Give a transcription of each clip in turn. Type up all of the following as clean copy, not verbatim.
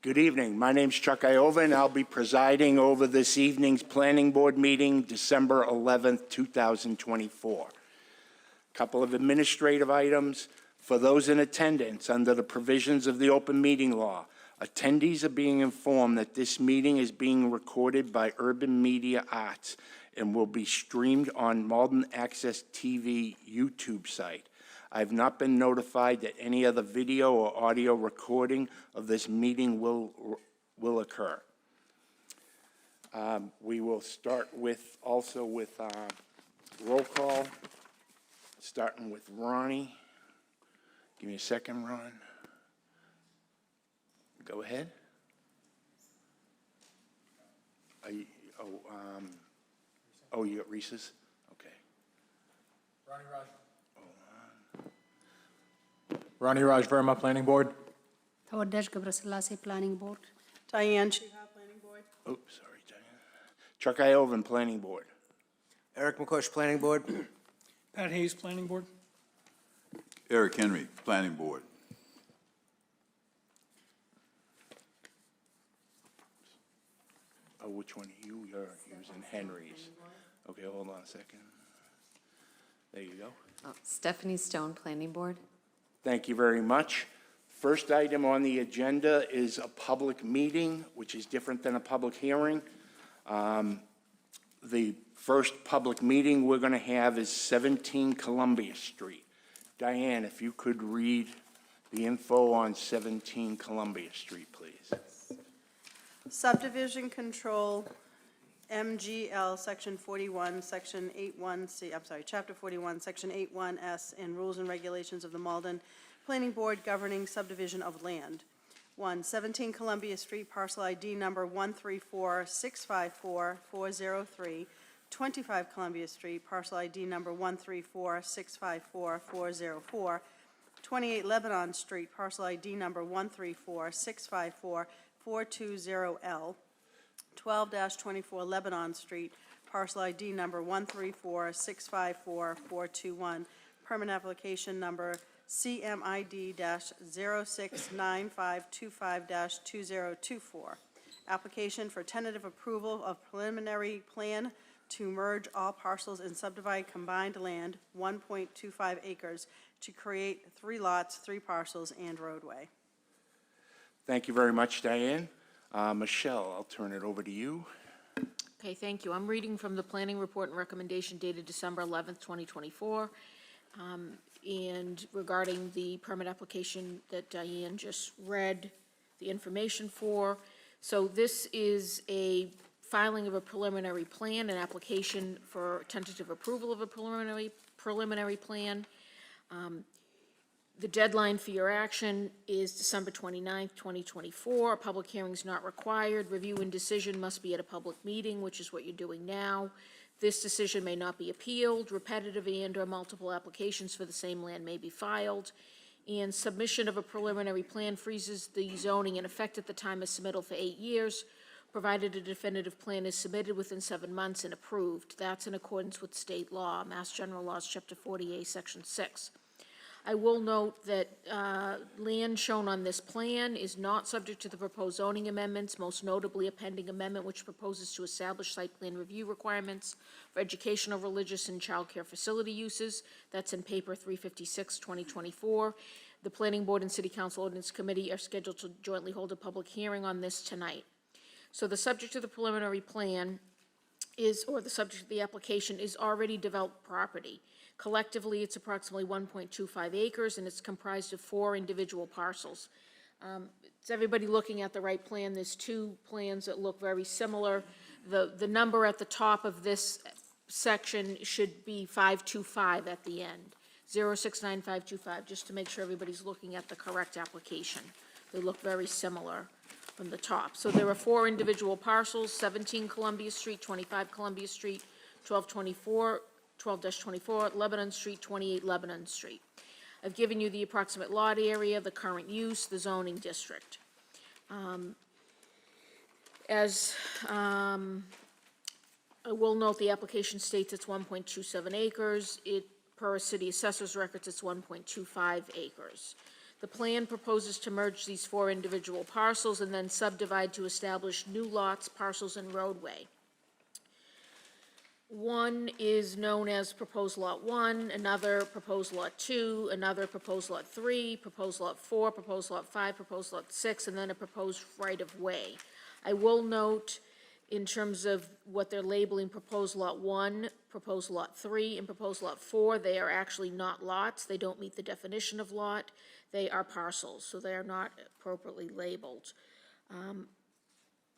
Good evening. My name's Chuck Iova, and I'll be presiding over this evening's Planning Board meeting, December 11th, 2024. A couple of administrative items. For those in attendance, under the provisions of the open meeting law, attendees are being informed that this meeting is being recorded by Urban Media Arts and will be streamed on Malden Access TV YouTube site. I have not been notified that any other video or audio recording of this meeting will occur. We will start with roll call, starting with Ronnie. Give me a second, Ron. Go ahead. You got Reese's? Okay. Ronnie Raj. Ronnie Raj Verma, Planning Board. Tawadesh Gabrasilasi, Planning Board. Diane Sheeha, Planning Board. Oh, sorry, Diane. Chuck Iovan, Planning Board. Eric McCush, Planning Board. Pat Hayes, Planning Board. Eric Henry, Planning Board. Oh, which one? You're using Henry's. Okay, hold on a second. There you go. Stephanie Stone, Planning Board. Thank you very much. First item on the agenda is a public meeting, which is different than a public hearing. The first public meeting we're going to have is 17 Columbia Street. Diane, if you could read the info on 17 Columbia Street, please. Subdivision control, MGL, Section 41, Section 81C, Chapter 41, Section 81S, and Rules and Regulations of the Malden Planning Board governing subdivision of land. 1, 17 Columbia Street, parcel ID number 134654403. 25 Columbia Street, parcel ID number 134654404. 28 Lebanon Street, parcel ID number 134654420L. 12-24 Lebanon Street, parcel ID number 134654421. Permit application number CMID-069525-2024. Application for tentative approval of preliminary plan to merge all parcels and subdivide combined land, 1.25 acres, to create 3 lots, 3 parcels, and roadway. Thank you very much, Diane. Michelle, I'll turn it over to you. Okay, thank you. I'm reading from the planning report and recommendation dated December 11th, 2024. And regarding the permit application that Diane just read the information for. So this is a filing of a preliminary plan, an application for tentative approval of a preliminary plan. The deadline for your action is December 29th, 2024. A public hearing is not required. Review and decision must be at a public meeting, which is what you're doing now. This decision may not be appealed. Repetitive and/or multiple applications for the same land may be filed. And submission of a preliminary plan freezes the zoning in effect at the time of submittal for 8 years, provided a definitive plan is submitted within 7 months and approved. That's in accordance with state law, Mass General Laws, Chapter 48, Section 6. I will note that land shown on this plan is not subject to the proposed zoning amendments, most notably a pending amendment which proposes to establish site plan review requirements for educational, religious, and child care facility uses. That's in paper 356, 2024. The Planning Board and City Council Ordinance Committee are scheduled to jointly hold a public hearing on this tonight. So the subject of the preliminary plan or the subject of the application is already developed property. Collectively, it's approximately 1.25 acres, and it's comprised of 4 individual parcels. Is everybody looking at the right plan? There's 2 plans that look very similar. The number at the top of this section should be 525 at the end, 069525, just to make sure everybody's looking at the correct application. They look very similar from the top. So there are 4 individual parcels: 17 Columbia Street, 25 Columbia Street, 12-24 Lebanon Street, 28 Lebanon Street. I've given you the approximate lot area, the current use, the zoning district. I will note the application states it's 1.27 acres. Per city assessor's records, it's 1.25 acres. The plan proposes to merge these 4 individual parcels and then subdivide to establish new lots, parcels, and roadway. One is known as proposed lot 1, another proposed lot 2, another proposed lot 3, proposed lot 4, proposed lot 5, proposed lot 6, and then a proposed right-of-way. I will note, in terms of what they're labeling proposed lot 1, proposed lot 3, and proposed lot 4, they are actually not lots. They don't meet the definition of lot. They are parcels, so they are not appropriately labeled.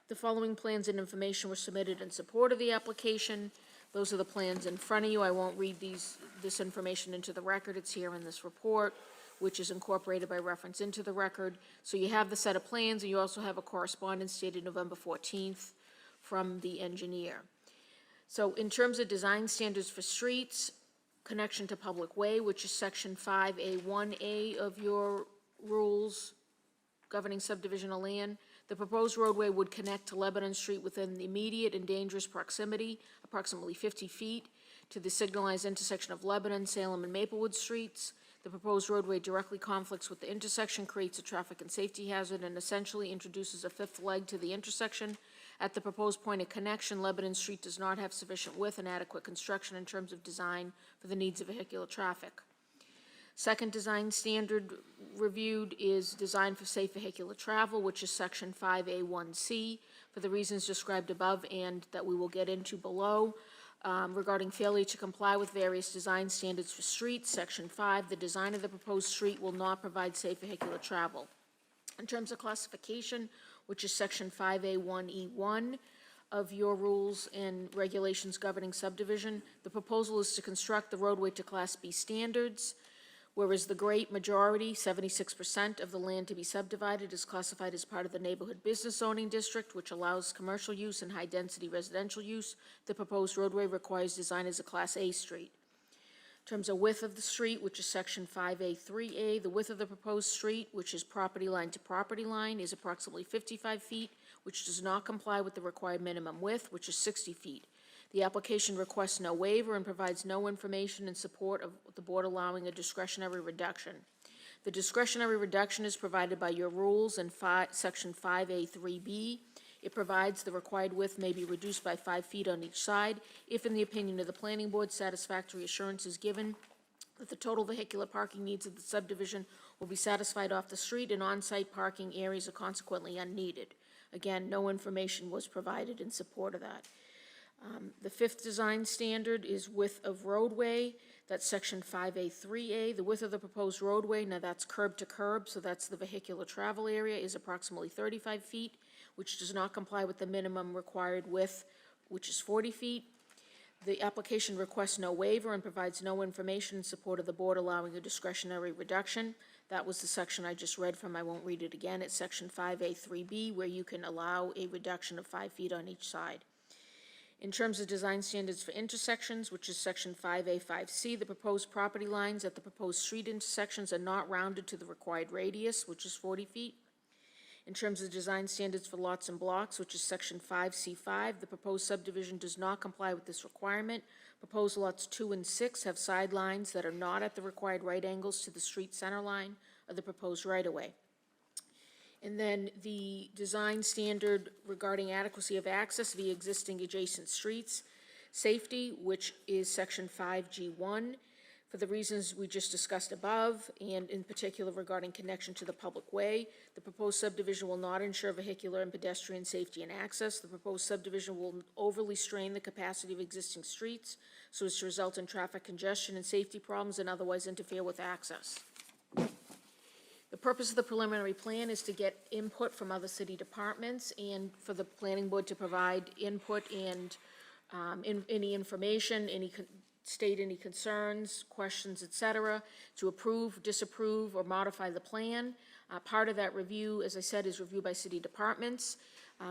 The following plans and information were submitted in support of the application. Those are the plans in front of you. I won't read this information into the record. It's here in this report, which is incorporated by reference into the record. So you have the set of plans, and you also have a correspondence dated November 14th from the engineer. So in terms of design standards for streets, connection to public way, which is section 5A1A of your rules governing subdivision of land, the proposed roadway would connect to Lebanon Street within the immediate and dangerous proximity, approximately 50 feet, to the signalized intersection of Lebanon, Salem, and Maplewood Streets. The proposed roadway directly conflicts with the intersection, creates a traffic and safety hazard, and essentially introduces a 5th leg to the intersection. At the proposed point of connection, Lebanon Street does not have sufficient width and adequate construction in terms of design for the needs of vehicular traffic. Second design standard reviewed is design for safe vehicular travel, which is section 5A1C, for the reasons described above and that we will get into below. Regarding failure to comply with various design standards for streets, section 5, the design of the proposed street will not provide safe vehicular travel. In terms of classification, which is section 5A1E1 of your rules and regulations governing subdivision, the proposal is to construct the roadway to Class B standards, whereas the great majority, 76% of the land to be subdivided, is classified as part of the neighborhood business zoning district, which allows commercial use and high-density residential use. The proposed roadway requires design as a Class A street. In terms of width of the street, which is section 5A3A, the width of the proposed street, which is property line to property line, is approximately 55 feet, which does not comply with the required minimum width, which is 60 feet. The application requests no waiver and provides no information in support of the board allowing a discretionary reduction. The discretionary reduction is provided by your rules in section 5A3B. It provides the required width may be reduced by 5 feet on each side if, in the opinion of the planning board, satisfactory assurance is given that the total vehicular parking needs of the subdivision will be satisfied off the street and on-site parking areas are consequently unneeded. Again, no information was provided in support of that. The 5th design standard is width of roadway. That's section 5A3A. The width of the proposed roadway, now that's curb to curb, so that's the vehicular travel area, is approximately 35 feet, which does not comply with the minimum required width, which is 40 feet. The application requests no waiver and provides no information in support of the board allowing a discretionary reduction. That was the section I just read from. I won't read it again. It's section 5A3B, where you can allow a reduction of 5 feet on each side. In terms of design standards for intersections, which is section 5A5C, the proposed property lines at the proposed street intersections are not rounded to the required radius, which is 40 feet. In terms of design standards for lots and blocks, which is section 5C5, the proposed subdivision does not comply with this requirement. Proposed lots 2 and 6 have sidelines that are not at the required right angles to the street center line of the proposed right-of-way. And then the design standard regarding adequacy of access via existing adjacent streets, safety, which is section 5G1, for the reasons we just discussed above, and in particular regarding connection to the public way. The proposed subdivision will not ensure vehicular and pedestrian safety and access. The proposed subdivision will overly strain the capacity of existing streets so as to result in traffic congestion and safety problems and otherwise interfere with access. The purpose of the preliminary plan is to get input from other city departments and for the planning board to provide input and any information, state any concerns, questions, et cetera, to approve, disapprove, or modify the plan. Part of that review, as I said, is reviewed by city departments.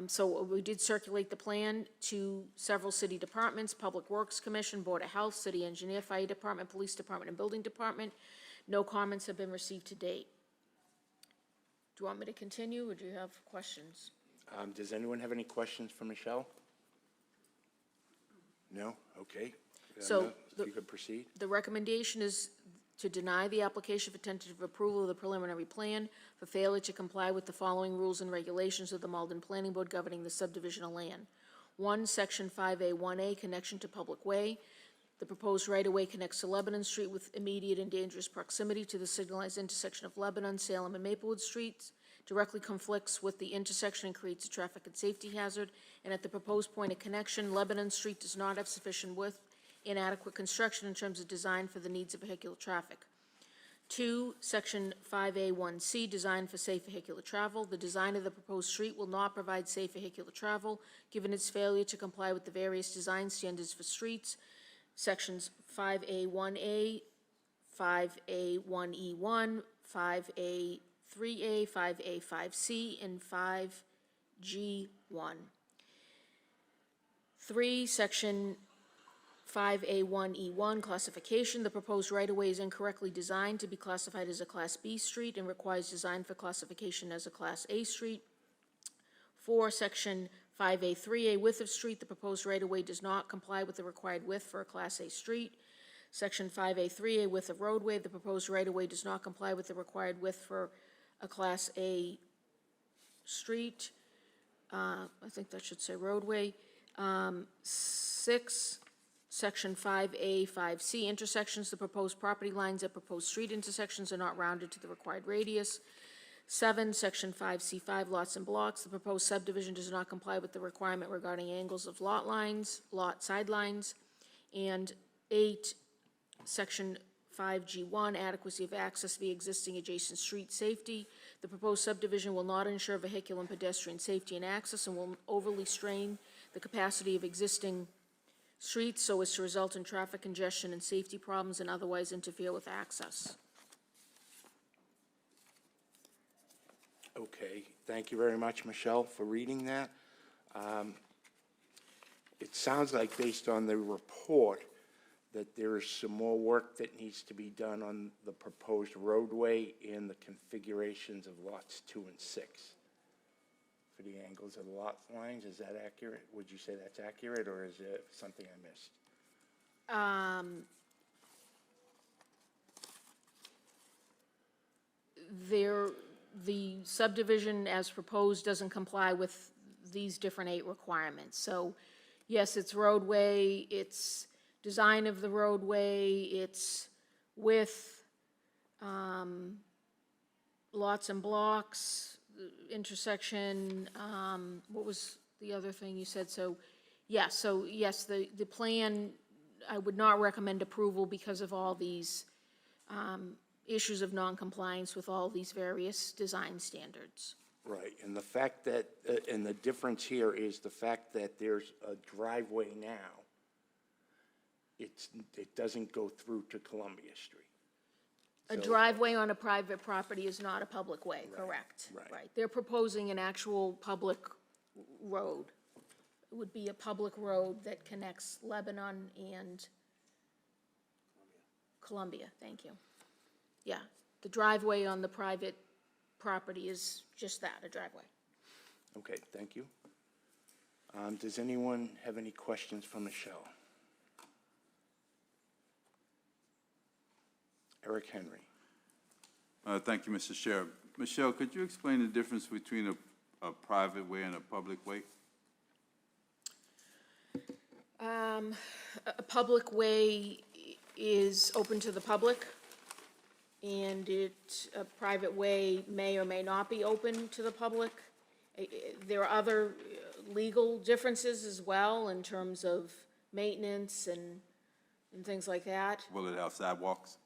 So we did circulate the plan to several city departments: Public Works Commission, Board of Health, City Engineer, Fire Department, Police Department, and Building Department. No comments have been received to date. Do you want me to continue, or do you have questions? Does anyone have any questions for Michelle? No? Okay. So If you could proceed. the recommendation is to deny the application for tentative approval of the preliminary plan for failure to comply with the following rules and regulations of the Malden Planning Board governing the subdivision of land. 1, Section 5A1A, connection to public way. The proposed right-of-way connects to Lebanon Street with immediate and dangerous proximity to the signalized intersection of Lebanon, Salem, and Maplewood Streets, directly conflicts with the intersection and creates a traffic and safety hazard, and at the proposed point of connection, Lebanon Street does not have sufficient width, inadequate construction in terms of design for the needs of vehicular traffic. 2, Section 5A1C, design for safe vehicular travel. The design of the proposed street will not provide safe vehicular travel, given its failure to comply with the various design standards for streets, Sections 5A1A, 5A1E1, 5A3A, 5A5C, and 5G1. 3, Section 5A1E1, classification. The proposed right-of-way is incorrectly designed to be classified as a Class B street and requires design for classification as a Class A street. 4, Section 5A3A, width of street. The proposed right-of-way does not comply with the required width for a Class A street. Section 5A3A, width of roadway. The proposed right-of-way does not comply with the required width for a Class A street. I think that should say roadway. 6, Section 5A, 5C, intersections. The proposed property lines at proposed street intersections are not rounded to the required radius. 7, Section 5C5, lots and blocks. The proposed subdivision does not comply with the requirement regarding angles of lot lines, lot sidelines. And 8, Section 5G1, adequacy of access to the existing adjacent street safety. The proposed subdivision will not ensure vehicular and pedestrian safety and access and will overly strain the capacity of existing streets so as to result in traffic congestion and safety problems and otherwise interfere with access. Okay, thank you very much, Michelle, for reading that. It sounds like, based on the report, that there is some more work that needs to be done on the proposed roadway and the configurations of lots 2 and 6. For the angles of the lot lines, is that accurate? Would you say that's accurate, or is it something I missed? The subdivision as proposed doesn't comply with these different 8 requirements. So, yes, it's roadway, it's design of the roadway, it's width, lots and blocks, intersection, what was the other thing you said? So yes, the plan, I would not recommend approval because of all these issues of noncompliance with all these various design standards. Right, and the fact that, and the difference here is the fact that there's a driveway now, it doesn't go through to Columbia Street. A driveway on a private property is not a public way, correct? right. They're proposing an actual public road. It would be a public road that connects Lebanon and Columbia, thank you. Yeah, the driveway on the private property is just that, a driveway. Okay, thank you. Does anyone have any questions for Michelle? Eric Henry. Thank you, Mr. Chair. Michelle, could you explain the difference between a private way and a public way? A public way is open to the public, and a private way may or may not be open to the public. There are other legal differences as well in terms of maintenance and things like that. Will it have sidewalks?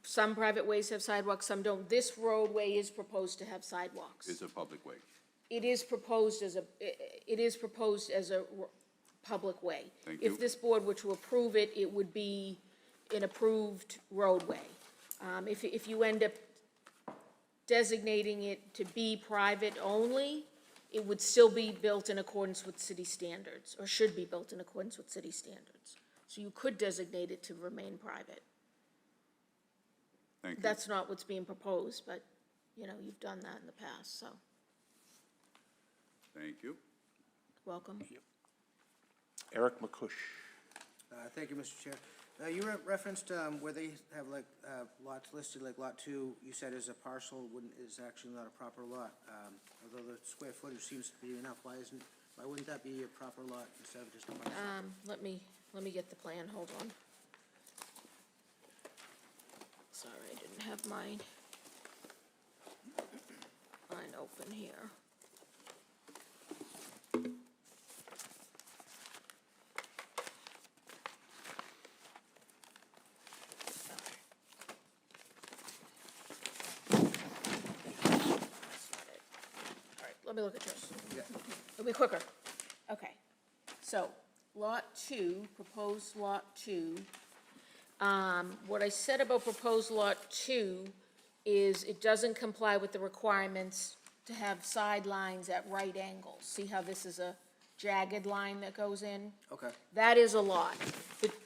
Some private ways have sidewalks, some don't. This roadway is proposed to have sidewalks. It's a public way. It is proposed as a public way. Thank you. If this board were to approve it, it would be an approved roadway. If you end up designating it to be private only, it would still be built in accordance with city standards, or should be built in accordance with city standards. So you could designate it to remain private. Thank you. That's not what's being proposed, but, you know, you've done that in the past, so, Thank you. welcome. Eric McCush. Thank you, Mr. Chair. You referenced where they have like lots listed, like Lot 2, you said is a parcel, is actually not a proper lot. Although the square footage seems to be enough, why wouldn't that be a proper lot instead of just a parcel? Let me get the plan, hold on. Sorry, I didn't have mine open here. All right, let me look at yours. It'll be quicker. Okay, so, Lot 2, proposed Lot 2. What I said about proposed Lot 2 is it doesn't comply with the requirements to have sidelines at right angles. See how this is a jagged line that goes in? Okay. That is a lot.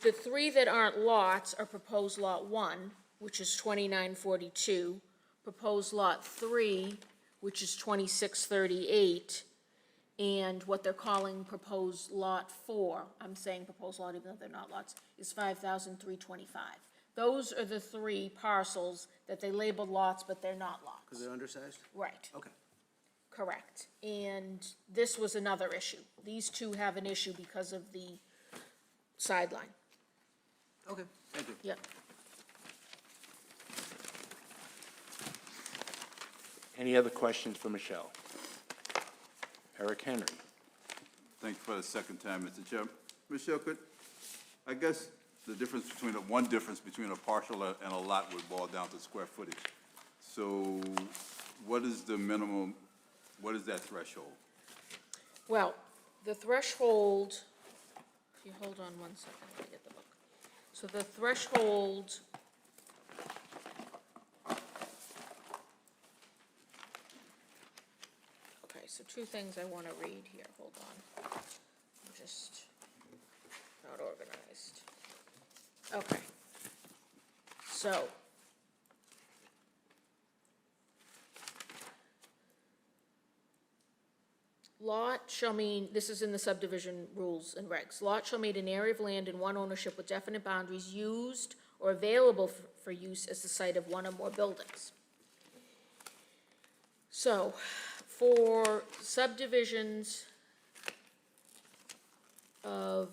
The three that aren't lots are proposed Lot 1, which is 2942, proposed Lot 3, which is 2638, and what they're calling proposed Lot 4, I'm saying proposed lot even though they're not lots, is 5,325. Those are the three parcels that they labeled lots, but they're not lots. Because they're undersized? Right. Okay. Correct. And this was another issue. These two have an issue because of the sideline. Okay, thank you. Yep. Any other questions for Michelle? Eric Henry. Thank you for the second time, Mr. Chair. Michelle, I guess one difference between a parcel and a lot would boil down to square footage. So what is the minimum, what is that threshold? Well, the threshold, if you hold on one second, let me get the book. So the threshold, okay, so two things I want to read here, hold on. I'm just not organized. Okay. So, lot shall mean, this is in the subdivision rules and regs, lot shall mean an area of land in one ownership with definite boundaries used or available for use as the site of one or more buildings. So, for subdivisions of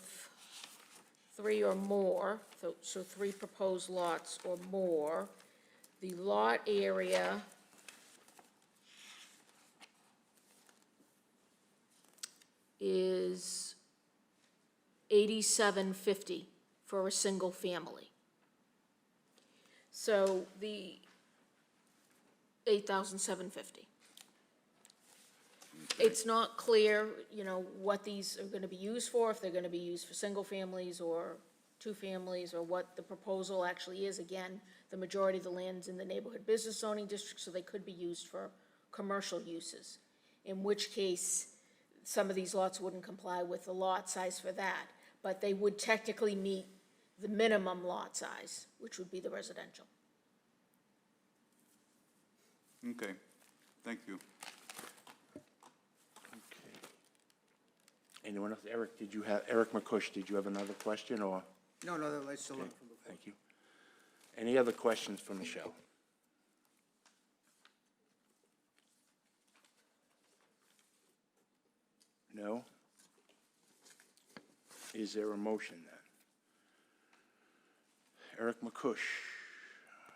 3 or more, so 3 proposed lots or more, the lot area is 8750 for a single family. So the 8,750. It's not clear, what these are gonna be used for, if they're gonna be used for single families or two families, or what the proposal actually is. Again, the majority of the land's in the neighborhood business zoning district, so they could be used for commercial uses. In which case, some of these lots wouldn't comply with the lot size for that, but they would technically meet the minimum lot size, which would be the residential. Okay, thank you. Okay. Anyone else? Eric McCush, did you have another question, or? No, that's still up from before. Thank you. Any other questions for Michelle? No? Is there a motion then? Eric McCush.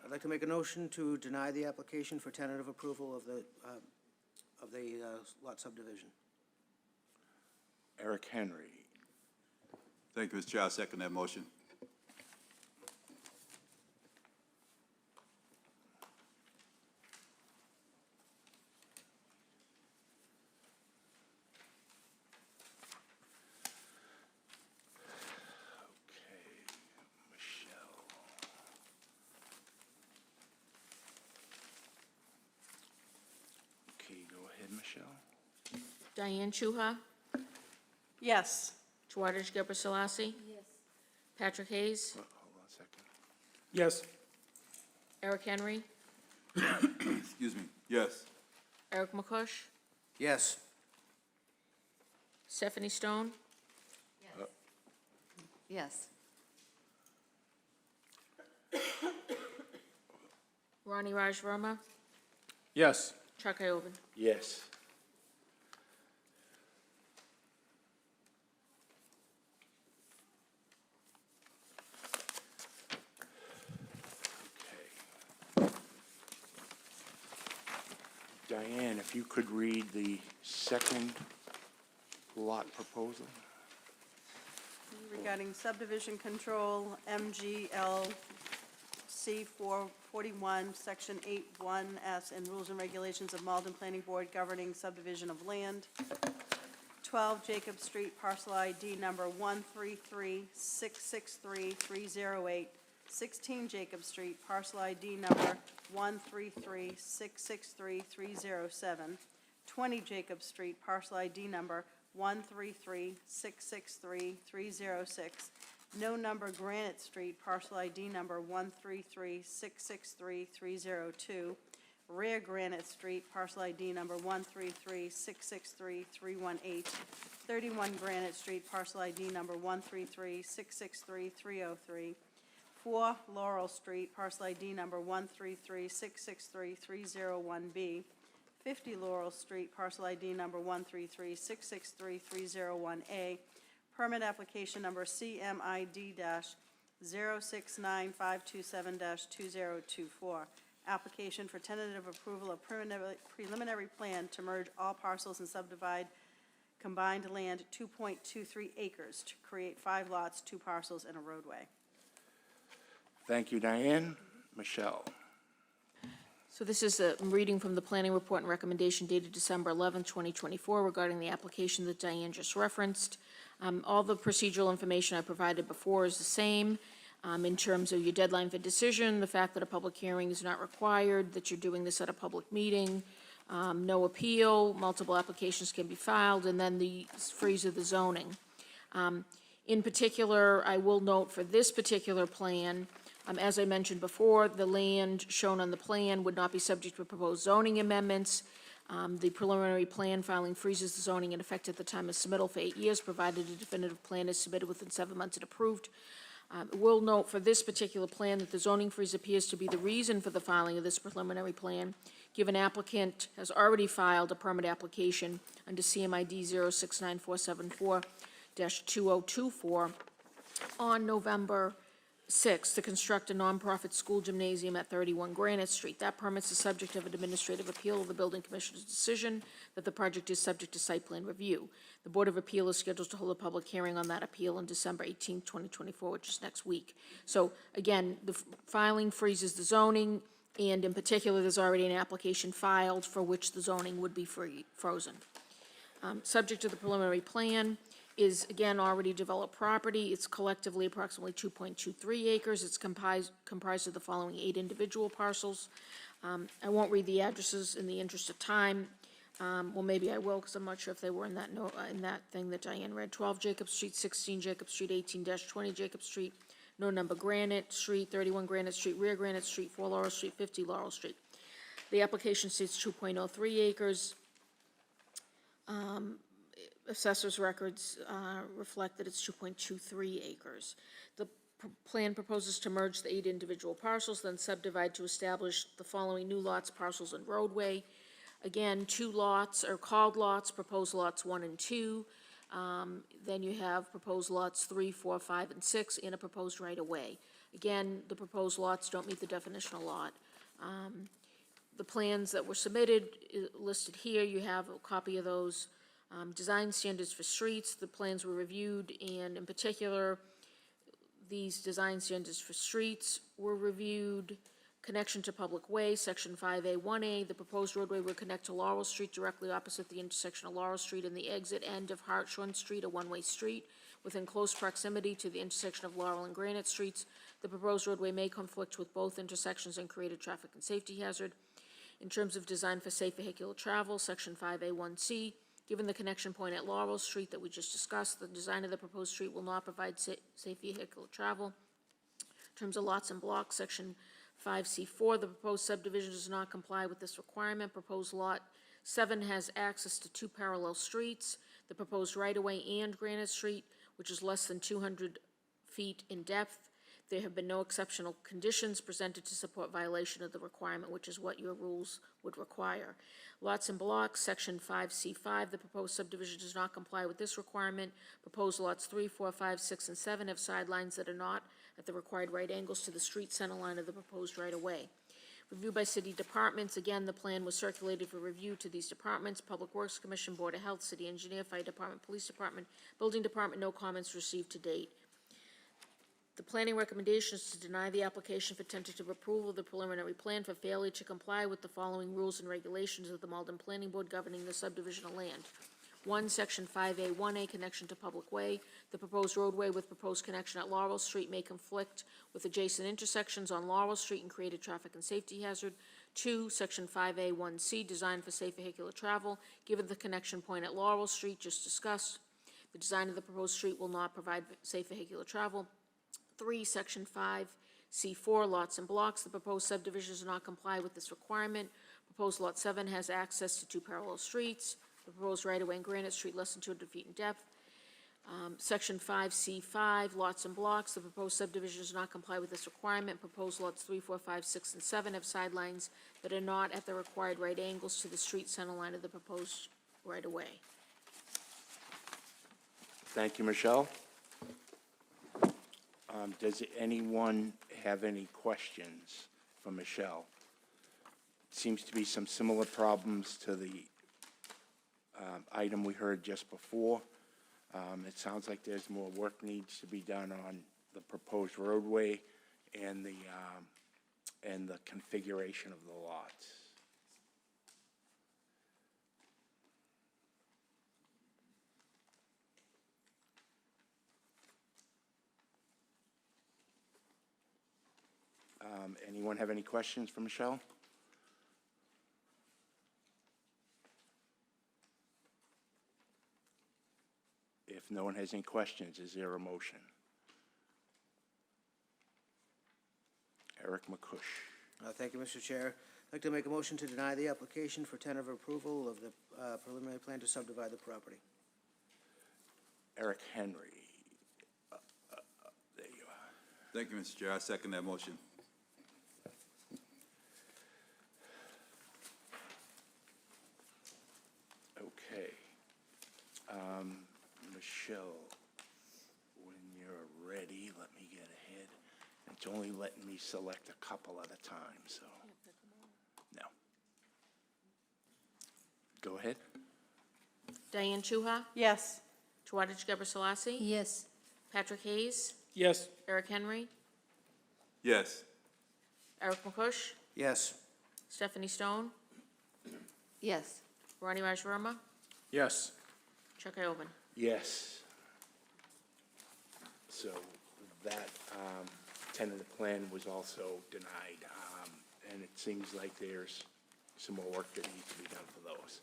I'd like to make a motion to deny the application for tentative approval of the lot subdivision. Eric Henry. Thank you, Mr. Chair. I second that motion. Okay, Michelle. Okay, go ahead, Michelle. Diane Chuha, Yes. Tadej Gebrselassie. Yes. Patrick Hayes, Hold on a second. Yes. Eric Henry, Excuse me, yes. Eric McCush, Yes. Yes. Stephanie Stone, Yes. Ronnie Raj Verma, Yes. Chuck Ioven. Yes. Okay. Diane, if you could read the second lot proposal? Regarding subdivision control, MGLC 441, Section 81S, and rules and regulations of Malden Planning Board governing subdivision of land. 12 Jacob Street, parcel ID number 133663308. 16 Jacob Street, parcel ID number 133663307. 20 Jacob Street, parcel ID number 133663306. No number Granite Street, parcel ID number 133663302. Rear Granite Street, parcel ID number 133663318. 31 Granite Street, parcel ID number 133663303. 4 Laurel Street, parcel ID number 133663301B. 50 Laurel Street, parcel ID number 133663301A. Permit application number CMID-069527-2024. Application for tentative approval of preliminary plan to merge all parcels and subdivide combined land 2.23 acres to create 5 lots, 2 parcels, and a roadway. Thank you, Diane. Michelle? So this is a reading from the planning report and recommendation dated December 11th, 2024, regarding the application that Diane just referenced. All the procedural information I provided before is the same. In terms of your deadline for decision, the fact that a public hearing is not required, that you're doing this at a public meeting, no appeal, multiple applications can be filed, and then the freeze of the zoning. In particular, I will note for this particular plan, as I mentioned before, the land shown on the plan would not be subject to proposed zoning amendments. The preliminary plan filing freezes the zoning in effect at the time of submittal for 8 years, provided a definitive plan is submitted within 7 months and approved. We'll note for this particular plan that the zoning freeze appears to be the reason for the filing of this preliminary plan, given applicant has already filed a permit application under CMID 069474-2024 on November 6 to construct a nonprofit school gymnasium at 31 Granite Street. That permit's the subject of an administrative appeal of the building commissioner's decision that the project is subject to site plan review. The Board of Appeal is scheduled to hold a public hearing on that appeal on December 18, 2024, which is next week. So again, the filing freezes the zoning, and in particular, there's already an application filed for which the zoning would be frozen. Subject to the preliminary plan is, again, already developed property. It's collectively approximately 2.23 acres. It's comprised of the following 8 individual parcels. I won't read the addresses in the interest of time. Well, maybe I will, because I'm not sure if they were in that thing that Diane read. 12 Jacob Street, 16 Jacob Street, 18-20 Jacob Street, no number Granite Street, 31 Granite Street, rear Granite Street, 4 Laurel Street, 50 Laurel Street. The application states 2.03 acres. Assessor's records reflect that it's 2.23 acres. The plan proposes to merge the 8 individual parcels, then subdivide to establish the following new lots, parcels, and roadway. Again, 2 lots are called lots, proposed lots 1 and 2. Then you have proposed lots 3, 4, 5, and 6, and a proposed right-of-way. Again, the proposed lots don't meet the definitional lot. The plans that were submitted listed here, you have a copy of those. Design standards for streets, the plans were reviewed, and in particular, these design standards for streets were reviewed. Connection to public way, section 5A, 1A, the proposed roadway will connect to Laurel Street directly opposite the intersection of Laurel Street and the exit end of Hartshorn Street, a one-way street, within close proximity to the intersection of Laurel and Granite Streets. The proposed roadway may conflict with both intersections and create a traffic and safety hazard. In terms of design for safe vehicular travel, section 5A, 1C, given the connection point at Laurel Street that we just discussed, the design of the proposed street will not provide safe vehicular travel. In terms of lots and blocks, section 5C4, the proposed subdivision does not comply with this requirement. Proposed lot 7 has access to 2 parallel streets. The proposed right-of-way and Granite Street, which is less than 200 feet in depth. There have been no exceptional conditions presented to support violation of the requirement, which is what your rules would require. Lots and blocks, Section 5C5, the proposed subdivision does not comply with this requirement. Proposed lots 3, 4, 5, 6, and 7 have sidelines that are not at the required right angles to the street center line of the proposed right-of-way. Review by city departments, again, the plan was circulated for review to these departments: Public Works Commission, Board of Health, City Engineer, Fire Department, Police Department, Building Department, no comments received to date. The planning recommendation is to deny the application for tentative approval of the preliminary plan for failure to comply with the following rules and regulations of the Malden Planning Board governing the subdivision of land. 1, Section 5A, 1A, connection to public way. The proposed roadway with proposed connection at Laurel Street may conflict with adjacent intersections on Laurel Street and create a traffic and safety hazard. 2, Section 5A, 1C, designed for safe vehicular travel. Given the connection point at Laurel Street just discussed, the design of the proposed street will not provide safe vehicular travel. 3, Section 5C4, lots and blocks. The proposed subdivision does not comply with this requirement. Proposed Lot 7 has access to 2 parallel streets. The proposed right-of-way in Granite Street less than 200 feet in depth. Section 5C5, lots and blocks. The proposed subdivision does not comply with this requirement. Proposed lots 3, 4, 5, 6, and 7 have sidelines that are not at the required right angles to the street center line of the proposed right-of-way. Thank you, Michelle. Does anyone have any questions for Michelle? Seems to be some similar problems to the item we heard just before. It sounds like there's more work needs to be done on the proposed roadway and the configuration of the lots. Anyone have any questions for Michelle? If no one has any questions, is there a motion? Eric McCush. Thank you, Mr. Chair. I'd like to make a motion to deny the application for tentative approval of the preliminary plan to subdivide the property. Eric Henry. There you are. Thank you, Mr. Chair. I second that motion. Okay. Michelle, when you're ready, let me get ahead. It's only letting me select a couple at a time, so. No. Go ahead. Diane Chuha? Yes. Tadej Gebrselassie? Yes. Patrick Hayes? Yes. Eric Henry? Yes. Eric McCush? Yes. Stephanie Stone? Yes. Ronnie Raj Verma? Yes. Chuck Iovan? Yes. So that tentative plan was also denied, and it seems like there's some more work that needs to be done for those.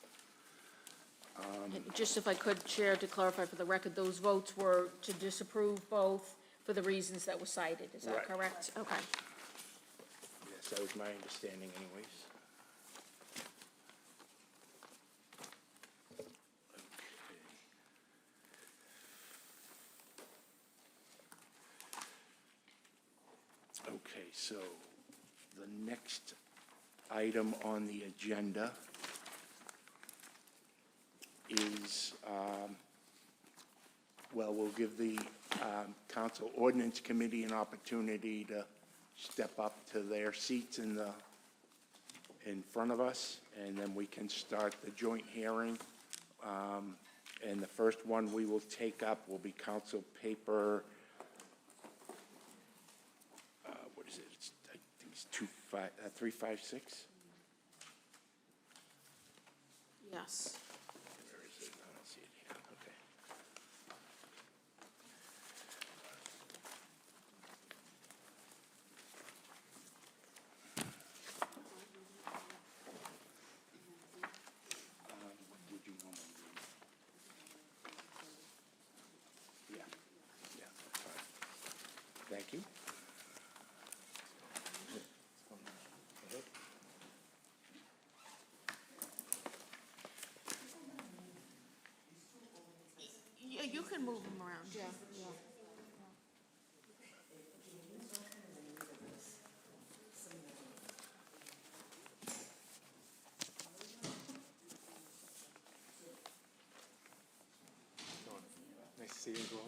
And just if I could, Chair, to clarify for the record, those votes were to disapprove both for the reasons that were cited. Is that Right. correct? Okay. Yes, that was my understanding anyways. Okay, so the next item on the agenda is, well, we'll give the Council Ordinance Committee an opportunity to step up to their seats in front of us, and then we can start the joint hearing. And the first one we will take up will be Council Paper, what is it? I think it's 356? Yes. Where is it? I don't see it here. Okay. Would you normally read? Yeah, that's fine. Thank you. Yeah, you can move them around, yeah. copy as well.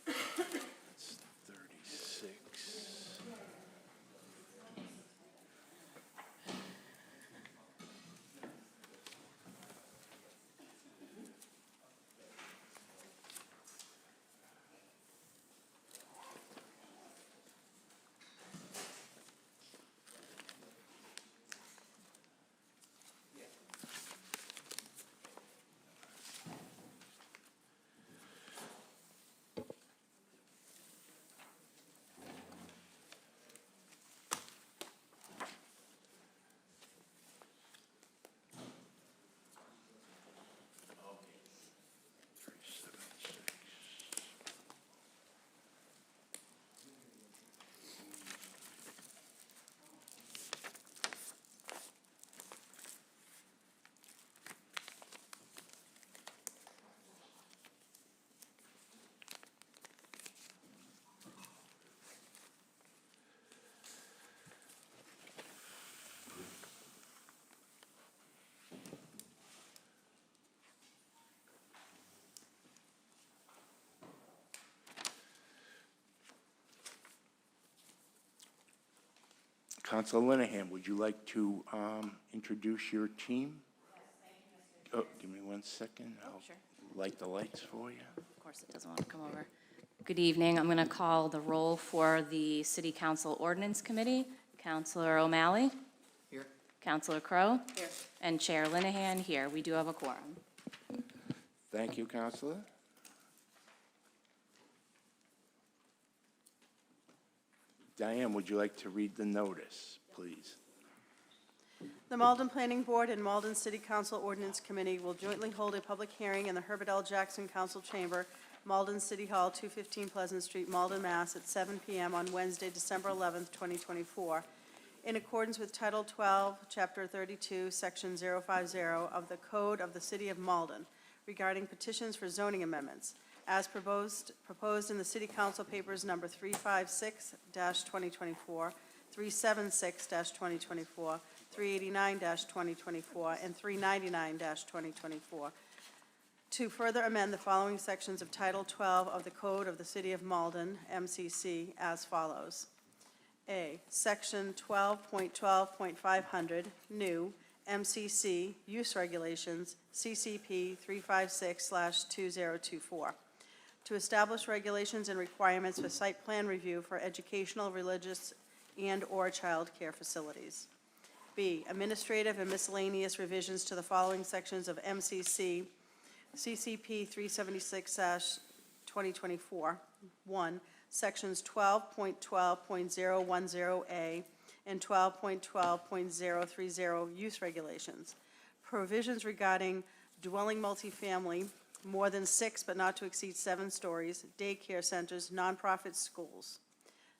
That's 36. Council Linehan, would you like to introduce your team? Yes, thank you, Mr. Oh, give me 1 second. I'll sure. light the lights for you. Of course, it doesn't want to come over. Good evening. I'm going to call the roll for the City Council Ordinance Committee. Councilor O'Malley? Here. Councilor Crowe? Here. And Chair Linehan here. We do have a quorum. Thank you, Councilor. Diane, would you like to read the notice, please? The Malden Planning Board and Malden City Council Ordinance Committee will jointly hold a public hearing in the Herbert L. Jackson Council Chamber, Malden City Hall, 215 Pleasant Street, Malden, Mass. At 7 p.m. on Wednesday, December 11th, 2024, in accordance with Title 12, Chapter 32, Section 050 of the Code of the City of Malden regarding petitions for zoning amendments, as proposed in the City Council Papers number 356-2024, 376-2024, 389-2024, and 399-2024, to further amend the following sections of Title 12 of the Code of the City of Malden, MCC, as follows. A, Section 12.12.500, new, MCC, Use Regulations, CCP 356/2024, to establish regulations and requirements for site plan review for educational, religious, and/or child care facilities. B, administrative and miscellaneous revisions to the following sections of MCC, CCP 376/2024. 1, Sections 12.12.010A and 12.12.030 Use Regulations. Provisions regarding dwelling multifamily, more than 6 but not to exceed 7 stories, daycare centers, nonprofit schools.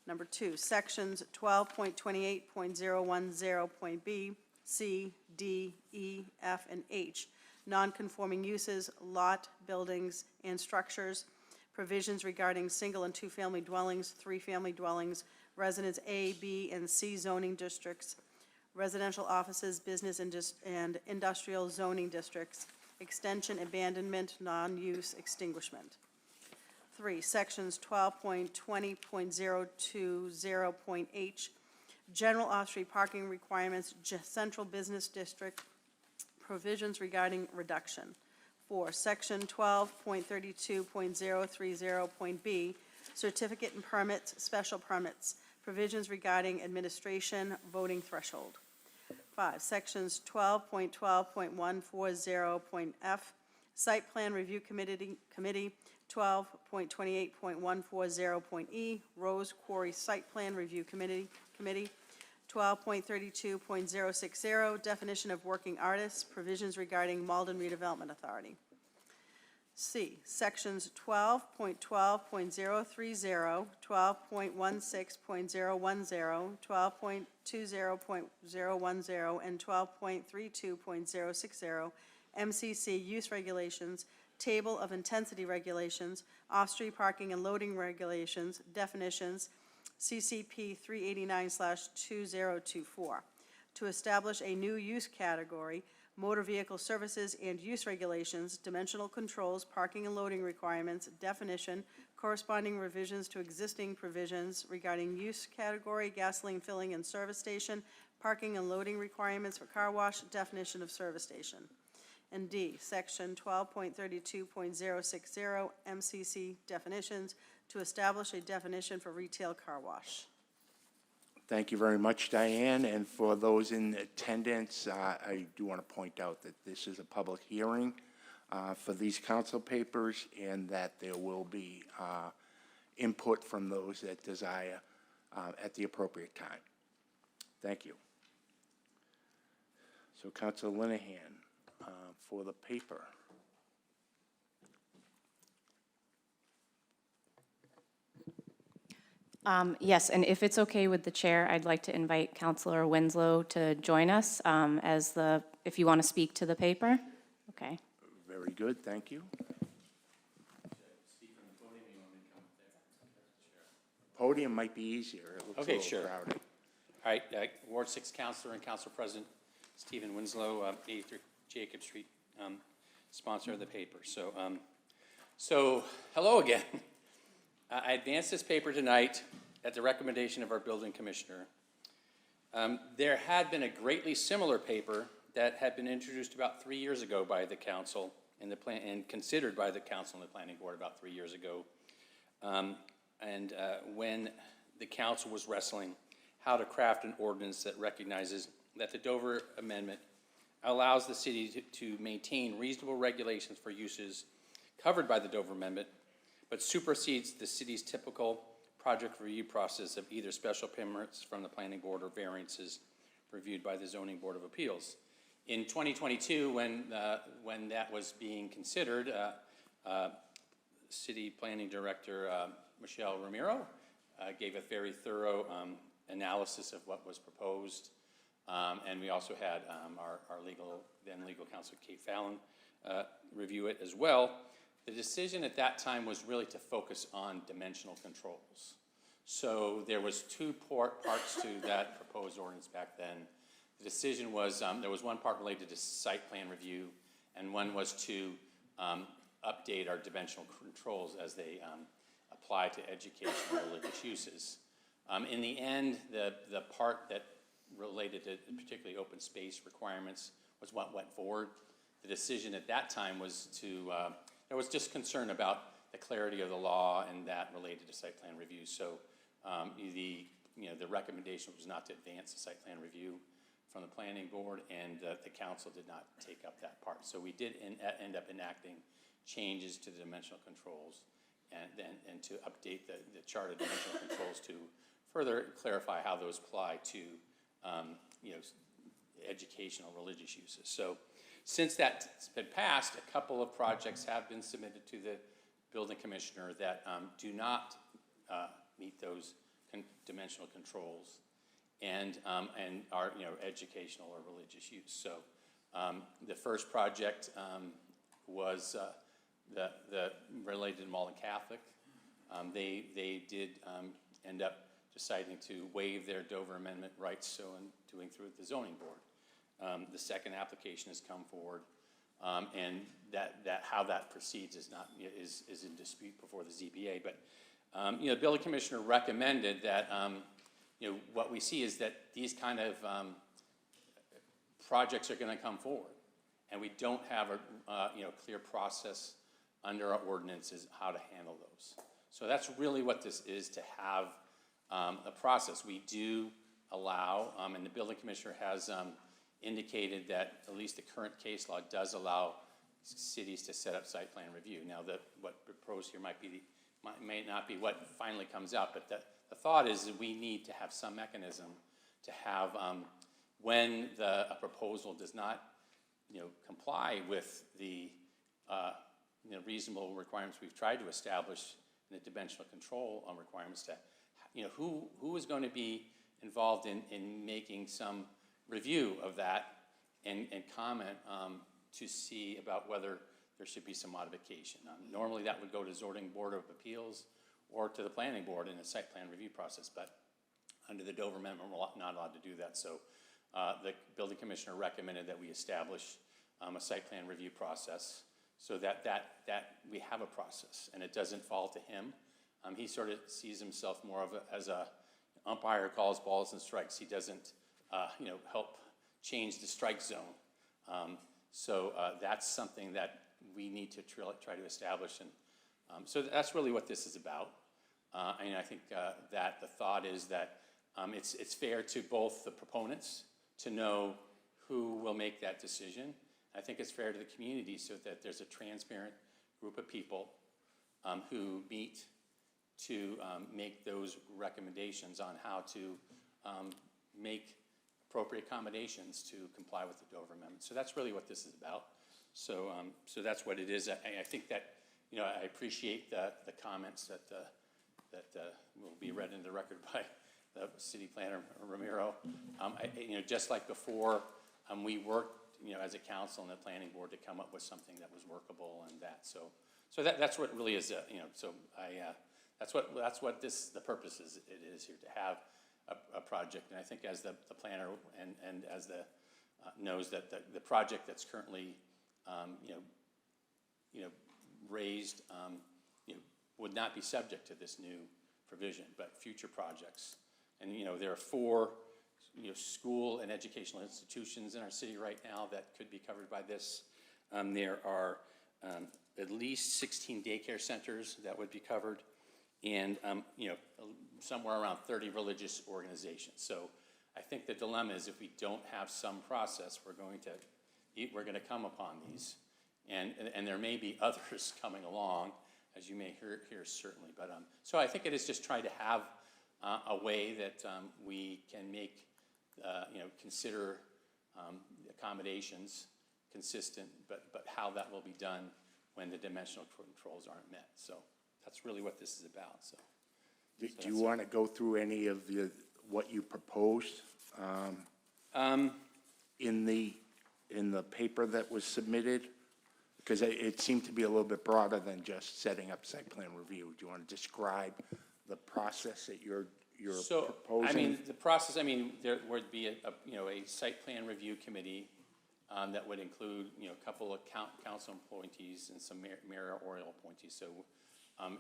Number 2, Sections 12.28.010.b, C, D, E, F, and H, nonconforming uses, lot, buildings, and structures, provisions regarding single and two-family dwellings, three-family dwellings, residence A, B, and C zoning districts, residential offices, business and industrial zoning districts, extension, abandonment, non-use, extinguishment. 3, Sections 12.20.020.h, general off-street parking requirements, central business district, provisions regarding reduction. 4, Section 12.32.030.b, certificate and permits, special permits, provisions regarding administration, voting threshold. 5, Sections 12.12.140.f, site plan review committee, 12.28.140.e, Rose Quarry Site Plan Review Committee, 12.32.060, definition of working artists, provisions regarding Malden Redevelopment Authority. C, Sections 12.12.030, 12.16.010, 12.20.010, and 12.32.060 MCC Use Regulations, Table of Intensity Regulations, off-street parking and loading regulations, definitions, CCP 389/2024, to establish a new use category, motor vehicle services and use regulations, dimensional controls, parking and loading requirements, definition, corresponding revisions to existing provisions regarding use category, gasoline filling and service station, parking and loading requirements for car wash, definition of service station. And D, section 12.32.060 MCC definitions, to establish a definition for retail car wash. Thank you very much, Diane, and for those in attendance, I do want to point out that this is a public hearing for these council papers, and that there will be input from those that desire at the appropriate time. Thank you. So, Councilor Linehan, for the paper. Yes, and if it's okay with the chair, I'd like to invite Councilor Winslow to join us if you want to speak to the paper. Okay. Very good, thank you. Podium might be easier. It looks a Okay, little sure. crowded. All right, Ward 6 Councilor and Council President Stephen Winslow, 83 Jacob Street, sponsor of the paper. So hello again. I advanced this paper tonight at the recommendation of our building commissioner. There had been a greatly similar paper that had been introduced about 3 years ago by the council and considered by the council and the planning board about 3 years ago. When the council was wrestling how to craft an ordinance that recognizes that the Dover Amendment allows the city to maintain reasonable regulations for uses covered by the Dover Amendment, but supersedes the city's typical project review process of either special permits from the planning board or variances reviewed by the zoning board of appeals. In 2022, when that was being considered, city planning director Michelle Ramiro gave a very thorough analysis of what was proposed, and we also had our then legal counsel Kate Fallon review it as well. The decision at that time was really to focus on dimensional controls. So there was two parts to that proposed ordinance back then. The decision was, there was one part related to site plan review, and one was to update our dimensional controls as they apply to educational religious uses. In the end, the part that related to particularly open space requirements was what went forward. The decision at that time was to, there was just concern about the clarity of the law and that related to site plan review. So the recommendation was not to advance the site plan review from the planning board, and the council did not take up that part. So we did end up enacting changes to the dimensional controls and to update the chart of dimensional controls to further clarify how those apply to educational religious uses. So since that's been passed, a couple of projects have been submitted to the building commissioner that do not meet those dimensional controls and are educational or religious use. So the first project was the related to Malden Catholic. They did end up deciding to waive their Dover Amendment rights, so in doing through the zoning board. The second application has come forward, and how that proceeds is in dispute before the ZBA. But the building commissioner recommended that what we see is that these kind of projects are going to come forward, and we don't have a clear process under our ordinances how to handle those. So that's really what this is, to have a process. We do allow, and the building commissioner has indicated that at least the current case law does allow cities to set up site plan review. Now, what proposed here may not be what finally comes out, but the thought is that we need to have some mechanism to have when a proposal does not comply with the reasonable requirements we've tried to establish in the dimensional control requirements, to who is going to be involved in making some review of that and comment to see about whether there should be some modification. Normally that would go to zoning board of appeals or to the planning board in a site plan review process, but under the Dover Amendment we're not allowed to do that. So the building commissioner recommended that we establish a site plan review process so that we have a process, and it doesn't fall to him. He sort of sees himself more as a umpire who calls balls and strikes. He doesn't, help change the strike zone. So that's something that we need to try to establish, and so that's really what this is about. And I think that the thought is that it's fair to both the proponents to know who will make that decision. I think it's fair to the community so that there's a transparent group of people who meet to make those recommendations on how to make appropriate accommodations to comply with the Dover Amendment. So that's really what this is about. So that's what it is. I think that, I appreciate the comments that will be read into the record by the city planner, Ramiro. Just like before, we worked, as a council and the planning board to come up with something that was workable and that. So that's what really is, that's what the purpose is. It is here to have a project. And I think as the planner and as the knows that the project that's currently, raised, would not be subject to this new provision, but future projects. And, there are 4, school and educational institutions in our city right now that could be covered by this. There are at least 16 daycare centers that would be covered, and, somewhere around 30 religious organizations. So I think the dilemma is if we don't have some process, we're going to come upon these. And there may be others coming along, as you may hear certainly. But so I think it is just trying to have a way that we can make, consider accommodations consistent, but how that will be done when the dimensional controls aren't met. So that's really what this is about. So. Do you want to go through any of what you proposed in the paper that was submitted? Because it seemed to be a little bit broader than just setting up site plan review. Do you want to describe the process that you're proposing? The process, there would be a site plan review committee that would include, a couple of council appointees and some mayoral appointees. So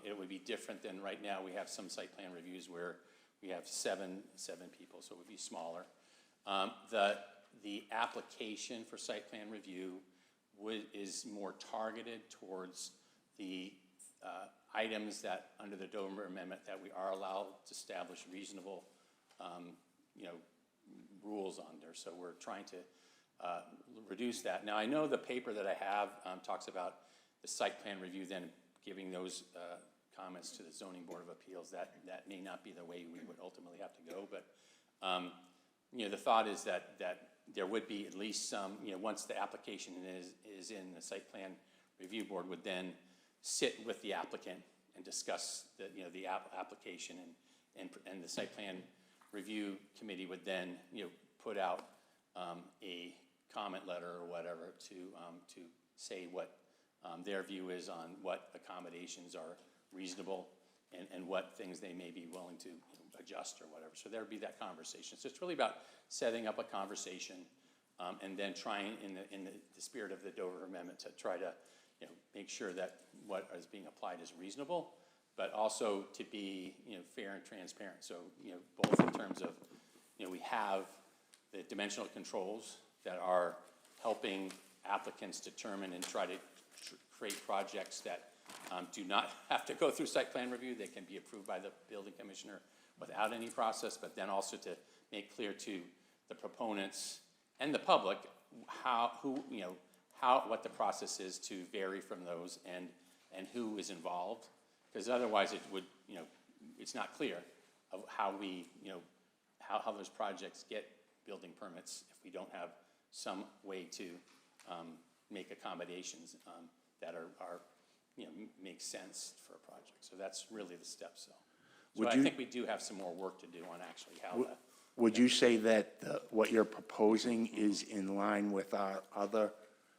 it would be different than right now. We have some site plan reviews where we have seven people, so it would be smaller. The application for site plan review is more targeted towards the items that, under the Dover Amendment, that we are allowed to establish reasonable, rules under. So we're trying to reduce that. Now, I know the paper that I have talks about the site plan review, then giving those comments to the Zoning Board of Appeals. That may not be the way we would ultimately have to go, but the thought is that there would be at least some, once the application is in, the site plan review board would then sit with the applicant and discuss the application, and the site plan review committee would then, put out a comment letter or whatever to say what their view is on what accommodations are reasonable and what things they may be willing to adjust or whatever. So there would be that conversation. So it's really about setting up a conversation and then trying in the spirit of the Dover Amendment to try to make sure that what is being applied is reasonable, but also to be fair and transparent. So both in terms of we have the dimensional controls that are helping applicants determine and try to create projects that do not have to go through site plan review. They can be approved by the building commissioner without any process, but then also to make clear to the proponents and the public what the process is to vary from those and who is involved, because otherwise it would, it's not clear of how we, how those projects get building permits if we don't have some way to make accommodations that are make sense for a project. So that's really the steps. So I think we do have some more work to do on actually how that. Would you say that what you're proposing is in line with our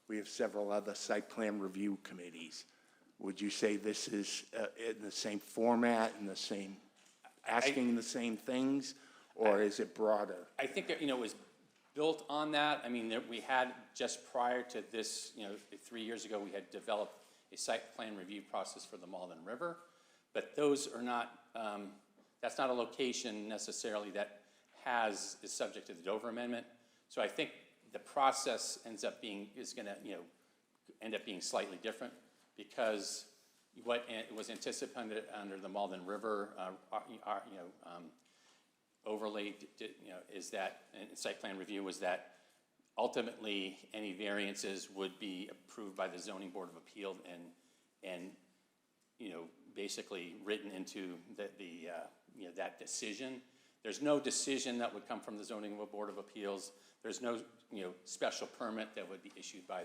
we have several other site plan review committees. Would you say this is in the same format, in the same, asking the same things, or is it broader? I think that, as built on that. I mean, we had, just prior to this, 3 years ago, we had developed a site plan review process for the Malden River, but those are not, that's not a location necessarily that is subject to the Dover Amendment. So I think the process is gonna, end up being slightly different, because what was anticipated under the Malden River, overlay, is that, and site plan review was that ultimately any variances would be approved by the Zoning Board of Appeal and basically written into that decision. There's no decision that would come from the Zoning Board of Appeals. There's no, special permit that would be issued by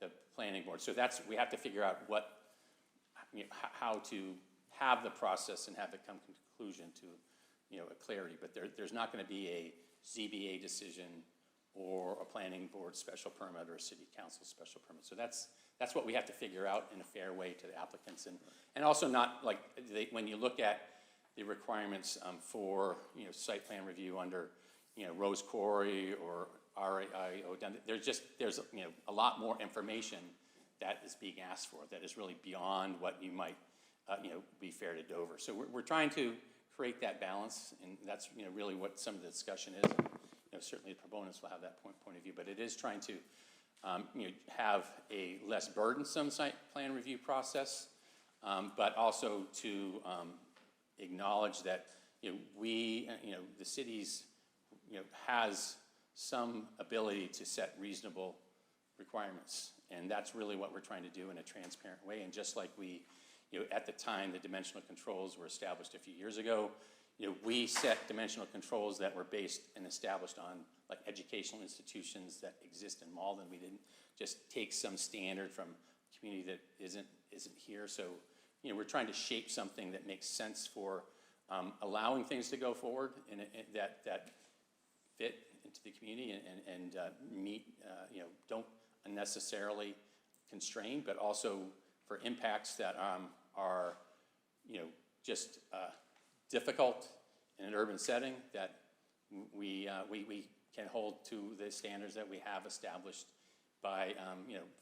the planning board. So we have to figure out how to have the process and have it come to conclusion to, a clarity. But there's not gonna be a ZBA decision or a planning board special permit or a city council special permit. So that's what we have to figure out in a fair way to the applicants. And also not, like, when you look at the requirements for, site plan review under, Rose Quarry or RAIO, there's a lot more information that is being asked for that is really beyond what you might, be fair to Dover. So we're trying to create that balance, and that's, really what some of the discussion is. Certainly the proponents will have that point of view, but it is trying to, have a less burdensome site plan review process, but also to acknowledge that, the city's, has some ability to set reasonable requirements. And that's really what we're trying to do in a transparent way. And just like we, at the time, the dimensional controls were established a few years ago, we set dimensional controls that were based and established on, like, educational institutions that exist in Malden. We didn't just take some standard from a community that isn't here. So, we're trying to shape something that makes sense for allowing things to go forward and that fit into the community and meet, don't unnecessarily constrain, but also for impacts that are, just difficult in an urban setting, that we can hold to the standards that we have established by,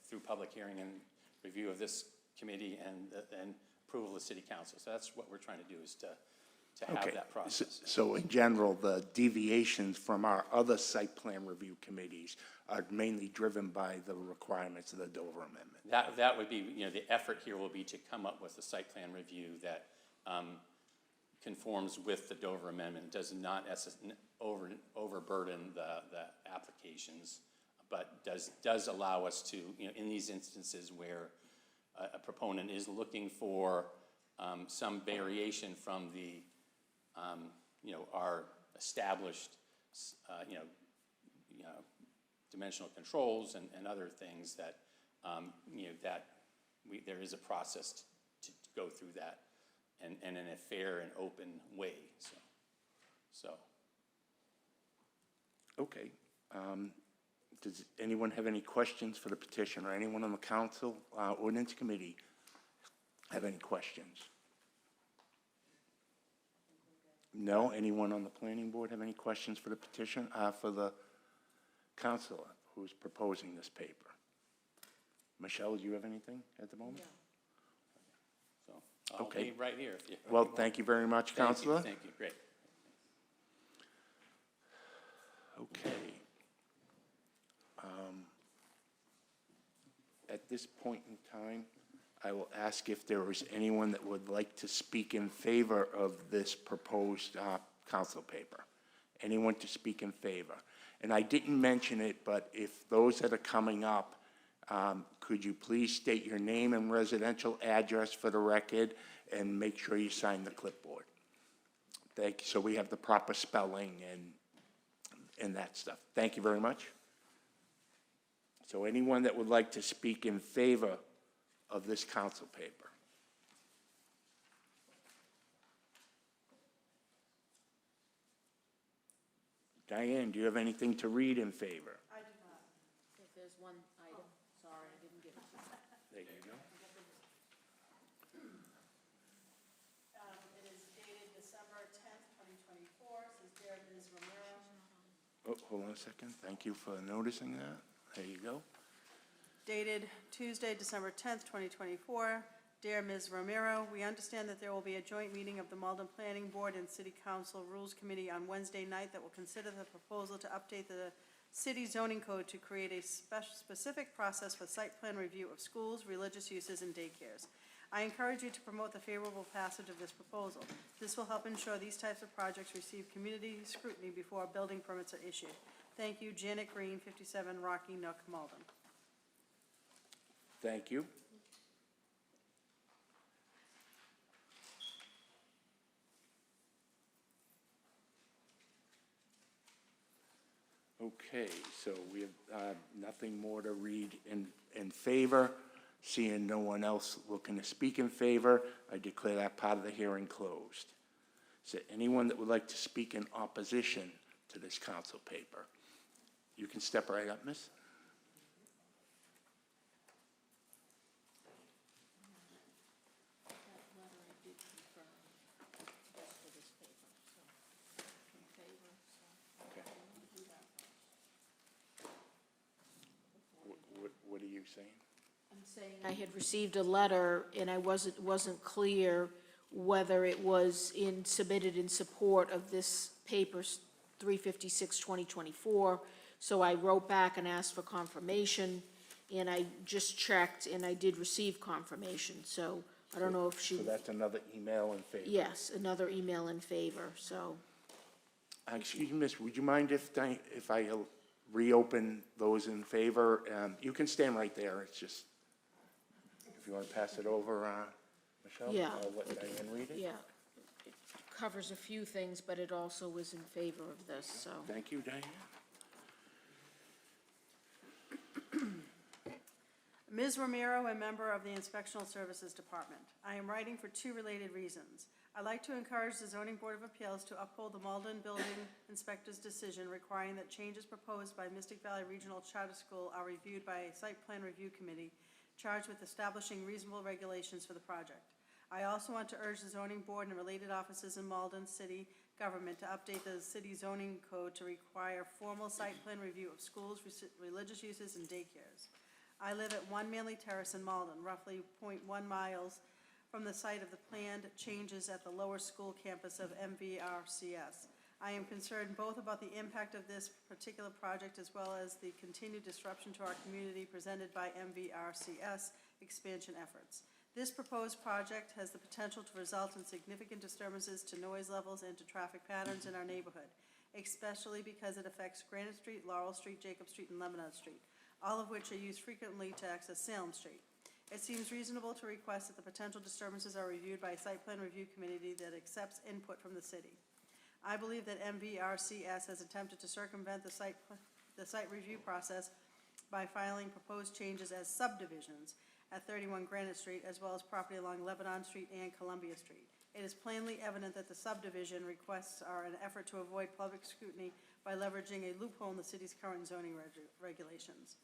through public hearing and review of this committee and approval of the city council. So that's what we're trying to do, is to have that process. So in general, the deviations from our other site plan review committees are mainly driven by the requirements of the Dover Amendment. That would be, the effort here will be to come up with a site plan review that conforms with the Dover Amendment. It does not overburden the applications, but does allow us to, in these instances where a proponent is looking for some variation from the, our established, dimensional controls and other things that, there is a process to go through that and in a fair and open way, so. Okay. Does anyone have any questions for the petition, or anyone on the council, ordinance committee have any questions? No? Anyone on the planning board have any questions for the petition, for the councilor who's proposing this paper? Michelle, do you have anything at the moment? So I'll Okay. be right here. If you Well, want. thank you very much, Counselor. Thank you, great. Okay. At this point in time, I will ask if there is anyone that would like to speak in favor of this proposed council paper. Anyone to speak in favor? And I didn't mention it, but if those that are coming up, could you please state your name and residential address for the record, and make sure you sign the clipboard. Thank you, so we have the proper spelling and that stuff. Thank you very much. So anyone that would like to speak in favor of this council paper? Diane, do you have anything to read in favor? I do not. If there's one item, sorry, I didn't get it. There you go. It is dated December 10th, 2024, says dear Ms. Romero. Oh, hold on a second. Thank you for noticing that. There you go. Dated Tuesday, December 10th, 2024. Dear Ms. Romero, we understand that there will be a joint meeting of the Malden Planning Board and City Council Rules Committee on Wednesday night that will consider the proposal to update the city zoning code to create a specific process for site plan review of schools, religious uses, and daycares. I encourage you to promote the favorable passage of this proposal. This will help ensure these types of projects receive community scrutiny before building permits are issued. Thank you, Janet Green, 57 Rocky Nook, Malden. Thank you. Okay, so we have nothing more to read in favor. Seeing no one else looking to speak in favor, I declare that part of the hearing closed. Is there anyone that would like to speak in opposition to this council paper? You can step right up, miss. Okay. What are you saying? I'm saying I had received a letter, and I wasn't clear whether it was submitted in support of this paper, 356/2024. So I wrote back and asked for confirmation, and I just checked, and I did receive confirmation. So I don't know if she, So that's another email in favor? yes, another email in favor, so. Excuse me, miss, would you mind if I reopen those in favor? You can stand right there, it's just, if you want to pass it over, Michelle? Yeah. I'll let Diane read it. Yeah, it covers a few things, but it also was in favor of this, so. Thank you, Diane. Ms. Romero, a member of the Inspectional Services Department. I am writing for two related reasons. I'd like to encourage the Zoning Board of Appeals to uphold the Malden Building Inspector's decision requiring that changes proposed by Mystic Valley Regional Charter School are reviewed by a Site Plan Review Committee charged with establishing reasonable regulations for the project. I also want to urge the Zoning Board and related offices in Malden City government to update the city zoning code to require formal site plan review of schools, religious uses, and daycares. I live at 1 Manley Terrace in Malden, roughly 0.1 miles from the site of the planned changes at the lower school campus of MVRCS. I am concerned both about the impact of this particular project as well as the continued disruption to our community presented by MVRCS expansion efforts. This proposed project has the potential to result in significant disturbances to noise levels and to traffic patterns in our neighborhood, especially because it affects Granite Street, Laurel Street, Jacob Street, and Lebanon Street, all of which are used frequently to access Salem Street. It seems reasonable to request that the potential disturbances are reviewed by a site plan review committee that accepts input from the city. I believe that MVRCS has attempted to circumvent the site review process by filing proposed changes as subdivisions at 31 Granite Street, as well as property along Lebanon Street and Columbia Street. It is plainly evident that the subdivision requests are an effort to avoid public scrutiny by leveraging a loophole in the city's current zoning regulations.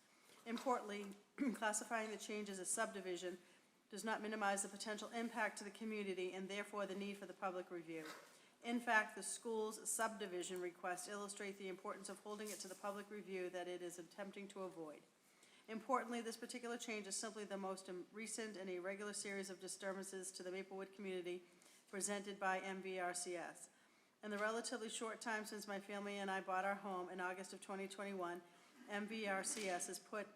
Importantly, classifying the changes as subdivision does not minimize the potential impact to the community and therefore the need for the public review. In fact, the school's subdivision requests illustrate the importance of holding it to the public review that it is attempting to avoid. Importantly, this particular change is simply the most recent in a regular series of disturbances to the Maplewood community presented by MVRCS. In the relatively short time since my family and I bought our home in August of 2021, MVRCS has put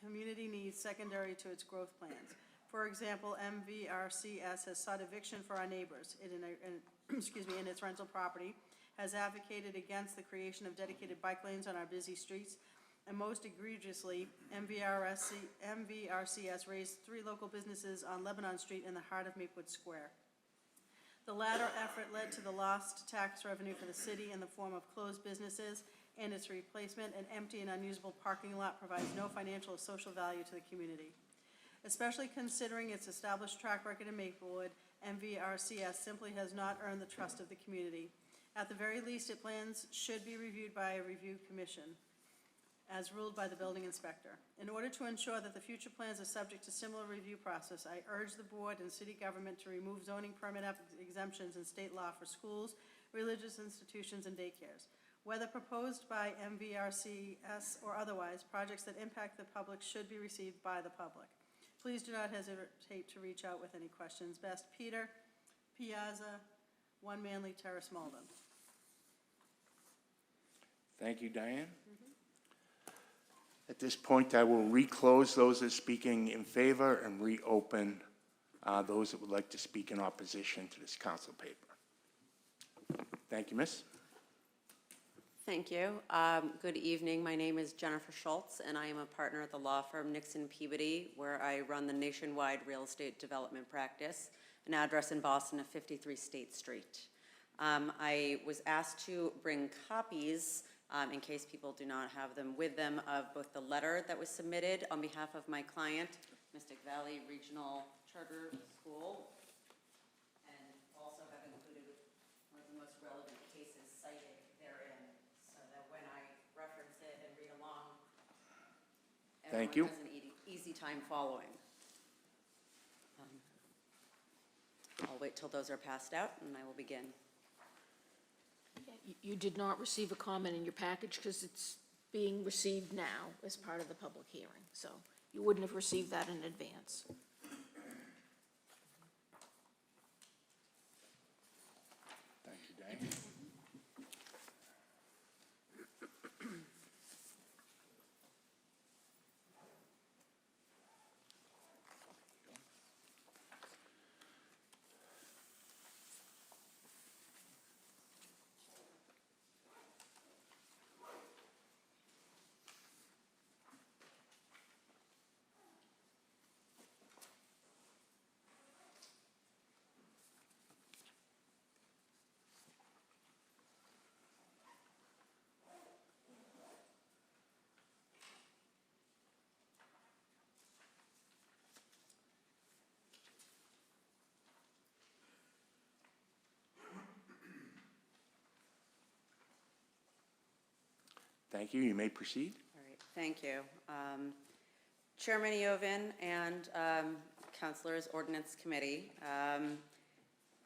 community needs secondary to its growth plans. For example, MVRCS has sought eviction for our neighbors in its rental property, has advocated against the creation of dedicated bike lanes on our busy streets, and most egregiously, MVRCS raised 3 local businesses on Lebanon Street in the heart of Maplewood Square. The latter effort led to the lost tax revenue for the city in the form of closed businesses, and its replacement, an empty and unusable parking lot, provides no financial or social value to the community. Especially considering its established track record in Maplewood, MVRCS simply has not earned the trust of the community. At the very least, its plans should be reviewed by a review commission, as ruled by the building inspector. In order to ensure that the future plans are subject to similar review process, I urge the board and city government to remove zoning permit exemptions in state law for schools, religious institutions, and daycares. Whether proposed by MVRCS or otherwise, projects that impact the public should be received by the public. Please do not hesitate to reach out with any questions. Best Peter, Piazza, 1 Manley Terrace, Malden. Thank you, Diane. At this point, I will reclose those that are speaking in favor and reopen those that would like to speak in opposition to this council paper. Thank you, Miss. Thank you. Good evening. My name is Jennifer Schultz, and I am a partner at the law firm Nixon Peabody, where I run the nationwide real estate development practice, an address in Boston of 53 State Street. I was asked to bring copies, in case people do not have them with them, of both the letter that was submitted on behalf of my client, Mystic Valley Regional Charter School, and also have included one of the most relevant cases cited therein, so that when I reference it and read along, Thank you. everyone has an easy time following. I'll wait till those are passed out, and I will begin. You did not receive a comment in your package because it's being received now as part of the public hearing, so you wouldn't have received that in advance. Thank you, Diane. Thank you. You may proceed. All right, thank you. Chairman Eovan and Councilors, Ordinance Committee.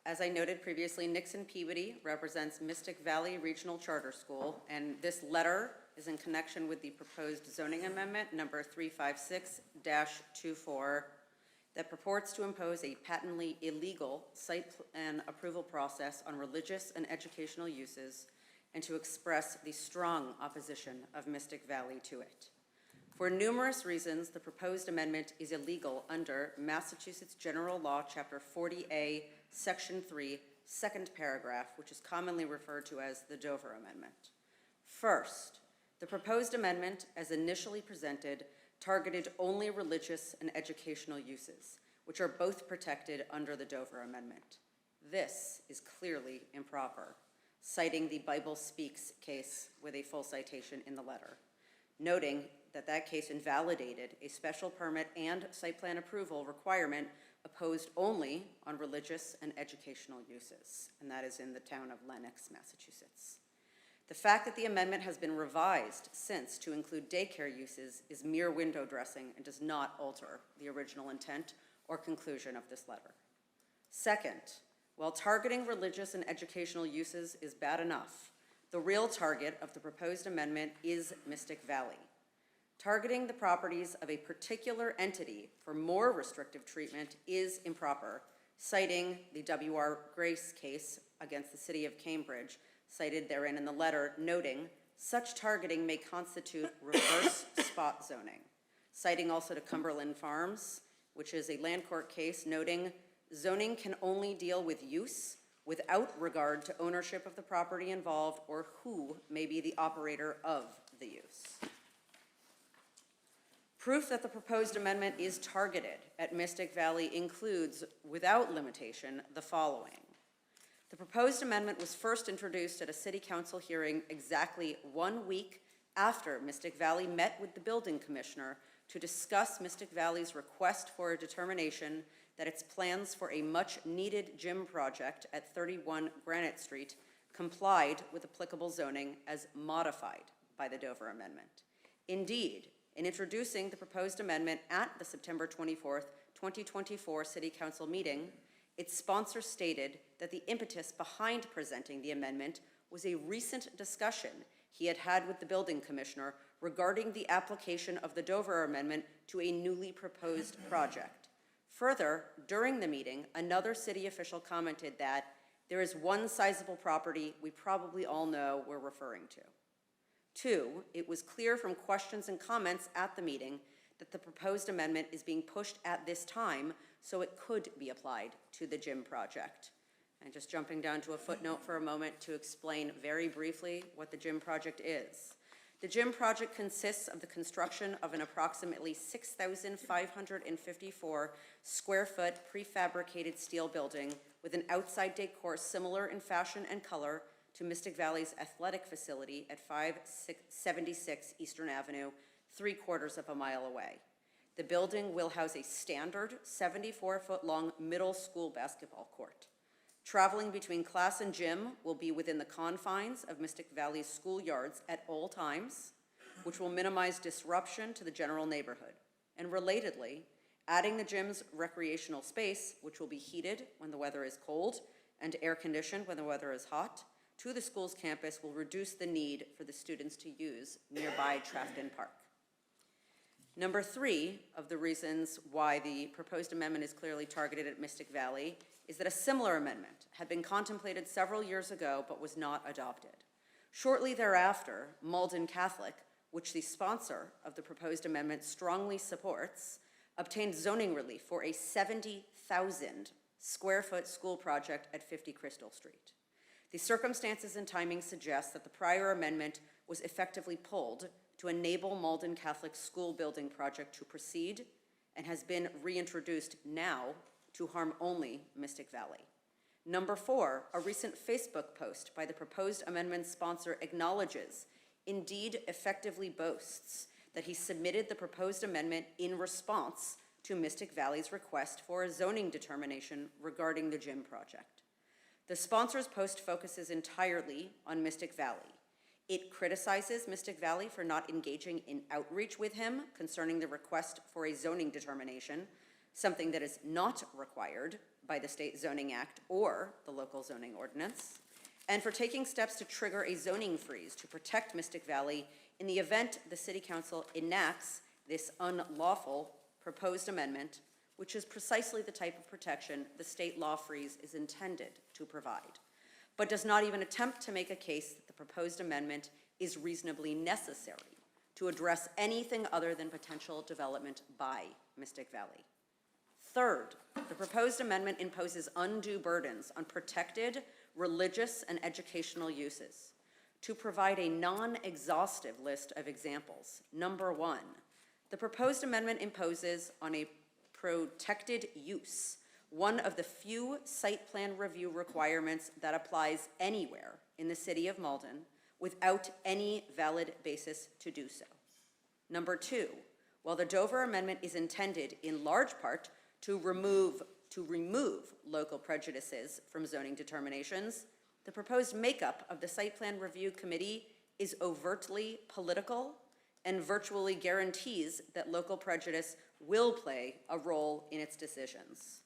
As I noted previously, Nixon Peabody represents Mystic Valley Regional Charter School, and this letter is in connection with the proposed zoning amendment number 356-24 that purports to impose a patently illegal site plan approval process on religious and educational uses, and to express the strong opposition of Mystic Valley to it. For numerous reasons, the proposed amendment is illegal under Massachusetts General Law, Chapter 40A, Section 3, second paragraph, which is commonly referred to as the Dover Amendment. First, the proposed amendment, as initially presented, targeted only religious and educational uses, which are both protected under the Dover Amendment. This is clearly improper, citing the Bible Speaks case with a full citation in the letter, noting that that case invalidated a special permit and site plan approval requirement opposed only on religious and educational uses, and that is in the town of Lenox, Massachusetts. The fact that the amendment has been revised since to include daycare uses is mere window dressing and does not alter the original intent or conclusion of this letter. Second, while targeting religious and educational uses is bad enough, the real target of the proposed amendment is Mystic Valley. Targeting the properties of a particular entity for more restrictive treatment is improper, citing the W.R. Grace case against the city of Cambridge, cited therein in the letter, noting such targeting may constitute reverse spot zoning, citing also to Cumberland Farms, which is a land court case, noting zoning can only deal with use without regard to ownership of the property involved or who may be the operator of the use. Proof that the proposed amendment is targeted at Mystic Valley includes, without limitation, the following. The proposed amendment was first introduced at a city council hearing exactly 1 week after Mystic Valley met with the building commissioner to discuss Mystic Valley's request for a determination that its plans for a much-needed gym project at 31 Granite Street complied with applicable zoning as modified by the Dover Amendment. Indeed, in introducing the proposed amendment at the September 24th, 2024 City Council meeting, its sponsor stated that the impetus behind presenting the amendment was a recent discussion he had had with the building commissioner regarding the application of the Dover Amendment to a newly proposed project. Further, during the meeting, another city official commented that there is one sizable property we probably all know we're referring to. 2, it was clear from questions and comments at the meeting that the proposed amendment is being pushed at this time so it could be applied to the gym project. And just jumping down to a footnote for a moment to explain very briefly what the gym project is. The gym project consists of the construction of an approximately 6,554 square foot prefabricated steel building with an outside decor similar in fashion and color to Mystic Valley's athletic facility at 576 Eastern Avenue, 3/4 of a mile away. The building will house a standard 74-foot-long middle school basketball court. Traveling between class and gym will be within the confines of Mystic Valley's schoolyards at all times, which will minimize disruption to the general neighborhood. And relatedly, adding the gym's recreational space, which will be heated when the weather is cold and air-conditioned when the weather is hot, to the school's campus will reduce the need for the students to use nearby Trafton Park. Number 3 of the reasons why the proposed amendment is clearly targeted at Mystic Valley is that a similar amendment had been contemplated several years ago but was not adopted. Shortly thereafter, Malden Catholic, which the sponsor of the proposed amendment strongly supports, obtained zoning relief for a 70,000 square foot school project at 50 Crystal Street. The circumstances and timing suggest that the prior amendment was effectively pulled to enable Malden Catholic school building project to proceed and has been reintroduced now to harm only Mystic Valley. Number 4, a recent Facebook post by the proposed amendment sponsor acknowledges, indeed effectively boasts, that he submitted the proposed amendment in response to Mystic Valley's request for a zoning determination regarding the gym project. The sponsor's post focuses entirely on Mystic Valley. It criticizes Mystic Valley for not engaging in outreach with him concerning the request for a zoning determination, something that is not required by the State Zoning Act or the local zoning ordinance, and for taking steps to trigger a zoning freeze to protect Mystic Valley in the event the City Council enacts this unlawful proposed amendment, which is precisely the type of protection the state law freeze is intended to provide, but does not even attempt to make a case that the proposed amendment is reasonably necessary to address anything other than potential development by Mystic Valley. Third, the proposed amendment imposes undue burdens on protected religious and educational uses. To provide a non-exhaustive list of examples, number 1, the proposed amendment imposes on a protected use one of the few site plan review requirements that applies anywhere in the city of Malden without any valid basis to do so. Number 2, while the Dover Amendment is intended in large part to remove local prejudices from zoning determinations, the proposed makeup of the Site Plan Review Committee is overtly political and virtually guarantees that local prejudice will play a role in its decisions.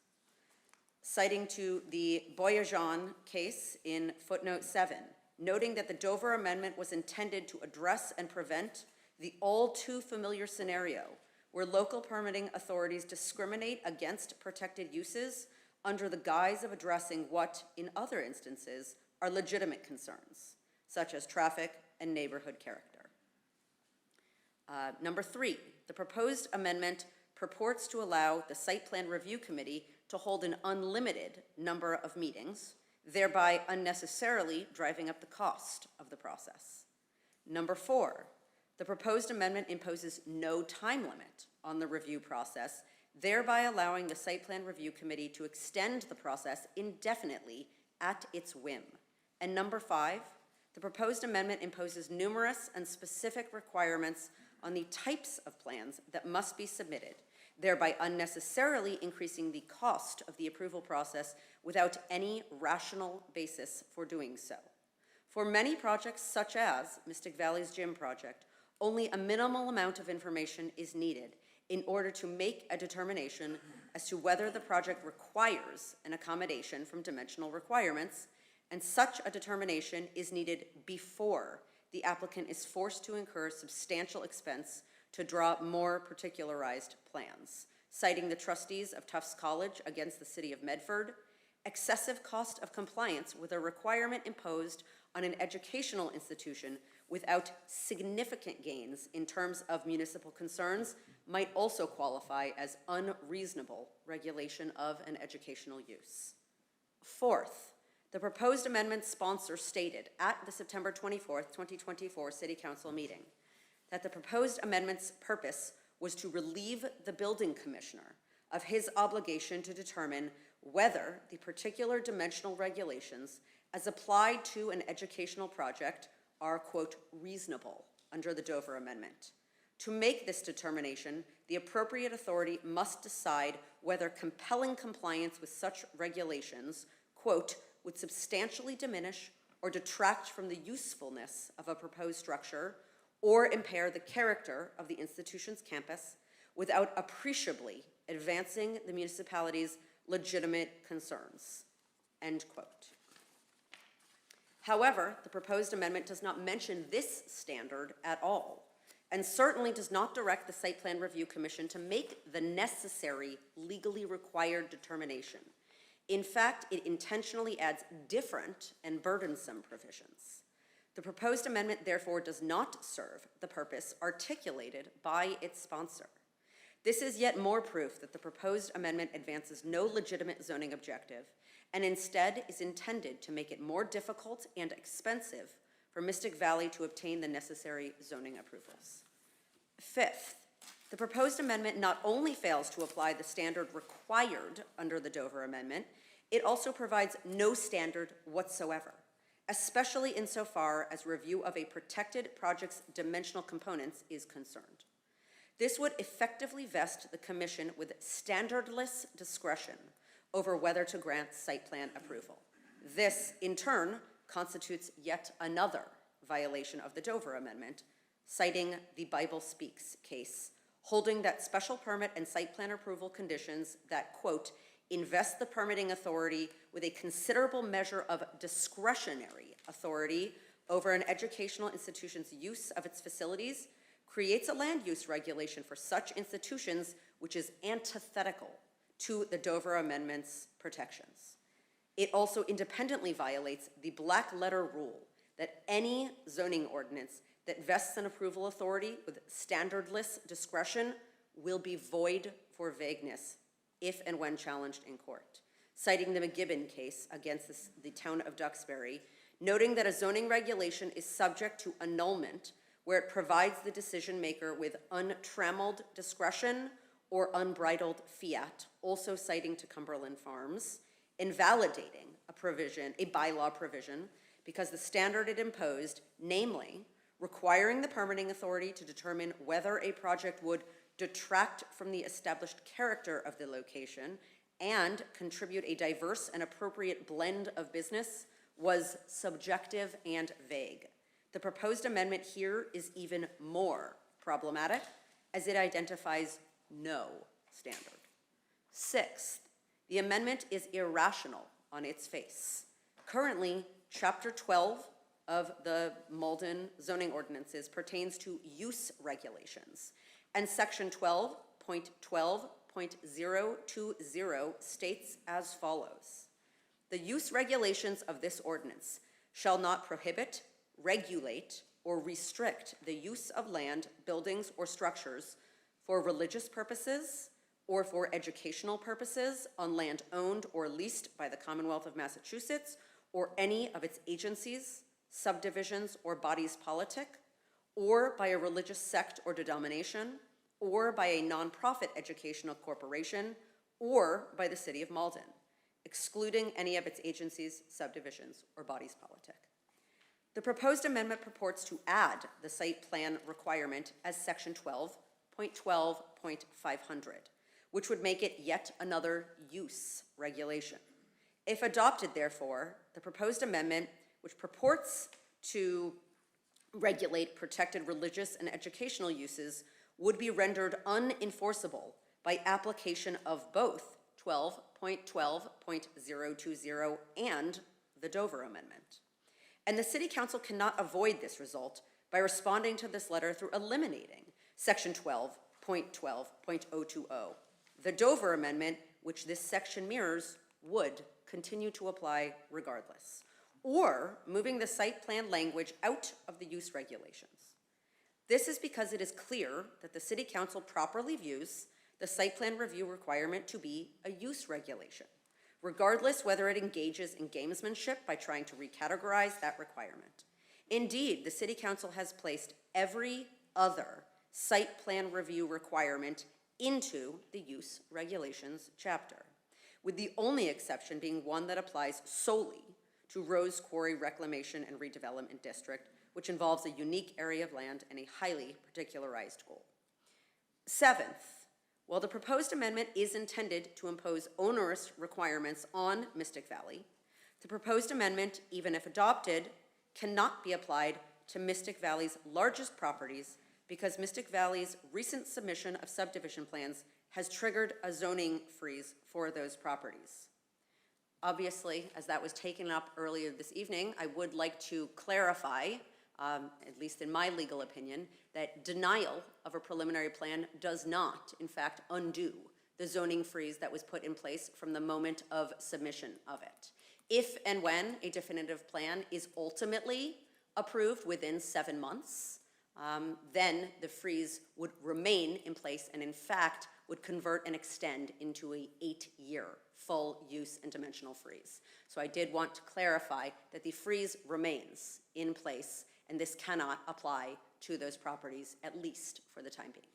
Citing to the Boyajan case in footnote 7, noting that the Dover Amendment was intended to address and prevent the all too familiar scenario where local permitting authorities discriminate against protected uses under the guise of addressing what, in other instances, are legitimate concerns, such as traffic and neighborhood character. Number 3, the proposed amendment purports to allow the Site Plan Review Committee to hold an unlimited number of meetings, thereby unnecessarily driving up the cost of the process. Number 4, the proposed amendment imposes no time limit on the review process, thereby allowing the Site Plan Review Committee to extend the process indefinitely at its whim. And number 5, the proposed amendment imposes numerous and specific requirements on the types of plans that must be submitted, thereby unnecessarily increasing the cost of the approval process without any rational basis for doing so. For many projects, such as Mystic Valley's gym project, only a minimal amount of information is needed in order to make a determination as to whether the project requires an accommodation from dimensional requirements, and such a determination is needed before the applicant is forced to incur substantial expense to draw more particularized plans, citing the trustees of Tufts College against the City of Medford, excessive cost of compliance with a requirement imposed on an educational institution without significant gains in terms of municipal concerns might also qualify as unreasonable regulation of an educational use. Fourth, the proposed amendment sponsor stated at the September 24th, 2024 City Council meeting that the proposed amendment's purpose was to relieve the building commissioner of his obligation to determine whether the particular dimensional regulations as applied to an educational project are, quote, reasonable under the Dover Amendment. To make this determination, the appropriate authority must decide whether compelling compliance with such regulations, quote, would substantially diminish or detract from the usefulness of a proposed structure or impair the character of the institution's campus without appreciably advancing the municipality's legitimate concerns, end quote. However, the proposed amendment does not mention this standard at all, and certainly does not direct the Site Plan Review Commission to make the necessary legally required determination. In fact, it intentionally adds different and burdensome provisions. The proposed amendment, therefore, does not serve the purpose articulated by its sponsor. This is yet more proof that the proposed amendment advances no legitimate zoning objective and instead is intended to make it more difficult and expensive for Mystic Valley to obtain the necessary zoning approvals. Fifth, the proposed amendment not only fails to apply the standard required under the Dover Amendment, it also provides no standard whatsoever, especially insofar as review of a protected project's dimensional components is concerned. This would effectively vest the Commission with standardless discretion over whether to grant site plan approval. This, in turn, constitutes yet another violation of the Dover Amendment, citing the Bible Speaks case, holding that special permit and site plan approval conditions that, quote, invest the permitting authority with a considerable measure of discretionary authority over an educational institution's use of its facilities creates a land use regulation for such institutions which is antithetical to the Dover Amendment's protections. It also independently violates the black letter rule that any zoning ordinance that vests an approval authority with standardless discretion will be void for vagueness if and when challenged in court, citing the McGibbon case against the town of Duxbury, noting that a zoning regulation is subject to annulment where it provides the decision maker with untrammeled discretion or unbridled fiat, also citing to Cumberland Farms, invalidating a bylaw provision because the standard it imposed, namely requiring the permitting authority to determine whether a project would detract from the established character of the location and contribute a diverse and appropriate blend of business, was subjective and vague. The proposed amendment here is even more problematic as it identifies no standard. Sixth, the amendment is irrational on its face. Currently, Chapter 12 of the Malden zoning ordinances pertains to use regulations, and Section 12.12.020 states as follows: the use regulations of this ordinance shall not prohibit, regulate, or restrict the use of land, buildings, or structures for religious purposes or for educational purposes on land owned or leased by the Commonwealth of Massachusetts or any of its agencies, subdivisions, or bodies politic, or by a religious sect or denomination, or by a nonprofit educational corporation, or by the City of Malden, excluding any of its agencies, subdivisions, or bodies politic. The proposed amendment purports to add the site plan requirement as Section 12.12.500, which would make it yet another use regulation. If adopted, therefore, the proposed amendment, which purports to regulate protected religious and educational uses, would be rendered unenforceable by application of both 12.12.020 and the Dover Amendment. And the City Council cannot avoid this result by responding to this letter through eliminating Section 12.12.020. The Dover Amendment, which this section mirrors, would continue to apply regardless, or moving the site plan language out of the use regulations. This is because it is clear that the City Council properly views the site plan review requirement to be a use regulation, regardless whether it engages in gamesmanship by trying to recategorize that requirement. Indeed, the City Council has placed every other site plan review requirement into the use regulations chapter, with the only exception being one that applies solely to Rose Quarry Reclamation and Redevelopment District, which involves a unique area of land and a highly particularized goal. Seventh, while the proposed amendment is intended to impose onerous requirements on Mystic Valley, the proposed amendment, even if adopted, cannot be applied to Mystic Valley's largest properties because Mystic Valley's recent submission of subdivision plans has triggered a zoning freeze for those properties. Obviously, as that was taken up earlier this evening, I would like to clarify, at least in my legal opinion, that denial of a preliminary plan does not, in fact, undo the zoning freeze that was put in place from the moment of submission of it. If and when a definitive plan is ultimately approved within 7 months, then the freeze would remain in place and in fact would convert and extend into an 8-year full use and dimensional freeze. So I did want to clarify that the freeze remains in place and this cannot apply to those properties, at least for the time being.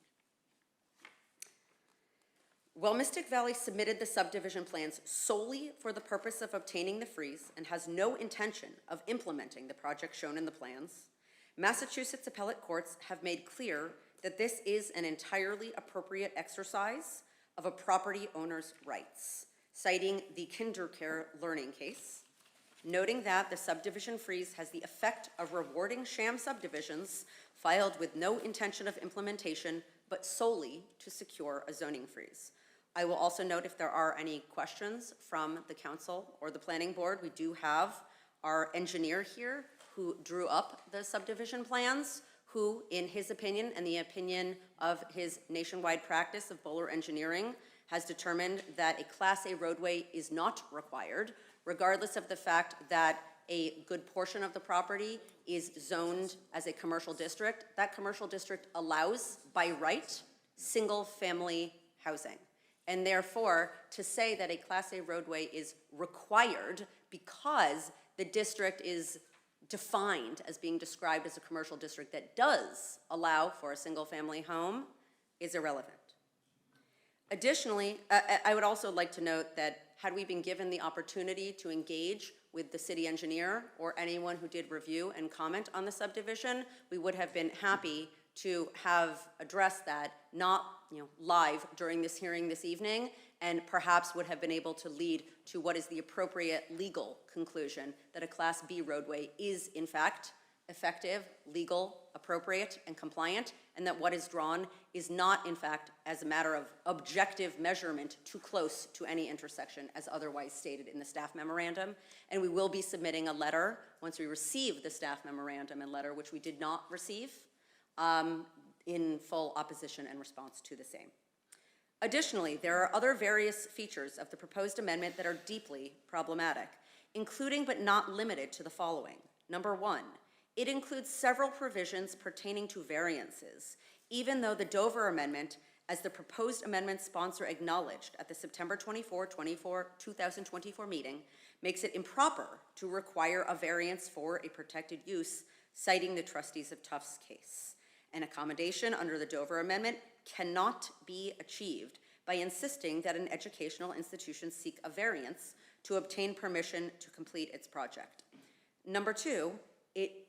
While Mystic Valley submitted the subdivision plans solely for the purpose of obtaining the freeze and has no intention of implementing the project shown in the plans, Massachusetts appellate courts have made clear that this is an entirely appropriate exercise of a property owner's rights, citing the KinderCare learning case, noting that the subdivision freeze has the effect of rewarding sham subdivisions filed with no intention of implementation, but solely to secure a zoning freeze. I will also note if there are any questions from the council or the planning board, we do have our engineer here who drew up the subdivision plans, who, in his opinion and the opinion of his nationwide practice of Bowler Engineering, has determined that a Class A roadway is not required, regardless of the fact that a good portion of the property is zoned as a commercial district. That commercial district allows, by right, single-family housing. And therefore, to say that a Class A roadway is required because the district is defined as being described as a commercial district that does allow for a single-family home is irrelevant. Additionally, I would also like to note that had we been given the opportunity to engage with the city engineer or anyone who did review and comment on the subdivision, we would have been happy to have addressed that, not live during this hearing this evening, and perhaps would have been able to lead to what is the appropriate legal conclusion that a Class B roadway is, in fact, effective, legal, appropriate, and compliant, and that what is drawn is not, in fact, as a matter of objective measurement, too close to any intersection as otherwise stated in the staff memorandum. And we will be submitting a letter once we receive the staff memorandum and letter, which we did not receive, in full opposition and response to the same. Additionally, there are other various features of the proposed amendment that are deeply problematic, including but not limited to the following. Number one, it includes several provisions pertaining to variances, even though the Dover Amendment, as the proposed amendment sponsor acknowledged at the September 2024 meeting, makes it improper to require a variance for a protected use, citing the Trustees of Tufts case. An accommodation under the Dover Amendment cannot be achieved by insisting that an educational institution seek a variance to obtain permission to complete its project. Number two, it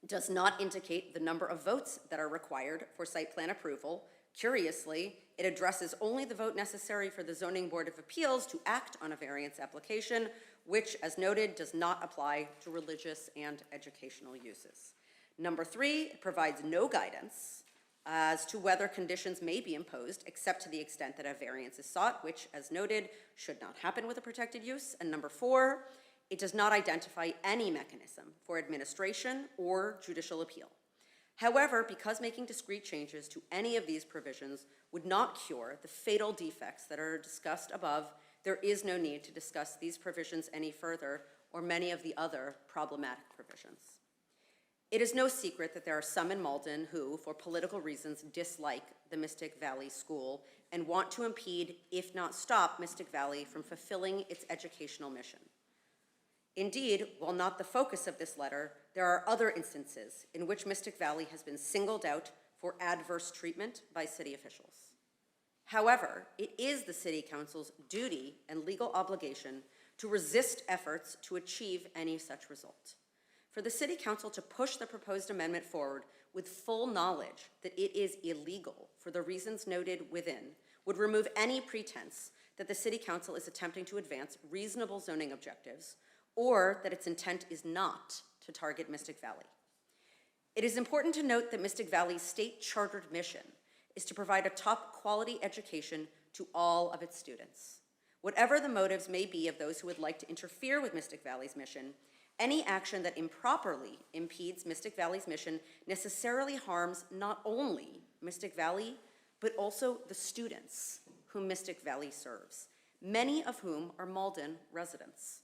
does not indicate the number of votes that are required for site plan approval. Curiously, it addresses only the vote necessary for the Zoning Board of Appeals to act on a variance application, which, as noted, does not apply to religious and educational uses. Number three, it provides no guidance as to whether conditions may be imposed except to the extent that a variance is sought, which, as noted, should not happen with a protected use. And number four, it does not identify any mechanism for administration or judicial appeal. However, because making discrete changes to any of these provisions would not cure the fatal defects that are discussed above, there is no need to discuss these provisions any further or many of the other problematic provisions. It is no secret that there are some in Malden who, for political reasons, dislike the Mystic Valley School and want to impede, if not stop, Mystic Valley from fulfilling its educational mission. Indeed, while not the focus of this letter, there are other instances in which Mystic Valley has been singled out for adverse treatment by city officials. However, it is the City Council's duty and legal obligation to resist efforts to achieve any such result. For the City Council to push the proposed amendment forward with full knowledge that it is illegal for the reasons noted within would remove any pretense that the City Council is attempting to advance reasonable zoning objectives or that its intent is not to target Mystic Valley. It is important to note that Mystic Valley's state chartered mission is to provide a top quality education to all of its students. Whatever the motives may be of those who would like to interfere with Mystic Valley's mission, any action that improperly impedes Mystic Valley's mission necessarily harms not only Mystic Valley, but also the students whom Mystic Valley serves, many of whom are Malden residents.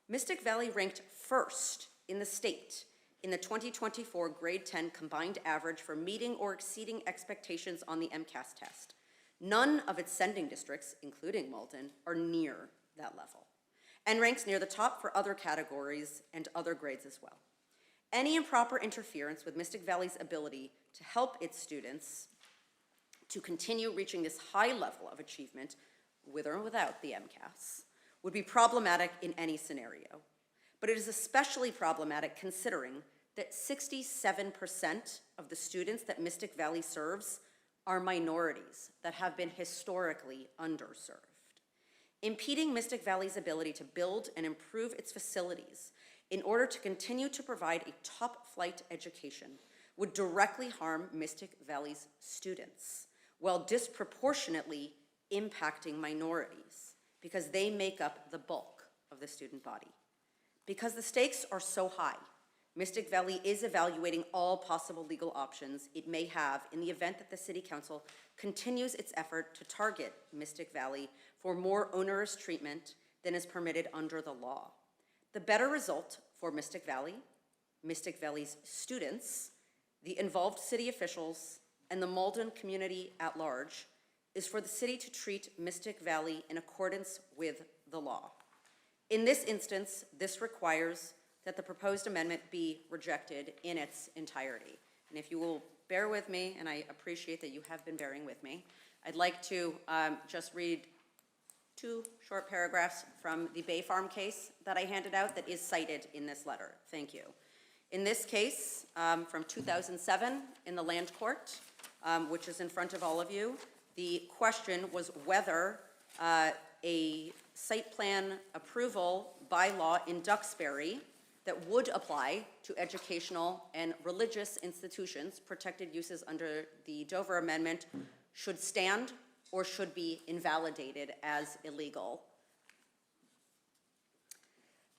Mystic Valley ranked first in the state in the 2024 grade 10 combined average for meeting or exceeding expectations on the MCAS test. None of its sending districts, including Malden, are near that level, and ranks near the top for other categories and other grades as well. Any improper interference with Mystic Valley's ability to help its students to continue reaching this high level of achievement, with or without the MCAS, would be problematic in any scenario. But it is especially problematic considering that 67% of the students that Mystic Valley serves are minorities that have been historically underserved. Impeding Mystic Valley's ability to build and improve its facilities in order to continue to provide a top-flight education would directly harm Mystic Valley's students, while disproportionately impacting minorities because they make up the bulk of the student body. Because the stakes are so high, Mystic Valley is evaluating all possible legal options it may have in the event that the City Council continues its effort to target Mystic Valley for more onerous treatment than is permitted under the law. The better result for Mystic Valley's students, the involved city officials, and the Malden community at large is for the city to treat Mystic Valley in accordance with the law. In this instance, this requires that the proposed amendment be rejected in its entirety. And if you will bear with me, and I appreciate that you have been bearing with me, I'd like to just read 2 short paragraphs from the Bay Farm case that I handed out that is cited in this letter. Thank you. In this case, from 2007 in the land court, which is in front of all of you, the question was whether a site plan approval bylaw in Duxbury that would apply to educational and religious institutions, protected uses under the Dover Amendment, should stand or should be invalidated as illegal.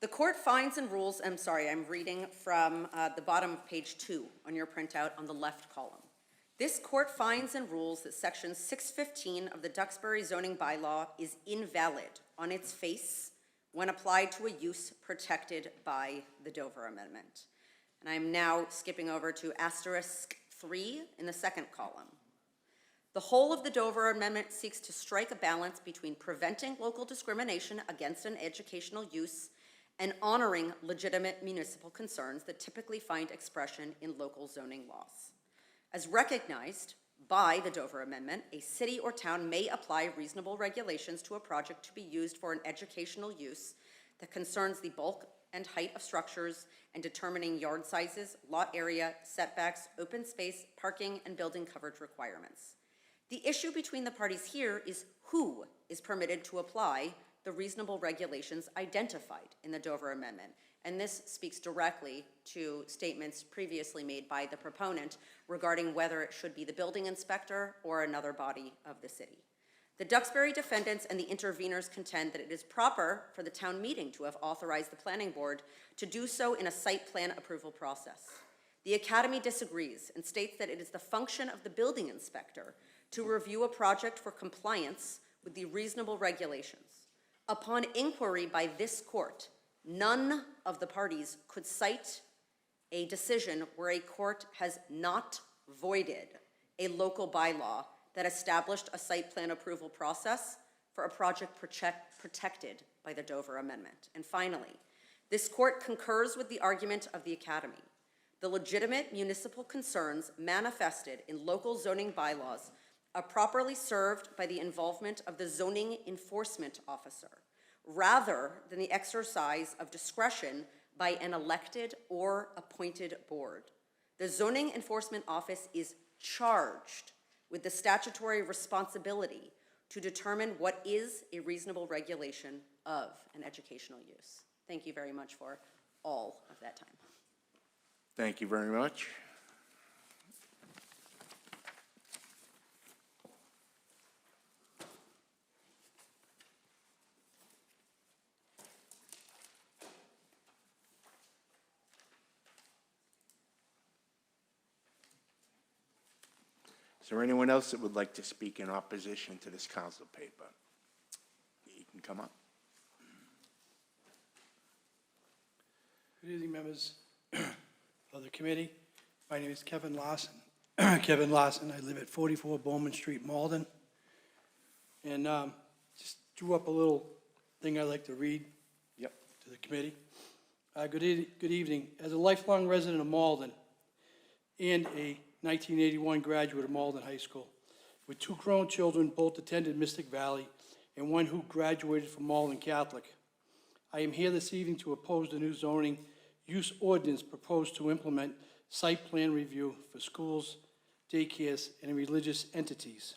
The court finds and rules, I'm sorry, I'm reading from the bottom of page 2 on your printout on the left column. This court finds and rules that section 615 of the Duxbury zoning bylaw is invalid on its face when applied to a use protected by the Dover Amendment. And I'm now skipping over to asterisk 3 in the second column. The whole of the Dover Amendment seeks to strike a balance between preventing local discrimination against an educational use and honoring legitimate municipal concerns that typically find expression in local zoning laws. As recognized by the Dover Amendment, a city or town may apply reasonable regulations to a project to be used for an educational use that concerns the bulk and height of structures and determining yard sizes, lot area, setbacks, open space, parking, and building coverage requirements. The issue between the parties here is who is permitted to apply the reasonable regulations identified in the Dover Amendment. And this speaks directly to statements previously made by the proponent regarding whether it should be the building inspector or another body of the city. The Duxbury defendants and the interveners contend that it is proper for the town meeting to have authorized the planning board to do so in a site plan approval process. The Academy disagrees and states that it is the function of the building inspector to review a project for compliance with the reasonable regulations. Upon inquiry by this court, none of the parties could cite a decision where a court has not voided a local bylaw that established a site plan approval process for a project protected by the Dover Amendment. And finally, this court concurs with the argument of the Academy. The legitimate municipal concerns manifested in local zoning bylaws are properly served by the involvement of the zoning enforcement officer, rather than the exercise of discretion by an elected or appointed board. The zoning enforcement office is charged with the statutory responsibility to determine what is a reasonable regulation of an educational use. Thank you very much for all of that time. Thank you very much. Is there anyone else that would like to speak in opposition to this council paper? You can come up. Good evening, members of the committee. My name is Kevin Larson. Kevin Larson, I live at 44 Bowman Street, Malden. And just drew up a little thing I'd like to read to the committee. Good evening. As a lifelong resident of Malden and a 1981 graduate of Malden High School, with two grown children, both attended Mystic Valley, and one who graduated from Malden Catholic, I am here this evening to oppose the new zoning use ordinance proposed to implement site plan review for schools, daycares, and religious entities.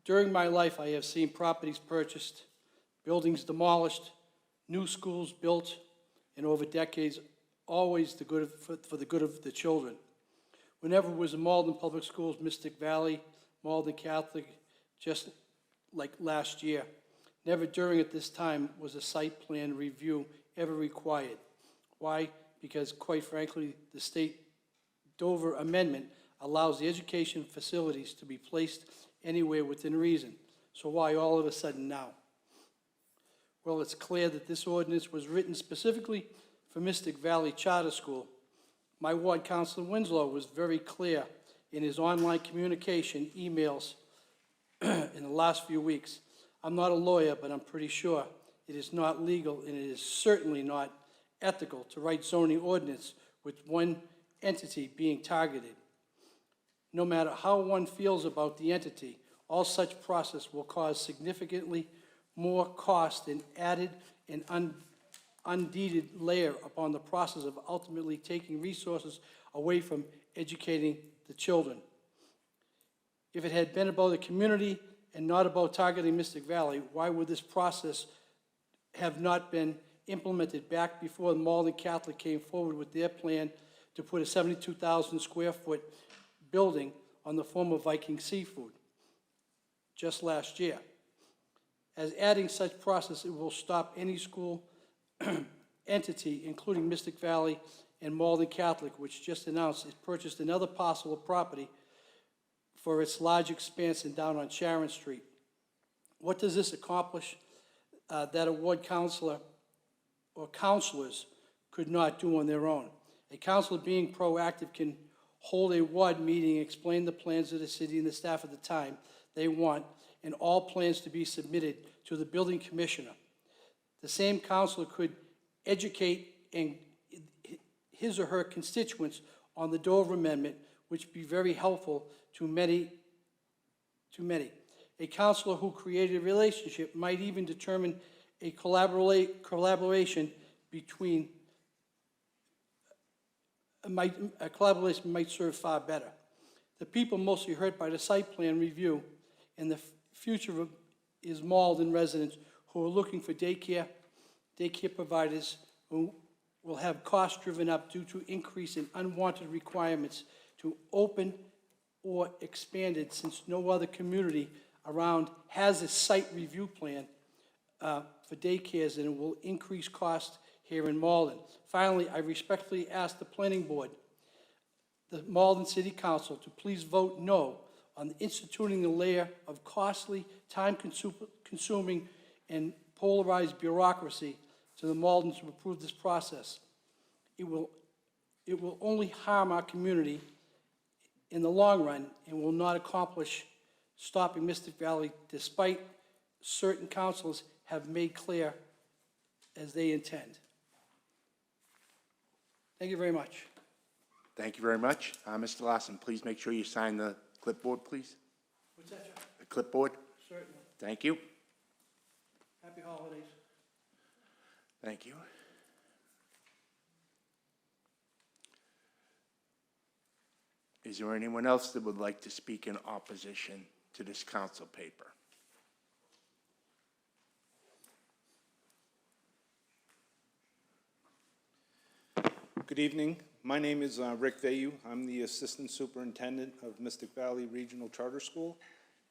During my life, I have seen properties purchased, buildings demolished, new schools built, and over decades, always for the good of the children. Whenever it was in Malden Public Schools, Mystic Valley, Malden Catholic, just like last year, never during at this time was a site plan review ever required. Why? Because quite frankly, the state Dover Amendment allows the education facilities to be placed anywhere within reason. So why all of a sudden now? Well, it's clear that this ordinance was written specifically for Mystic Valley Charter School. My ward councilor Winslow was very clear in his online communication emails in the last few weeks. I'm not a lawyer, but I'm pretty sure it is not legal and it is certainly not ethical to write zoning ordinance with one entity being targeted. No matter how one feels about the entity, all such process will cause significantly more cost and added and undeeded layer upon the process of ultimately taking resources away from educating the children. If it had been about the community and not about targeting Mystic Valley, why would this process have not been implemented back before the Malden Catholic came forward with their plan to put a 72,000 square foot building on the former Viking Seafood just last year? As adding such process, it will stop any school entity, including Mystic Valley and Malden Catholic, which just announced it purchased another parcel of property for its large expansion down on Sharon Street. What does this accomplish that a ward councilor or councilors could not do on their own? A councilor being proactive can hold a ward meeting, explain the plans of the city and the staff at the time they want, and all plans to be submitted to the building commissioner. The same councilor could educate his or her constituents on the Dover Amendment, which would be very helpful to many. A councilor who created a relationship might even determine a collaboration between, a collaboration might serve far better. The people mostly hurt by the site plan review and the future is Malden residents who are looking for daycare providers who will have costs driven up due to increase in unwanted requirements to open or expanded, since no other community around has a site review plan for daycares, and it will increase cost here in Malden. Finally, I respectfully ask the planning board, the Malden City Council, to please vote no on instituting a layer of costly, time-consuming, and polarized bureaucracy to the Maldens to approve this process. It will only harm our community in the long run and will not accomplish stopping Mystic Valley, despite certain councils have made clear as they intend. Thank you very much. Thank you very much. Mr. Larson, please make sure you sign the clipboard, please. What's that, John? The clipboard. Certainly. Thank you. Happy holidays. Thank you. Is there anyone else that would like to speak in opposition to this council paper? Good evening. My name is Rick Vayu. I'm the Assistant Superintendent of Mystic Valley Regional Charter School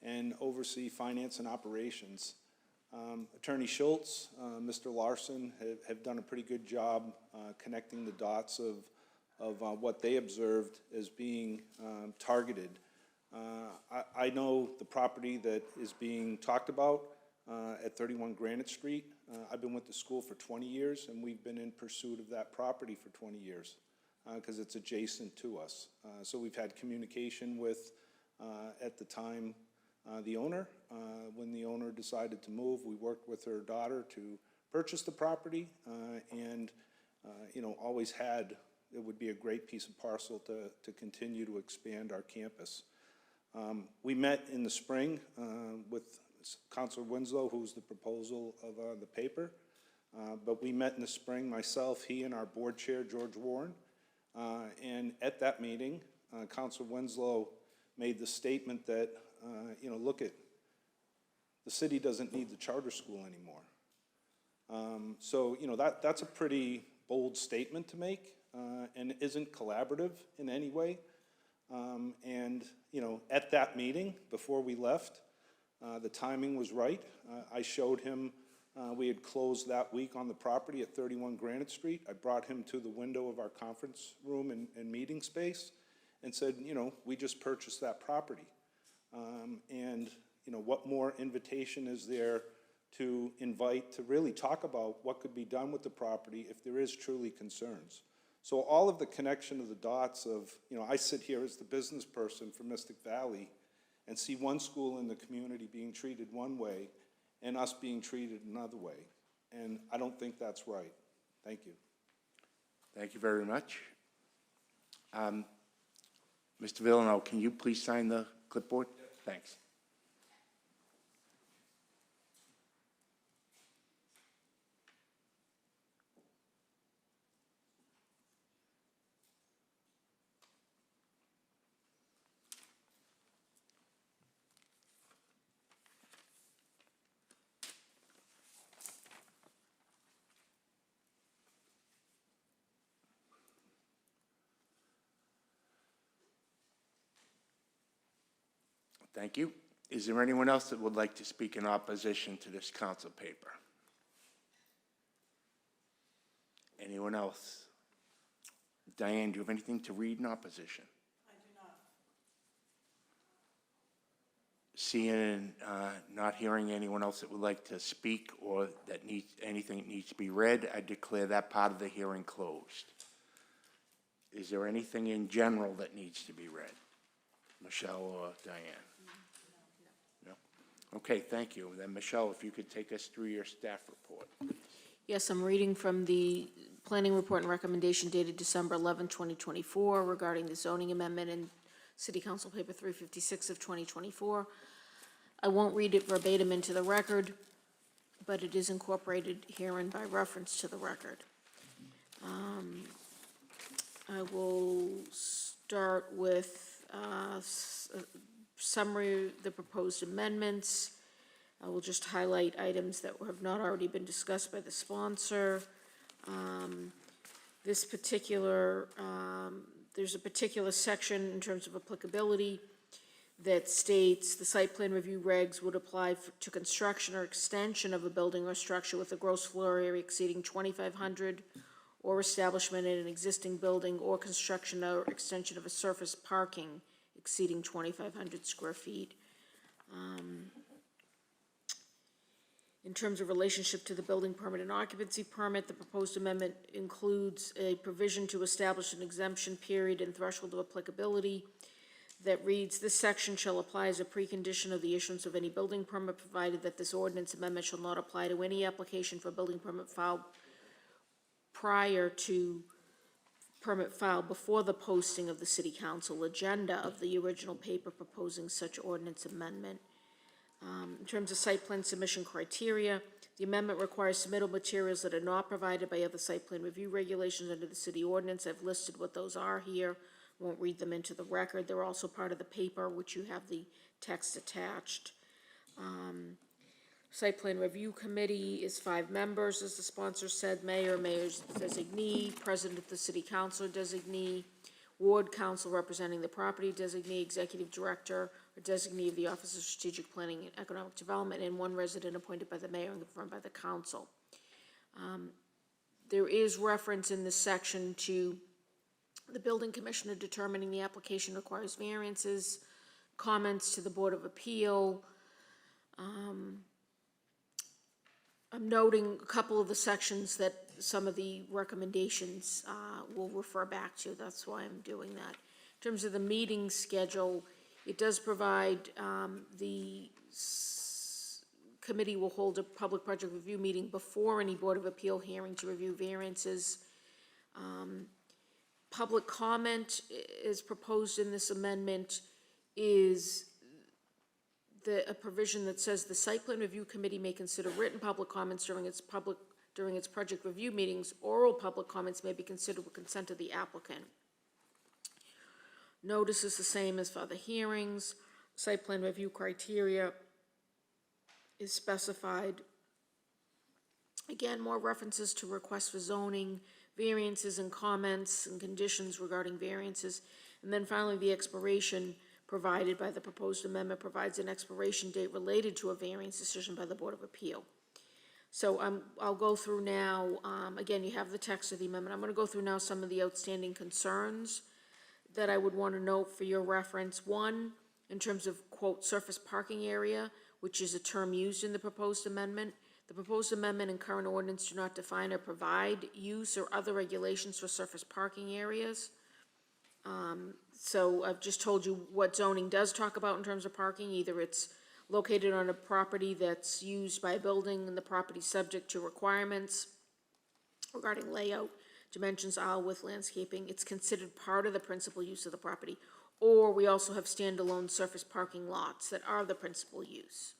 and oversee finance and operations. Attorney Schultz, Mr. Larson have done a pretty good job connecting the dots of what they observed as being targeted. I know the property that is being talked about at 31 Granite Street. I've been with the school for 20 years, and we've been in pursuit of that property for 20 years because it's adjacent to us. So we've had communication with, at the time, the owner. When the owner decided to move, we worked with her daughter to purchase the property and, always had, it would be a great piece of parcel to continue to expand our campus. We met in the spring with Councilor Winslow, who's the proposal of the paper. But we met in the spring, myself, he, and our board chair, George Warren. And at that meeting, Councilor Winslow made the statement that, look at, the city doesn't need the charter school anymore. So, that's a pretty bold statement to make and isn't collaborative in any way. And, at that meeting, before we left, the timing was right. I showed him, we had closed that week on the property at 31 Granite Street. I brought him to the window of our conference room and meeting space and said, we just purchased that property. And, what more invitation is there to invite to really talk about what could be done with the property if there is truly concerns. So all of the connection of the dots of, I sit here as the business person for Mystic Valley and see one school in the community being treated one way and us being treated another way. And I don't think that's right. Thank you. Thank you very much. Mr. Villano, can you please sign the clipboard? Thanks. Thank you. Is there anyone else that would like to speak in opposition to this council paper? Anyone else? Diane, do you have anything to read in opposition? I do not. Seeing and not hearing anyone else that would like to speak or that needs anything that needs to be read, I declare that part of the hearing closed. Is there anything in general that needs to be read? Michelle or Diane? No. Okay, thank you. Then Michelle, if you could take us through your staff report. Yes, I'm reading from the planning report and recommendation dated December 11, 2024 regarding the zoning amendment in City Council Paper 356 of 2024. I won't read it verbatim into the record, but it is incorporated herein by reference to the record. I will start with summary of the proposed amendments. I will just highlight items that have not already been discussed by the sponsor. This particular, there's a particular section in terms of applicability that states the site plan review regs would apply to construction or extension of a building or structure with a gross floor area exceeding 2,500, or establishment in an existing building, or construction or extension of a surface parking exceeding 2,500 square feet. In terms of relationship to the building permit and occupancy permit, the proposed amendment includes a provision to establish an exemption period and threshold of applicability that reads, "This section shall apply as a precondition of the issuance of any building permit, provided that this ordinance amendment shall not apply to any application for a building permit filed prior to permit filed before the posting of the city council agenda of the original paper proposing such ordinance amendment." In terms of site plan submission criteria, the amendment requires submittal materials that are not provided by other site plan review regulations under the city ordinance. I've listed what those are here. Won't read them into the record. They're also part of the paper, which you have the text attached. Site plan review committee is 5 members, as the sponsor said: mayor, mayor's designee, president of the city council designee, ward council representing the property designee, executive director or designee of the Office of Strategic Planning and Economic Development, and 1 resident appointed by the mayor and confirmed by the council. There is reference in this section to the building commissioner determining the application requires variances, comments to the Board of Appeal. I'm noting a couple of the sections that some of the recommendations will refer back to. That's why I'm doing that. In terms of the meeting schedule, it does provide the committee will hold a public project review meeting before any Board of Appeal hearing to review variances. Public comment is proposed in this amendment is a provision that says the site plan review committee may consider written public comments during its project review meetings. Oral public comments may be considered with consent of the applicant. Notice is the same as for other hearings. Site plan review criteria is specified. Again, more references to requests for zoning, variances and comments and conditions regarding variances. And then finally, the expiration provided by the proposed amendment provides an expiration date related to a variance decision by the Board of Appeal. So I'll go through now, again, you have the text of the amendment. I'm going to go through now some of the outstanding concerns that I would want to note for your reference. 1, in terms of, quote, surface parking area, which is a term used in the proposed amendment. The proposed amendment and current ordinance do not define or provide use or other regulations for surface parking areas. So I've just told you what zoning does talk about in terms of parking. Either it's located on a property that's used by a building and the property subject to requirements regarding layout, dimensions, aisle width, landscaping. It's considered part of the principal use of the property. Or we also have standalone surface parking lots that are the principal use.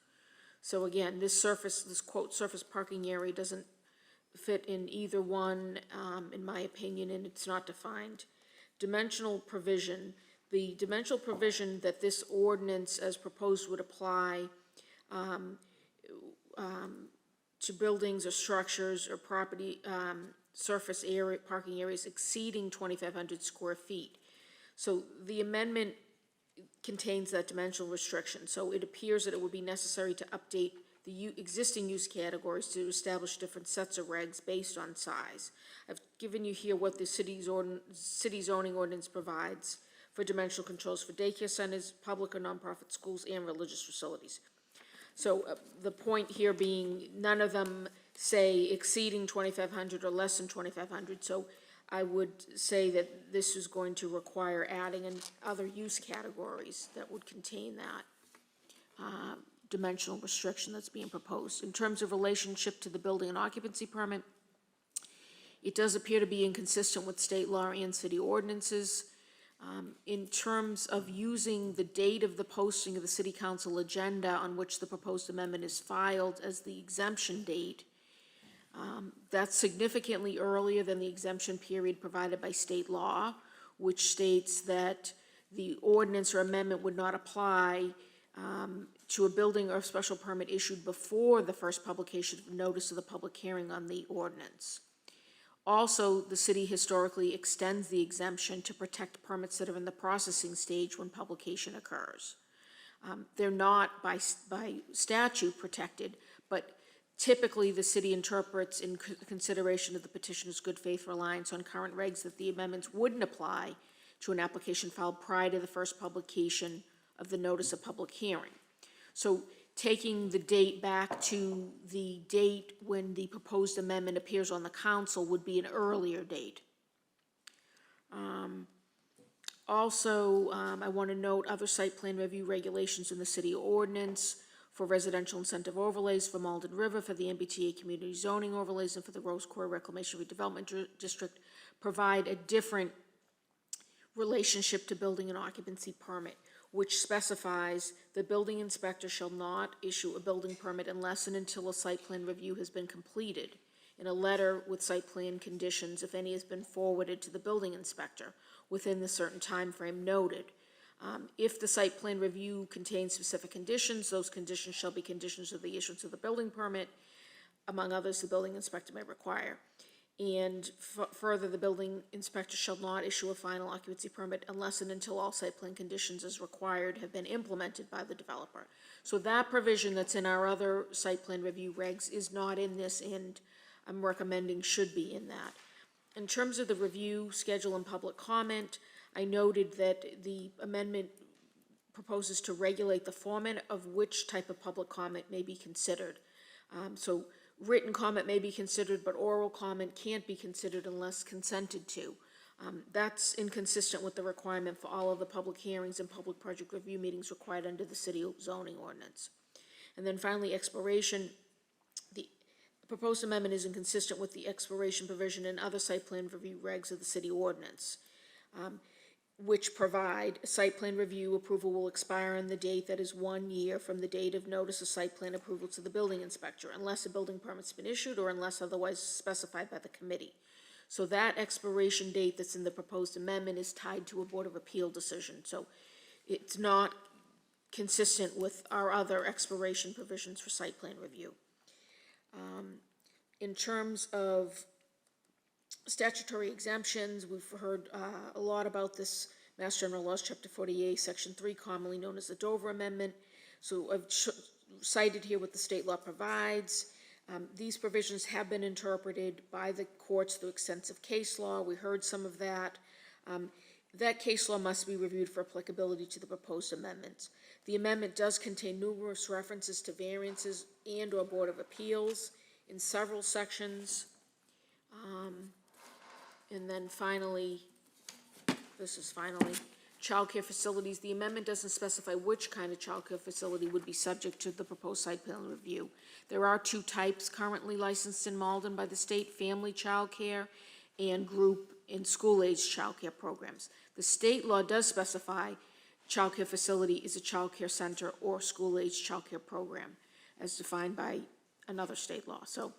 So again, this quote, surface parking area doesn't fit in either one, in my opinion, and it's not defined. Dimensional provision. The dimensional provision that this ordinance as proposed would apply to buildings or structures or property surface area, parking areas exceeding 2,500 square feet. So the amendment contains that dimensional restriction. So it appears that it would be necessary to update the existing use categories to establish different sets of regs based on size. I've given you here what the city zoning ordinance provides for dimensional controls for daycare centers, public or nonprofit schools, and religious facilities. So the point here being, none of them say exceeding 2,500 or less than 2,500. So I would say that this is going to require adding in other use categories that would contain that dimensional restriction that's being proposed. In terms of relationship to the building and occupancy permit, it does appear to be inconsistent with state law and city ordinances. In terms of using the date of the posting of the city council agenda on which the proposed amendment is filed as the exemption date, that's significantly earlier than the exemption period provided by state law, which states that the ordinance or amendment would not apply to a building or special permit issued before the first publication of notice of the public hearing on the ordinance. Also, the city historically extends the exemption to protect permits that are in the processing stage when publication occurs. They're not by statute protected, but typically the city interprets in consideration of the petitioner's good faith reliance on current regs that the amendments wouldn't apply to an application filed prior to the first publication of the notice of public hearing. So taking the date back to the date when the proposed amendment appears on the council would be an earlier date. Also, I want to note other site plan review regulations in the city ordinance for residential incentive overlays for Malden River, for the MBTA community zoning overlays, and for the Rose Quarry Reclamation Redevelopment District provide a different relationship to building and occupancy permit, which specifies the building inspector shall not issue a building permit unless and until a site plan review has been completed, and a letter with site plan conditions, if any, has been forwarded to the building inspector within the certain time frame noted. If the site plan review contains specific conditions, those conditions shall be conditions of the issuance of the building permit, among others the building inspector may require. And further, the building inspector shall not issue a final occupancy permit unless and until all site plan conditions as required have been implemented by the developer. So that provision that's in our other site plan review regs is not in this, and I'm recommending should be in that. In terms of the review, schedule, and public comment, I noted that the amendment proposes to regulate the format of which type of public comment may be considered. So written comment may be considered, but oral comment can't be considered unless consented to. That's inconsistent with the requirement for all of the public hearings and public project review meetings required under the city zoning ordinance. And then finally, expiration. The proposed amendment is inconsistent with the expiration provision and other site plan review regs of the city ordinance, which provide a site plan review approval will expire on the date that is 1 year from the date of notice of site plan approval to the building inspector, unless a building permit's been issued or unless otherwise specified by the committee. So that expiration date that's in the proposed amendment is tied to a Board of Appeal decision. So it's not consistent with our other expiration provisions for site plan review. In terms of statutory exemptions, we've heard a lot about this Mass General Laws, Chapter 48, Section 3, commonly known as the Dover Amendment. So I've cited here what the state law provides. These provisions have been interpreted by the courts through extensive case law. We heard some of that. That case law must be reviewed for applicability to the proposed amendments. The amendment does contain numerous references to variances and or Board of Appeals in several sections. And then finally, childcare facilities. The amendment doesn't specify which kind of childcare facility would be subject to the proposed site plan review. There are two types currently licensed in Malden by the state: family childcare and group and school-age childcare programs. The state law does specify childcare facility is a childcare center or school-age childcare program as defined by another state law. So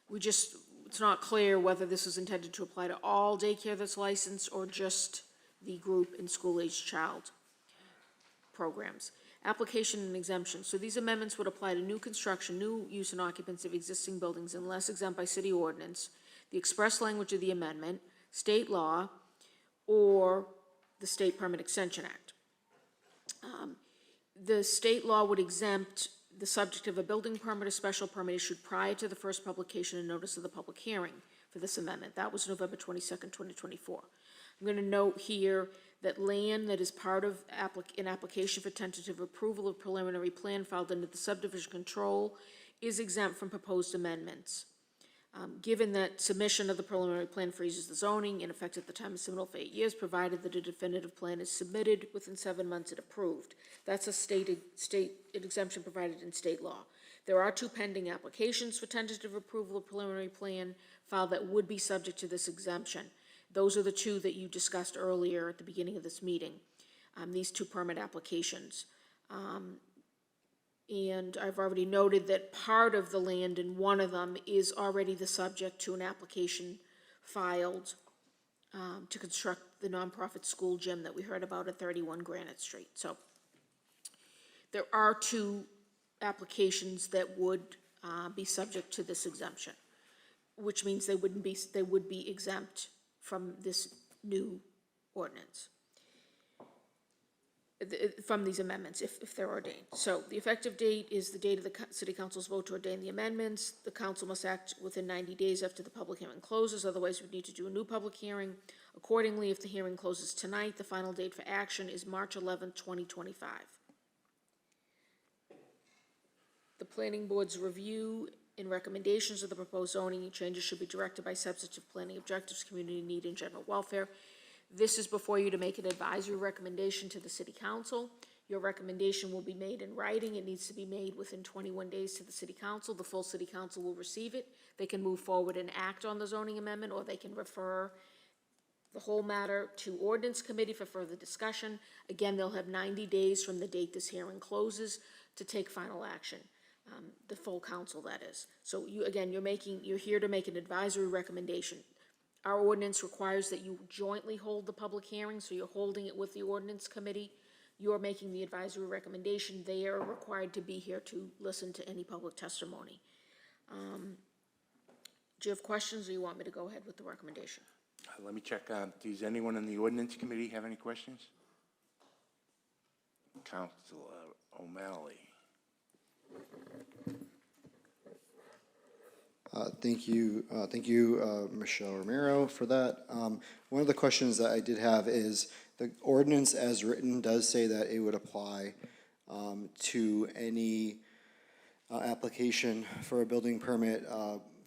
it's not clear whether this is intended to apply to all daycare that's licensed or just the group and school-age child programs. Application and exemption. So these amendments would apply to new construction, new use and occupancy of existing buildings unless exempt by city ordinance, the express language of the amendment, state law, or the State Permit Extension Act. The state law would exempt the subject of a building permit or special permit issued prior to the first publication and notice of the public hearing for this amendment. That was November 22nd, 2024. I'm going to note here that land that is part of an application for tentative approval of preliminary plan filed under the subdivision control is exempt from proposed amendments. Given that submission of the preliminary plan freezes the zoning in effect at the time of submittal for 8 years, provided that a definitive plan is submitted within 7 months and approved. That's a state exemption provided in state law. There are 2 pending applications for tentative approval of preliminary plan filed that would be subject to this exemption. Those are the 2 that you discussed earlier at the beginning of this meeting, these 2 permit applications. And I've already noted that part of the land in one of them is already the subject to an application filed to construct the nonprofit school gym that we heard about at 31 Granite Street. So there are 2 applications that would be subject to this exemption, which means they would be exempt from this new ordinance. from these amendments, if they're ordained. So the effective date is the date of the city council's vote to ordain the amendments. The council must act within 90 days after the public hearing closes, otherwise we need to do a new public hearing. Accordingly, if the hearing closes tonight, the final date for action is March 11th, 2025. The planning board's review and recommendations of the proposed zoning changes should be directed by substantive planning objectives, community need, and general welfare. This is before you to make an advisory recommendation to the city council. Your recommendation will be made in writing. It needs to be made within 21 days to the city council. The full city council will receive it. They can move forward and act on the zoning amendment, or they can refer the whole matter to ordinance committee for further discussion. Again, they'll have 90 days from the date this hearing closes to take final action. The full council, that is. So you're here to make an advisory recommendation. Our ordinance requires that you jointly hold the public hearing, so you're holding it with the ordinance committee. You're making the advisory recommendation. They are required to be here to listen to any public testimony. Do you have questions, or you want me to go ahead with the recommendation? Let me check. Does anyone in the ordinance committee have any questions? Councilor O'Malley. Thank you, Michelle Romero, for that. One of the questions that I did have is, the ordinance as written does say that it would apply to any application for a building permit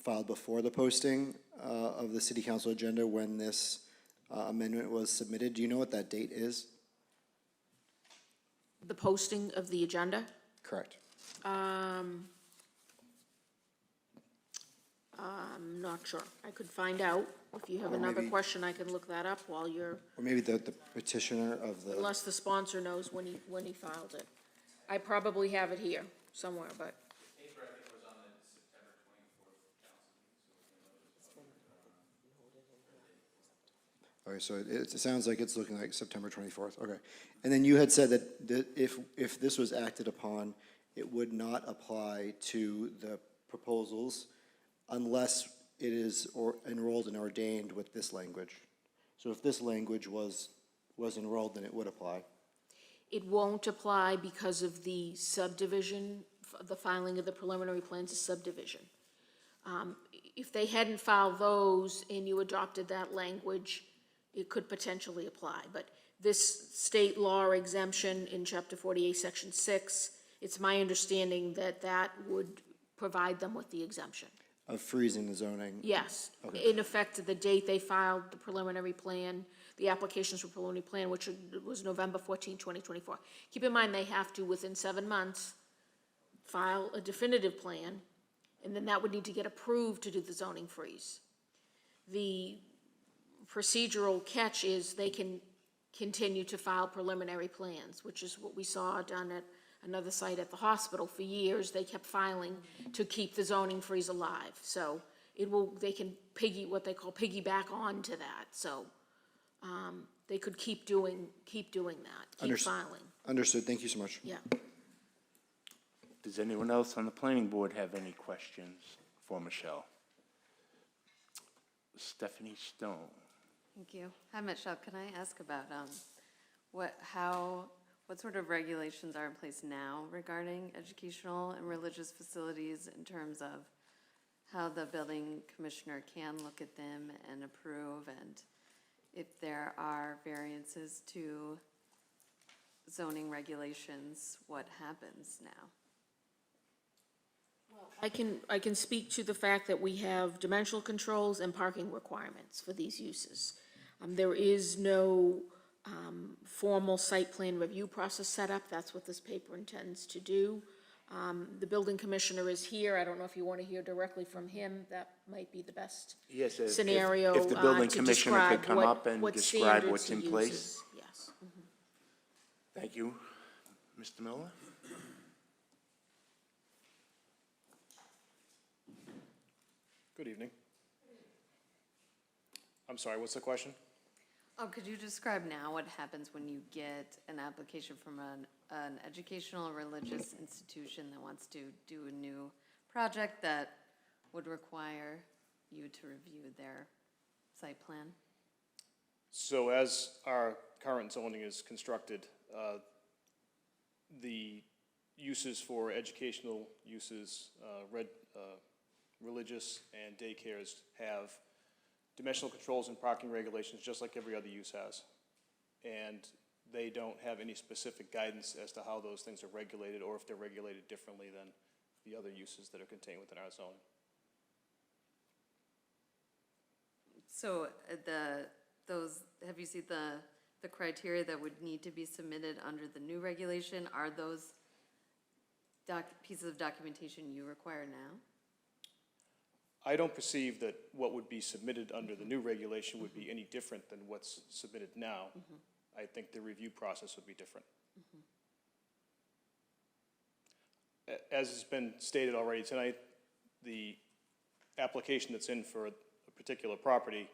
filed before the posting of the city council agenda when this amendment was submitted. Do you know what that date is? The posting of the agenda? Correct. I'm not sure. I could find out. If you have Or another maybe- question, I can look that up while you're, Or maybe the petitioner of the, unless the sponsor knows when he filed it. I probably have it here somewhere, but. okay, so it sounds like it's looking like September 24th, okay. And then you had said that if this was acted upon, it would not apply to the proposals unless it is enrolled and ordained with this language. So if this language was enrolled, then it would apply. It won't apply because of the subdivision, the filing of the preliminary plans is subdivision. If they hadn't filed those and you adopted that language, it could potentially apply. But this state law exemption in Chapter 48, Section 6, it's my understanding that that would provide them with the exemption. Of freezing the zoning? Yes. Okay. In effect, the date they filed the preliminary plan, the applications for preliminary plan, which was November 14, 2024. Keep in mind, they have to, within 7 months, file a definitive plan, and then that would need to get approved to do the zoning freeze. The procedural catch is they can continue to file preliminary plans, which is what we saw done at another site at the hospital. For years, they kept filing to keep the zoning freeze alive. So they can what they call piggyback on to that. So they could keep doing that, keep filing. Understood, thank you so much. Yeah. Does anyone else on the planning board have any questions for Michelle? Stephanie Stone. Thank you. Hi, Michelle. Can I ask about what sort of regulations are in place now regarding educational and religious facilities in terms of how the building commissioner can look at them and approve, and if there are variances to zoning regulations, what happens now? I can speak to the fact that we have dimensional controls and parking requirements for these uses. There is no formal site plan review process set up. That's what this paper intends to do. The building commissioner is here. I don't know if you want to hear directly from him. That might be the best Yes, scenario if the building to commissioner could describe come up and what describe standards what's he in place. uses. Yes. Thank you. Mr. Miller? Good evening. I'm sorry, what's the question? Oh, could you describe now what happens when you get an application from an educational or religious institution that wants to do a new project that would require you to review their site plan? So as our current zoning is constructed, the uses for educational uses, religious and daycares have dimensional controls and parking regulations, just like every other use has. And they don't have any specific guidance as to how those things are regulated, or if they're regulated differently than the other uses that are contained within our zoning. So have you seen the criteria that would need to be submitted under the new regulation? Are those pieces of documentation you require now? I don't perceive that what would be submitted under the new regulation would be any different than what's submitted now. I think the review process would be different. As has been stated already tonight, the application that's in for a particular property,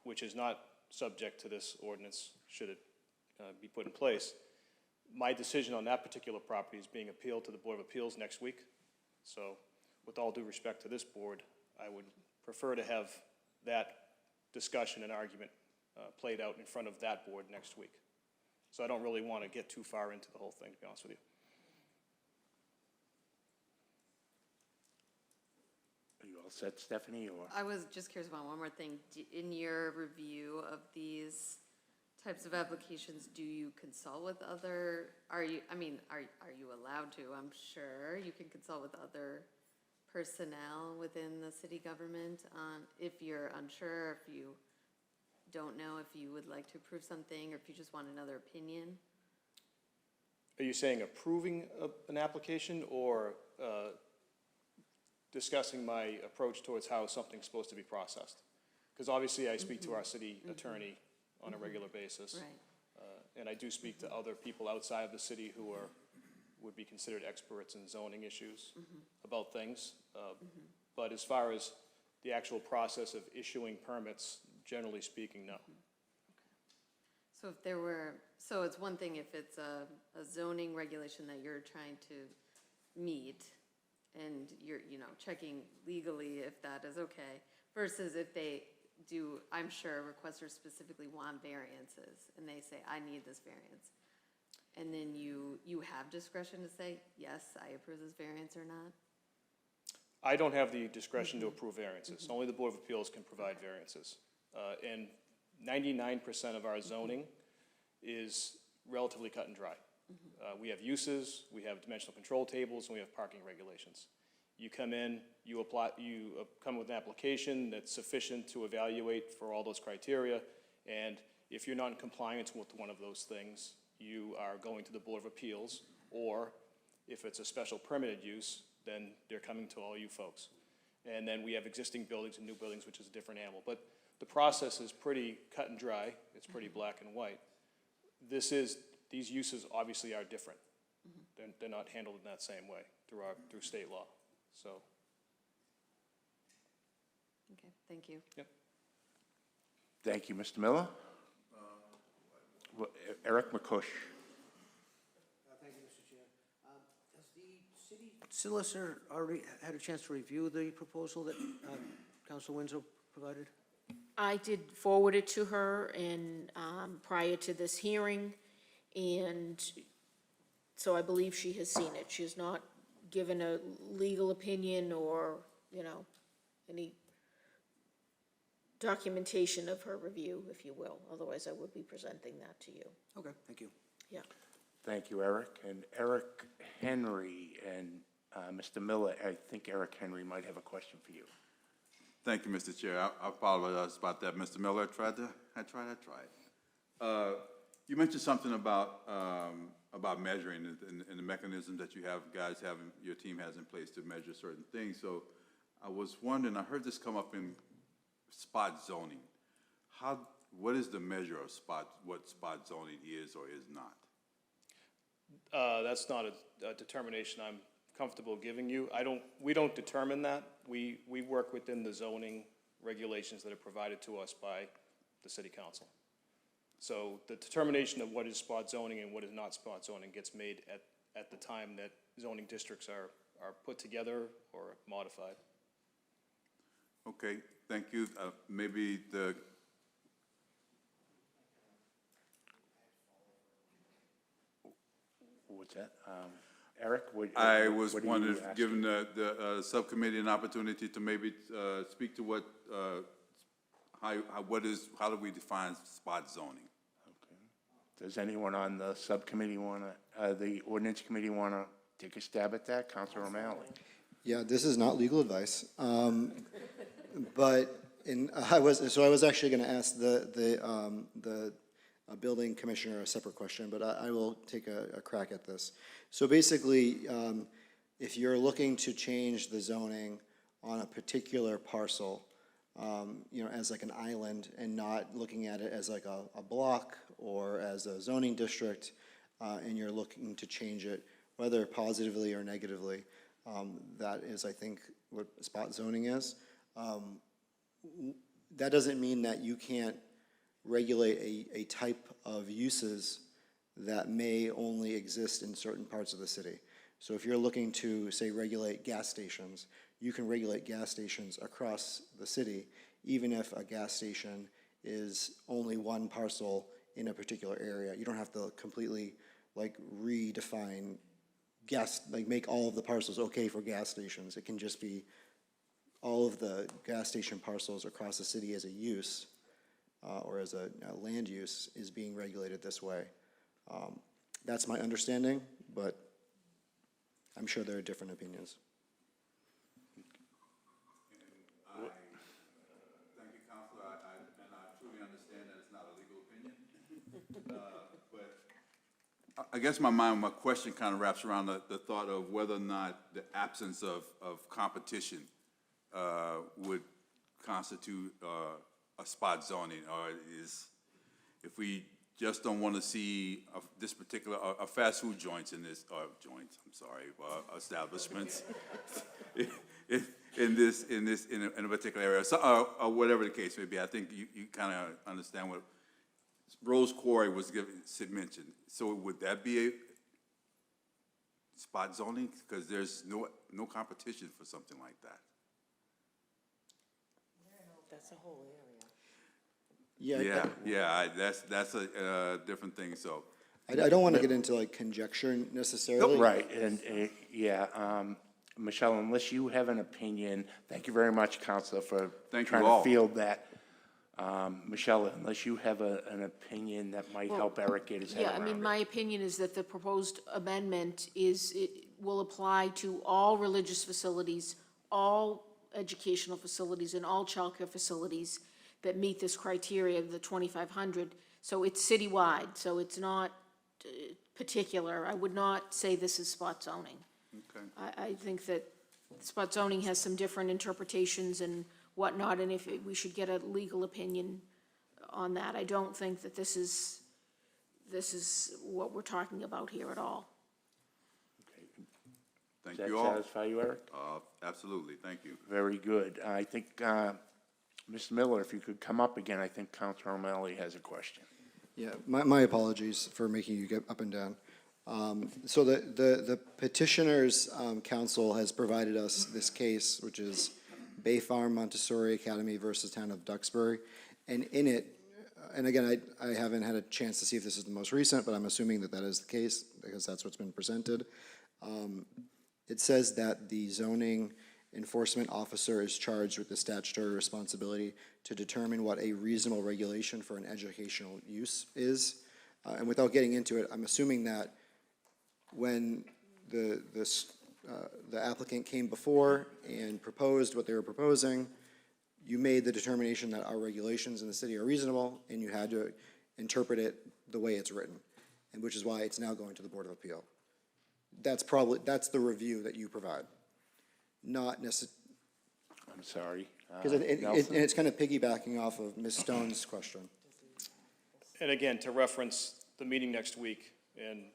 which is not subject to this ordinance, should it be put in place, my decision on that particular property is being appealed to the Board of Appeals next week. So with all due respect to this board, I would prefer to have that discussion and argument played out in front of that board next week. So I don't really want to get too far into the whole thing, to be honest with you. Are you all set, Stephanie, or? I was just curious about one more thing. In your review of these types of applications, do you consult with other, are you allowed to? I'm sure you can consult with other personnel within the city government if you're unsure, if you don't know if you would like to approve something, or if you just want another opinion. Are you saying approving an application, or discussing my approach towards how something's supposed to be processed? Because obviously I speak to our city attorney on a regular basis. Right. And I do speak to other people outside of the city who would be considered experts in zoning issues about things. But as far as the actual process of issuing permits, generally speaking, no. So if there were, so it's one thing if it's a zoning regulation that you're trying to meet, and you're, checking legally if that is okay, versus if they do, I'm sure requesters specifically want variances, and they say, I need this variance. And then you have discretion to say, yes, I approve this variance or not? I don't have the discretion to approve variances. Only the Board of Appeals can provide variances. And 99% of our zoning is relatively cut and dry. We have uses, we have dimensional control tables, and we have parking regulations. You come in, you come with an application that's sufficient to evaluate for all those criteria, and if you're not in compliance with one of those things, you are going to the Board of Appeals, or if it's a special permitted use, then they're coming to all you folks. And then we have existing buildings and new buildings, which is a different animal. But the process is pretty cut and dry. It's pretty black and white. These uses obviously are different. They're not handled in that same way through state law. So. Okay, thank you. Yep. Thank you, Mr. Miller. Eric McCush. Thank you, Mr. Chair. Has the city solicitor already had a chance to review the proposal that Council Winslow provided? I did forward it to her prior to this hearing, and so I believe she has seen it. She has not given a legal opinion or, any documentation of her review, if you will. Otherwise, I would be presenting that to you. Okay, thank you. Yeah. Thank you, Eric. And Eric Henry and Mr. Miller, I think Eric Henry might have a question for you. Thank you, Mr. Chair. I apologize about that. Mr. Miller, I tried. You mentioned something about measuring and the mechanism that your team has in place to measure certain things. So I was wondering, I heard this come up in spot zoning. What is the measure of what spot zoning is or is not? That's not a determination I'm comfortable giving you. We don't determine that. We work within the zoning regulations that are provided to us by the city council. So the determination of what is spot zoning and what is not spot zoning gets made at the time that zoning districts are put together or modified. Okay, thank you. Maybe What's that? Eric? I was what are you wondering, if asking? giving the subcommittee an opportunity to maybe speak to what, how do we define spot zoning? Does anyone on the subcommittee want to, the ordinance committee want to take a stab at that? Counselor O'Malley? Yeah, this is not legal advice. But I was actually going to ask the building commissioner a separate question, but I will take a crack at this. So basically, if you're looking to change the zoning on a particular parcel, as like an island and not looking at it as like a block or as a zoning district, and you're looking to change it, whether positively or negatively, that is, I think, what spot zoning is. That doesn't mean that you can't regulate a type of uses that may only exist in certain parts of the city. So if you're looking to, say, regulate gas stations, you can regulate gas stations across the city, even if a gas station is only one parcel in a particular area. You don't have to completely redefine make all of the parcels okay for gas stations. It can just be all of the gas station parcels across the city as a use, or as a land use, is being regulated this way. That's my understanding, but I'm sure there are different opinions. Thank you, Counselor, and I truly understand that it's not a legal opinion. But I guess my question kind of wraps around the thought of whether or not the absence of competition would constitute a spot zoning, or if we just don't want to see this particular, fast food joints in this, establishments in a particular area, so, or whatever the case may be. I think you kind of understand what Rose Quarry Sid mentioned. So would that be a spot zoning? Because there's no competition for something like that. That's a whole area. Yeah, that's a different thing, so. I don't want to get into conjecture necessarily. Right, and, Michelle, unless you have an opinion, thank you very much, Counselor, for Thank you trying all. to field that. Michelle, unless you have an opinion that might help Eric get his head Yeah, around I mean, it. my opinion is that the proposed amendment will apply to all religious facilities, all educational facilities, and all childcare facilities that meet this criteria of the 2,500. So it's citywide, so it's not particular. I would not say this is spot zoning. Okay. I think that spot zoning has some different interpretations and whatnot, and if we should get a legal opinion on that. I don't think that this is what we're talking about here at all. Thank Does you that all. satisfy you, Eric? Absolutely, thank you. Very good. I think, Mr. Miller, if you could come up again, I think Counselor O'Malley has a question. Yeah, my apologies for making you get up and down. So the petitioner's counsel has provided us this case, which is Bay Farm Montessori Academy versus Town of Duxbury. And in it, and again, I haven't had a chance to see if this is the most recent, but I'm assuming that is the case because that's what's been presented. It says that the zoning enforcement officer is charged with the statutory responsibility to determine what a reasonable regulation for an educational use is. And without getting into it, I'm assuming that when the applicant came before and proposed what they were proposing, you made the determination that our regulations in the city are reasonable, and you had to interpret it the way it's written, and which is why it's now going to the Board of Appeal. That's the review that you provide, not necessarily. I'm sorry. Because Nelson? it's kind of piggybacking off of Ms. Stone's question. And again, to reference the meeting next week, and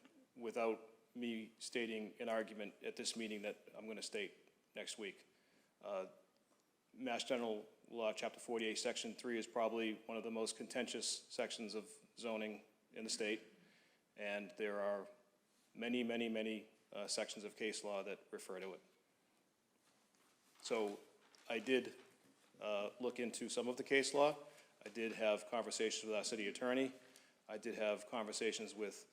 without me stating an argument at this meeting that I'm going to state next week, Mass General Law, Chapter 48, Section 3 is probably one of the most contentious sections of zoning in the state, and there are many, many, many sections of case law that refer to it. So I did look into some of the case law. I did have conversations with our city attorney. I did have conversations with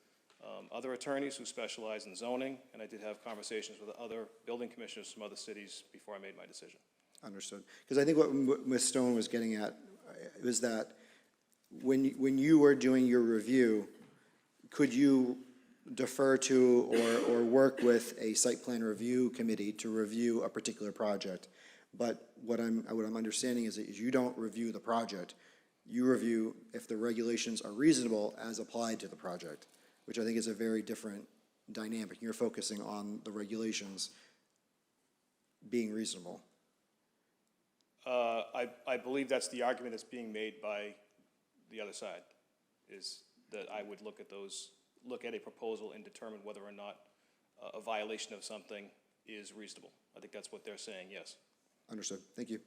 other attorneys who specialize in zoning, and I did have conversations with other building commissioners from other cities before I made my decision. Understood. Because I think what Ms. Stone was getting at was that when you were doing your review, could you defer to or work with a site plan review committee to review a particular project? But what I'm understanding is that you don't review the project. You review if the regulations are reasonable as applied to the project, which I think is a very different dynamic. You're focusing on the regulations being reasonable. I believe that's the argument that's being made by the other side, is that I would look at a proposal and determine whether or not a violation of something is reasonable. I think that's what they're saying, yes. Understood. Thank you.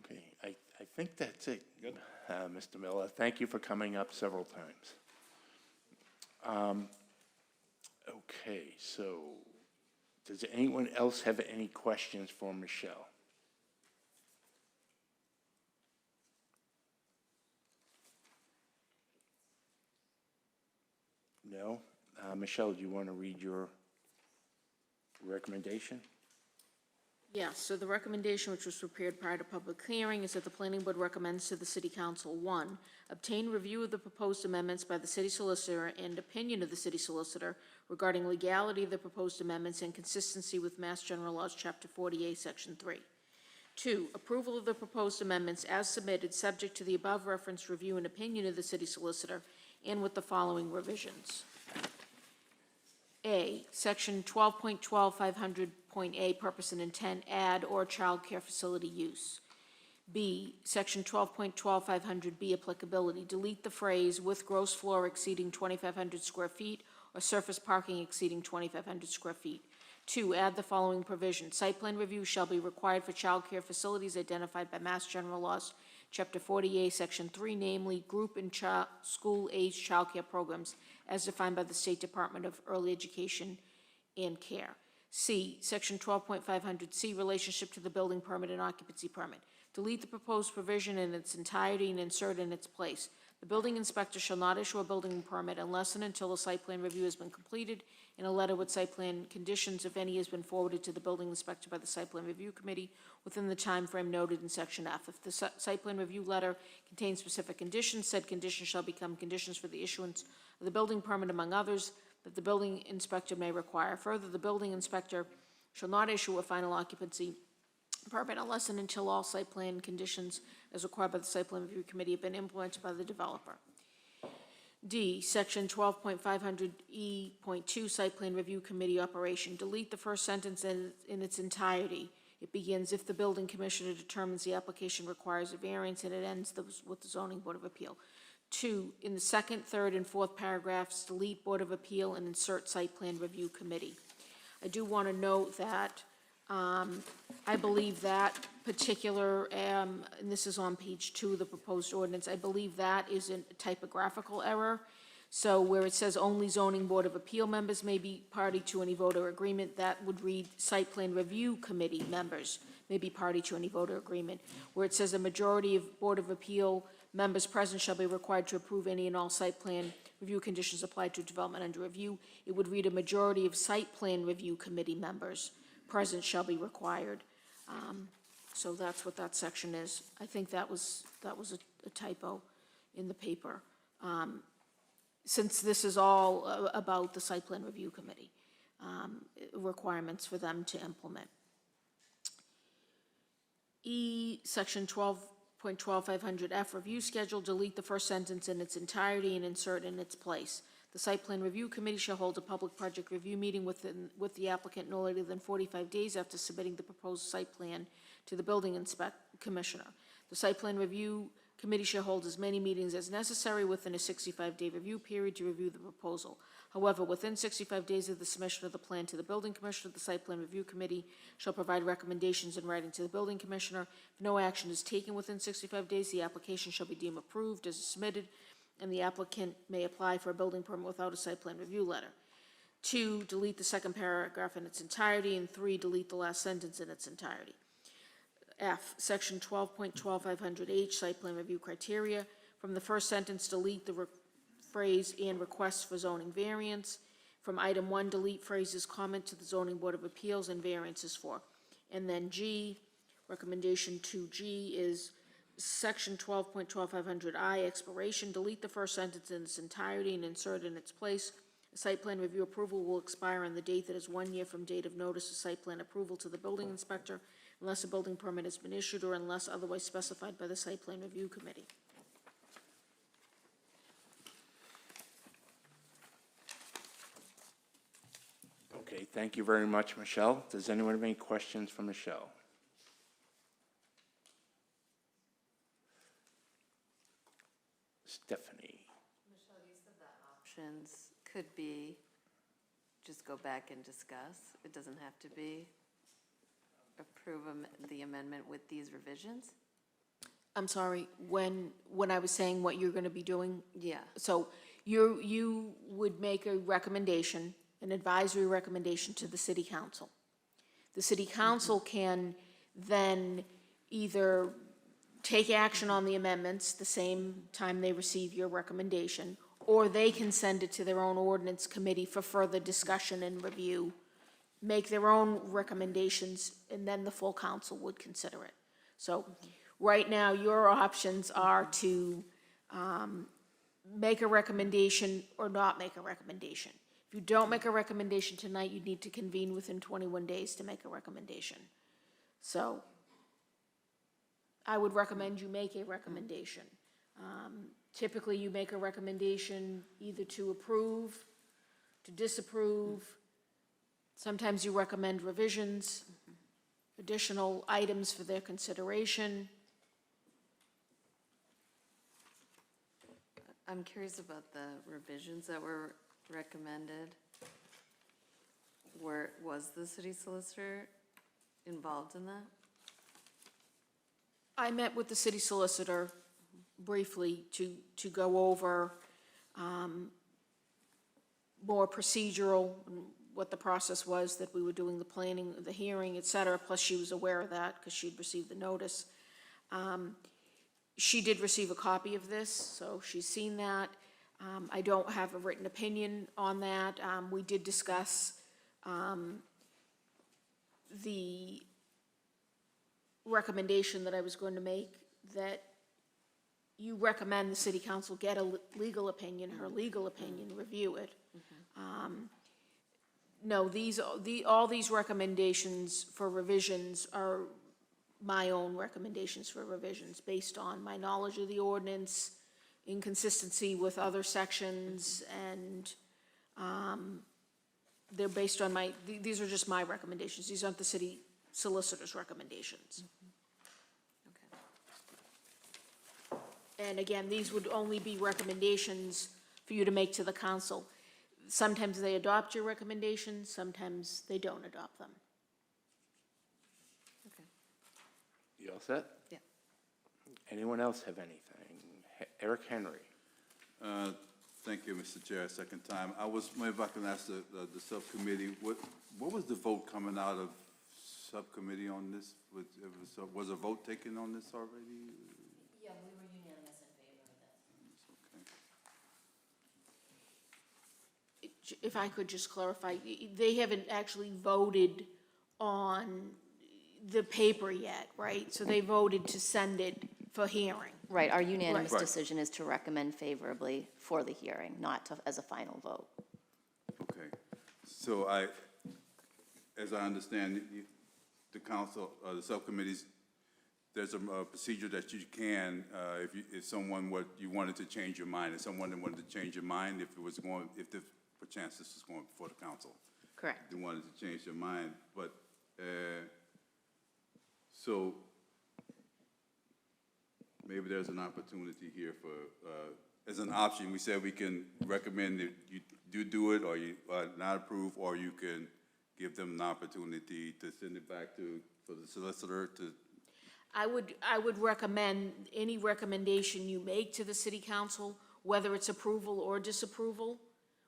Okay, I think that's it. Good. Mr. Miller, thank you for coming up several times. Okay, so does anyone else have any questions for Michelle? No? Michelle, do you want to read your recommendation? Yes, so the recommendation, which was prepared prior to public hearing, is that the planning board recommends to the city council, 1, obtain review of the proposed amendments by the city solicitor and opinion of the city solicitor regarding legality of the proposed amendments and consistency with Mass General Laws, Chapter 48, Section 3. 2, approval of the proposed amendments as submitted, subject to the above referenced review and opinion of the city solicitor, and with the following revisions. A, Section 12.12500.A, purpose and intent, add or child care facility use. B, Section 12.12500B, applicability, delete the phrase with gross floor exceeding 2,500 square feet or surface parking exceeding 2,500 square feet. 2, add the following provision. Site plan review shall be required for child care facilities identified by Mass General Laws, Chapter 48, Section 3, namely group and school-age child care programs as defined by the State Department of Early Education and Care. C, Section 12.500C, relationship to the building permit and occupancy permit. Delete the proposed provision in its entirety and insert in its place. The building inspector shall not issue a building permit unless and until a site plan review has been completed and a letter with site plan conditions, if any, has been forwarded to the building inspector by the site plan review committee within the time frame noted in Section F. If the site plan review letter contains specific conditions, said conditions shall become conditions for the issuance of the building permit, among others, that the building inspector may require. Further, the building inspector shall not issue a final occupancy permit unless and until all site plan conditions as required by the site plan review committee have been implemented by the developer. D, Section 12.500E.2, site plan review committee operation. Delete the first sentence in its entirety. It begins, if the building commissioner determines the application requires a variance, and it ends with the zoning board of appeal. 2, in the second, third, and fourth paragraphs, delete board of appeal and insert site plan review committee. I do want to note that I believe that particular, and this is on page 2 of the proposed ordinance, I believe that is a typographical error. So where it says only zoning board of appeal members may be party to any voter agreement, that would read site plan review committee members may be party to any voter agreement. Where it says a majority of board of appeal members present shall be required to approve any and all site plan review conditions applied to development under review, it would read a majority of site plan review committee members present shall be required. So that's what that section is. I think that was a typo in the paper. Since this is all about the site plan review committee, requirements for them to implement. E, Section 12.12500F, review schedule, delete the first sentence in its entirety and insert in its place. The site plan review committee shall hold a public project review meeting with the applicant no later than 45 days after submitting the proposed site plan to the building commissioner. The site plan review committee shall hold as many meetings as necessary within a 65-day review period to review the proposal. However, within 65 days of the submission of the plan to the building commissioner, the site plan review committee shall provide recommendations in writing to the building commissioner. If no action is taken within 65 days, the application shall be deemed approved as submitted, and the applicant may apply for a building permit without a site plan review letter. 2, delete the second paragraph in its entirety, and 3, delete the last sentence in its entirety. F, Section 12.12500H, site plan review criteria. From the first sentence, delete the phrase "and requests for zoning variance." From item 1, delete phrases "comment to the zoning board of appeals and variances for." And then G, recommendation 2G is section 12.12500I, expiration. Delete the first sentence in its entirety and insert in its place: "A site plan review approval will expire on the date that is 1 year from date of notice of site plan approval to the building inspector, unless a building permit has been issued or unless otherwise specified by the site plan review committee." Okay, thank you very much, Michelle. Does anyone have any questions for Michelle? Stephanie? Michelle, you said that options could be just go back and discuss. It doesn't have to be approve the amendment with these revisions? I'm sorry, when I was saying what you're gonna be doing, Yeah. so you would make a recommendation, an advisory recommendation to the city council. The city council can then either take action on the amendments the same time they receive your recommendation, or they can send it to their own ordinance committee for further discussion and review, make their own recommendations, and then the full council would consider it. So, right now, your options are to make a recommendation or not make a recommendation. If you don't make a recommendation tonight, you need to convene within 21 days to make a recommendation. So, I would recommend you make a recommendation. Typically, you make a recommendation either to approve, to disapprove. Sometimes you recommend revisions, additional items for their consideration. I'm curious about the revisions that were recommended. Was the city solicitor involved in that? I met with the city solicitor briefly to go over more procedural, what the process was, that we were doing the planning, the hearing, et cetera, plus she was aware of that because she'd received the notice. She did receive a copy of this, so she's seen that. I don't have a written opinion on that. We did discuss the recommendation that I was going to make, that you recommend the city council get a legal opinion, her legal opinion, review it. No, all these recommendations for revisions are my own recommendations for revisions based on my knowledge of the ordinance, inconsistency with other sections, and they're based on these are just my recommendations. These aren't the city solicitor's recommendations. And again, these would only be recommendations for you to make to the council. Sometimes they adopt your recommendations, sometimes they don't adopt them. Okay. You all set? Yeah. Anyone else have anything? Eric Henry? Thank you, Mr. Chair, second time. Maybe if I can ask the subcommittee, what was the vote coming out of subcommittee on this? Was a vote taken on this already? Yeah, we were unanimous in favor of this. Okay. If I could just clarify, they haven't actually voted on the paper yet, right? So they voted to send it for hearing. Right, our unanimous Right. decision is to recommend favorably for the hearing, not as a final vote. Okay. So as I understand, the council, the subcommittees, there's a procedure that you can, if someone you wanted to change your mind, if someone wanted to change your mind, if perchance this is going before the council. Correct. They wanted to change their mind, but, so maybe there's an opportunity here for, as an option, we said we can recommend that you do it or you not approve, or you can give them an opportunity to send it back for the solicitor to. I would recommend any recommendation you make to the city council, whether it's approval or disapproval,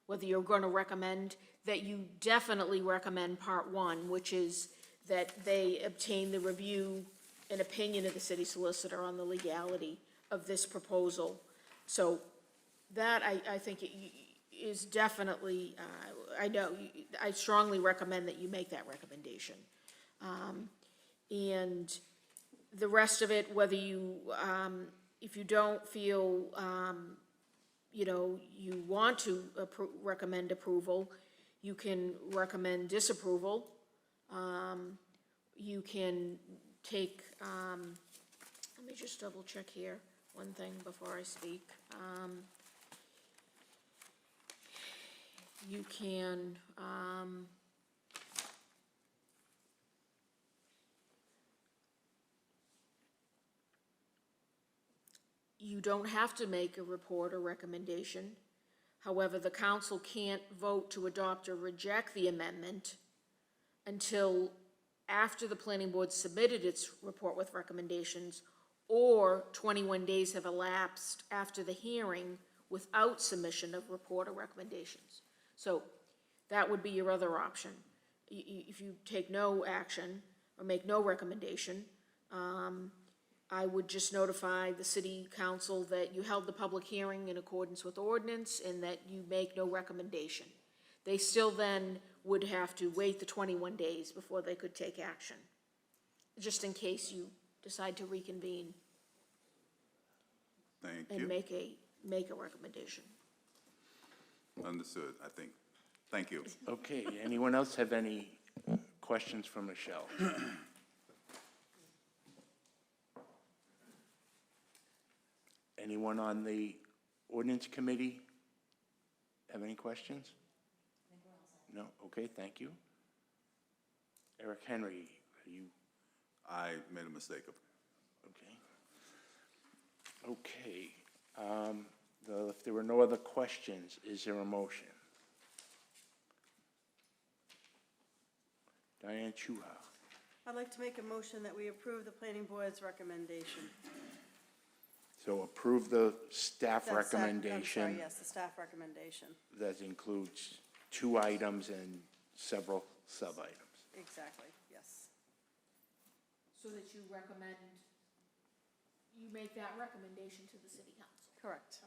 whether you're going to recommend, that you definitely recommend part one, which is that they obtain the review and opinion of the city solicitor on the legality of this proposal. So That, I think is definitely, I strongly recommend that you make that recommendation. And the rest of it, whether you, if you don't feel, you want to recommend approval, you can recommend disapproval. You can take, let me just double check here, one thing before I speak. You can, you don't have to make a report or recommendation. However, the council can't vote to adopt or reject the amendment until after the planning board submitted its report with recommendations, or 21 days have elapsed after the hearing without submission of report or recommendations. So that would be your other option. If you take no action or make no recommendation, I would just notify the city council that you held the public hearing in accordance with ordinance and that you make no recommendation. They still then would have to wait the 21 days before they could take action, just in case you decide to reconvene Thank and you. make a recommendation. Understood, I think. Thank you. Okay, anyone else have any questions for Michelle? Anyone on the ordinance committee have any questions? No? Okay, thank you. Eric Henry, are you, I made a mistake. okay? Okay, if there were no other questions, is there a motion? Diane Chuha. I'd like to make a motion that we approve the planning board's recommendation. So approve the staff That's that- I'm recommendation. sorry, yes, the staff recommendation. That includes 2 items and several sub-items. Exactly, yes. So that you recommend, you make that recommendation to the city council. Correct.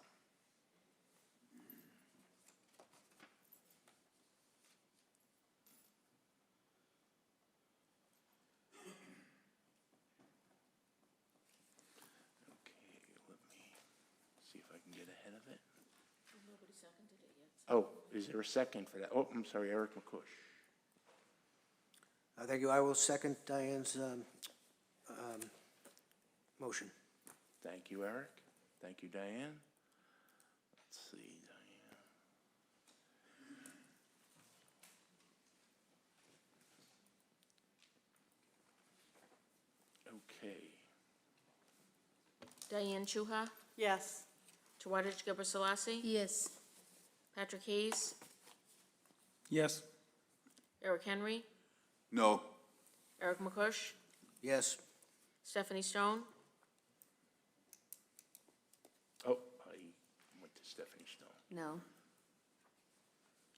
Okay, let me see if I can get ahead of it. Nobody seconded it yet. Oh, is there a second for that? Oh, I'm sorry, Eric McCush. Thank you. I will second Diane's motion. Thank you, Eric. Thank you, Diane. Let's see, Diane. Okay, Diane Chuha, Yes. Tawadej Gebrselassie, Yes. Patrick Hayes, Yes. Eric Henry, No, Eric McCush, Yes. Stephanie Stone, oh, I went to Stephanie Stone. No.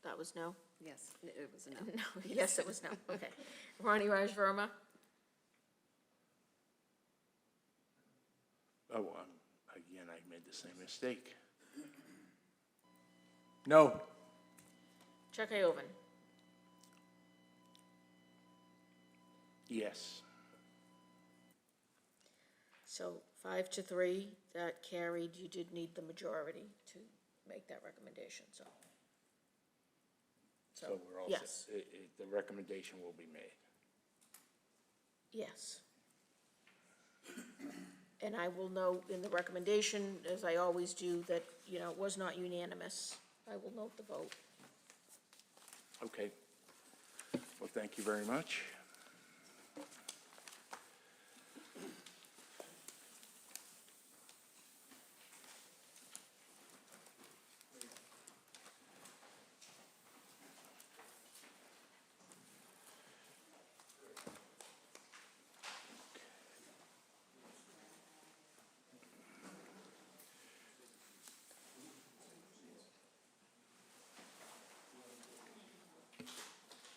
that was no? Yes, it was a no. No, yes, it was no, okay. Ronnie Raj Verma, Oh, again, I made the same mistake. No. Chuck Ioven, Yes. so 5-3, that carried, you did need the majority to make that recommendation, so. So we're all yes. set. The recommendation will be made. Yes. And I will note in the recommendation, as I always do, that, it was not unanimous. I will note the vote. Okay. Well, thank you very much.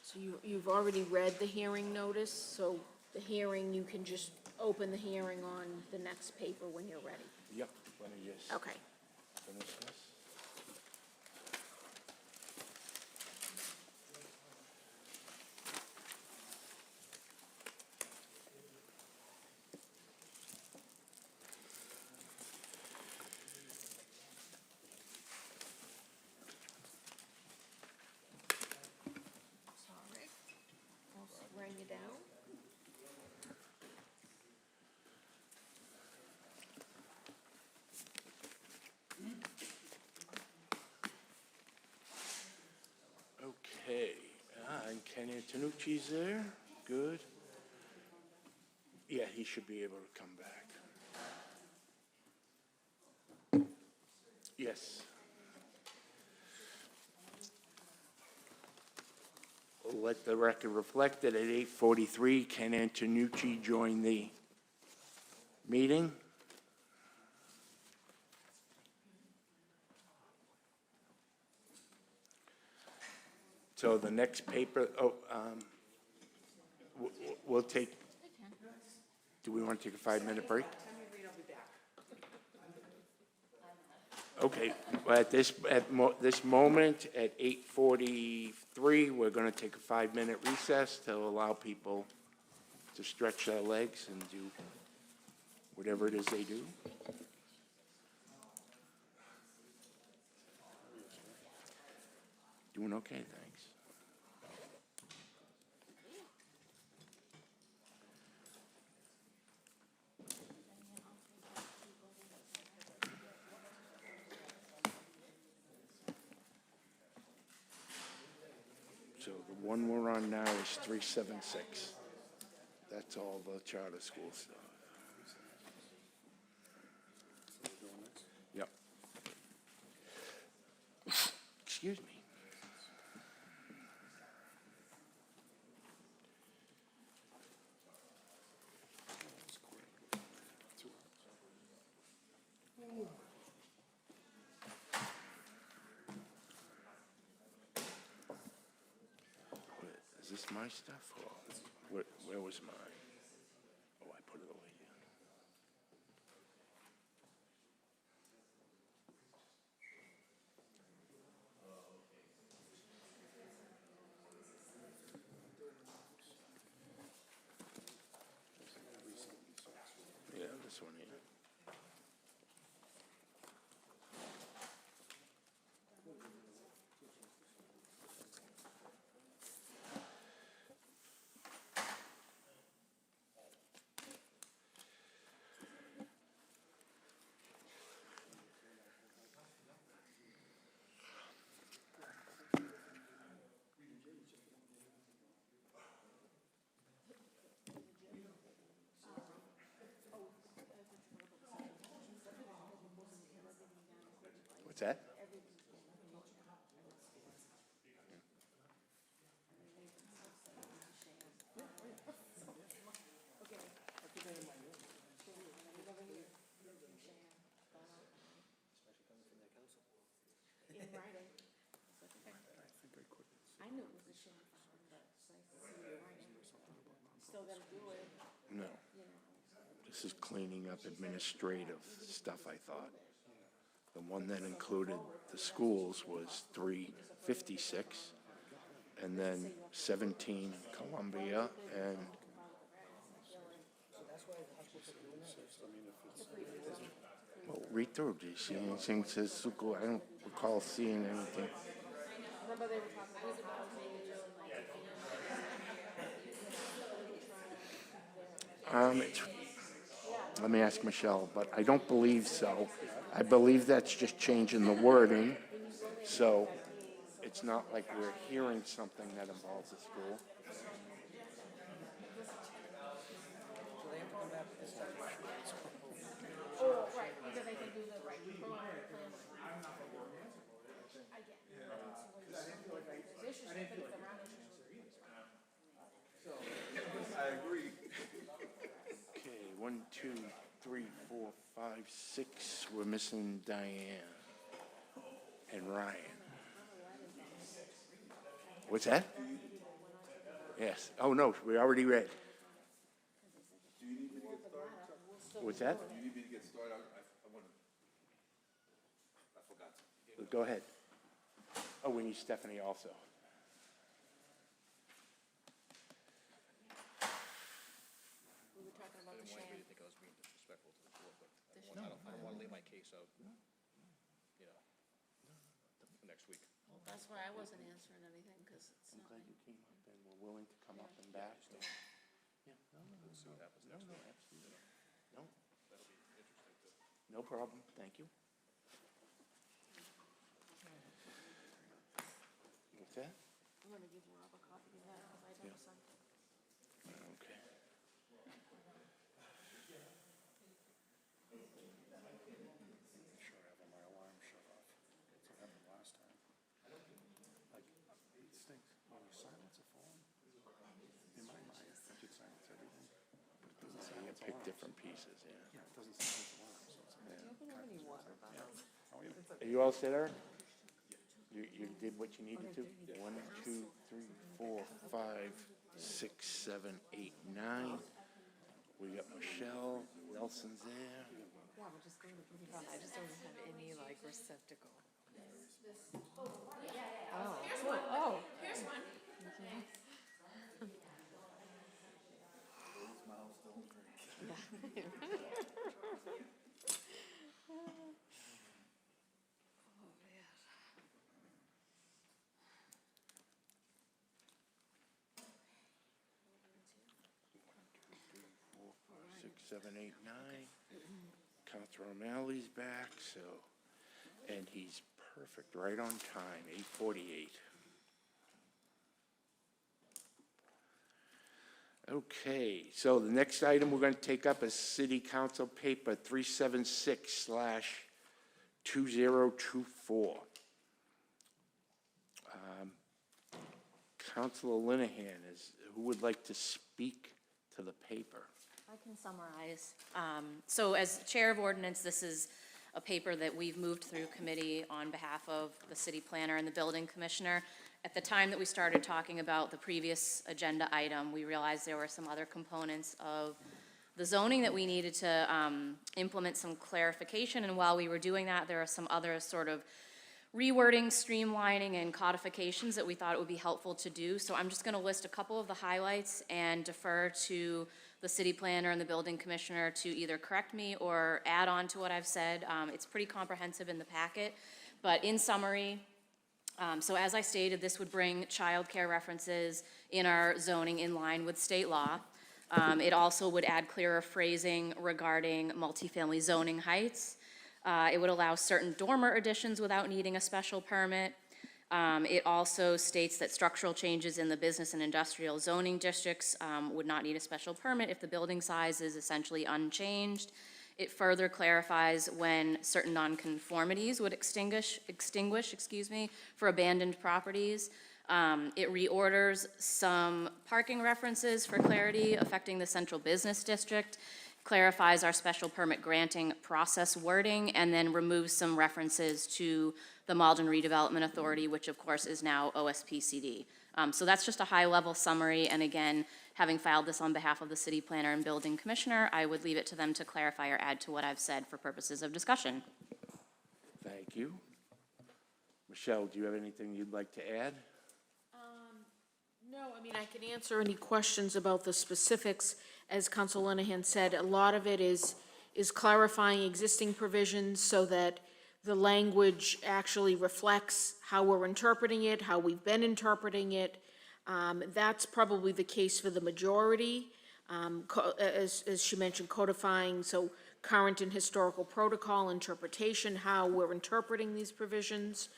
So you've already read the hearing notice, so the hearing, you can just open the hearing on the next paper when you're ready. Yep, let me just Okay. finish this. Ken Antonucci's there, good. Yeah, he should be able to come back. Yes. Let the record reflect that at 8:43, Ken Antonucci joined the meeting. So the next paper, we'll take, do we want to take a 5-minute break? Okay, well, at this moment, at 8:43, we're going to take a 5-minute recess to allow people to stretch their legs and do whatever it is they do. Doing okay, thanks. So the one we're on now is 376. That's all the charter school stuff. Yep. Excuse me. Is this my stuff? Or where was mine? Oh, I put it over here. Yeah, this one here. What's that? No. This is cleaning up administrative stuff, I thought. The one that included the schools was 356, and then 17 Columbia, and well, read through. Do you see anything that says school? I don't recall seeing anything. Let me ask Michelle, but I don't believe so. I believe that's just changing the wording, so it's not like we're hearing something that involves the school. Oh, right, either they can do the right plan. Okay, 1, 2, 3, 4, 5, 6. We're missing Diane and Ryan. What's that? Yes. Oh, no, we already read. Do you need me to get started? What's that? Do you need me to get started? I forgot. Go ahead. Oh, we need Stephanie also. We were talking about the I didn't want sham. anybody to think I was being disrespectful to the board, but I don't want to lay my case out, you know, for next week. That's why I wasn't answering anything, because it's I'm not. glad you came up and were willing to come up and back. Yeah, We'll see what happens no, next no, week. absolutely. No, That'll be interesting too. no problem. Thank you. What's that? I'm gonna give Rob a copy of that, because I never signed it. Okay. Sure, having my alarm shut off. That's what happened last time. Like, it stinks. When you silence a phone, in my mind, I should silence everything. But it doesn't silence Pick alarms. different pieces, yeah. Yeah, it doesn't silence alarms, so it's like. Do you happen to have any water bottles? How are you? Are you all set, Eric? You did what you needed to? 1, 2, 3, 4, 5, 6, 7, 8, 9. We got Michelle, Nelson's there. Yeah, we'll just go to the front. I just don't have any like receptacle. Oh. Oh. Here's one. Six, seven, eight, 9. Counselor O'Malley's back, so, and he's perfect, right on time, 8:48. Okay, so the next item we're going to take up is City Council Paper 376/2024. Counselor Linehan, who would like to speak to the paper? I can summarize. So as Chair of Ordinance, this is a paper that we've moved through committee on behalf of the city planner and the building commissioner. At the time that we started talking about the previous agenda item, we realized there were some other components of the zoning that we needed to implement some clarification, and while we were doing that, there are some other sort of rewording, streamlining, and codifications that we thought it would be helpful to do. So I'm just going to list a couple of the highlights and defer to the city planner and the building commissioner to either correct me or add on to what I've said. It's pretty comprehensive in the packet, but in summary, so as I stated, this would bring childcare references in our zoning in line with state law. It also would add clearer phrasing regarding multifamily zoning heights. It would allow certain dormer additions without needing a special permit. It also states that structural changes in the business and industrial zoning districts would not need a special permit if the building size is essentially unchanged. It further clarifies when certain nonconformities would extinguish, for abandoned properties. It reorders some parking references for clarity affecting the central business district, clarifies our special permit granting process wording, and then removes some references to the Malden Redevelopment Authority, which of course is now OSPCD. So that's just a high-level summary, and again, having filed this on behalf of the city planner and building commissioner, I would leave it to them to clarify or add to what I've said for purposes of discussion. Thank you. Michelle, do you have anything you'd like to add? No, I mean, I can answer any questions about the specifics. As Council Linehan said, a lot of it is clarifying existing provisions so that the language actually reflects how we're interpreting it, how we've been interpreting it. That's probably the case for the majority. As she mentioned, codifying, so current and historical protocol interpretation, how we're interpreting these provisions.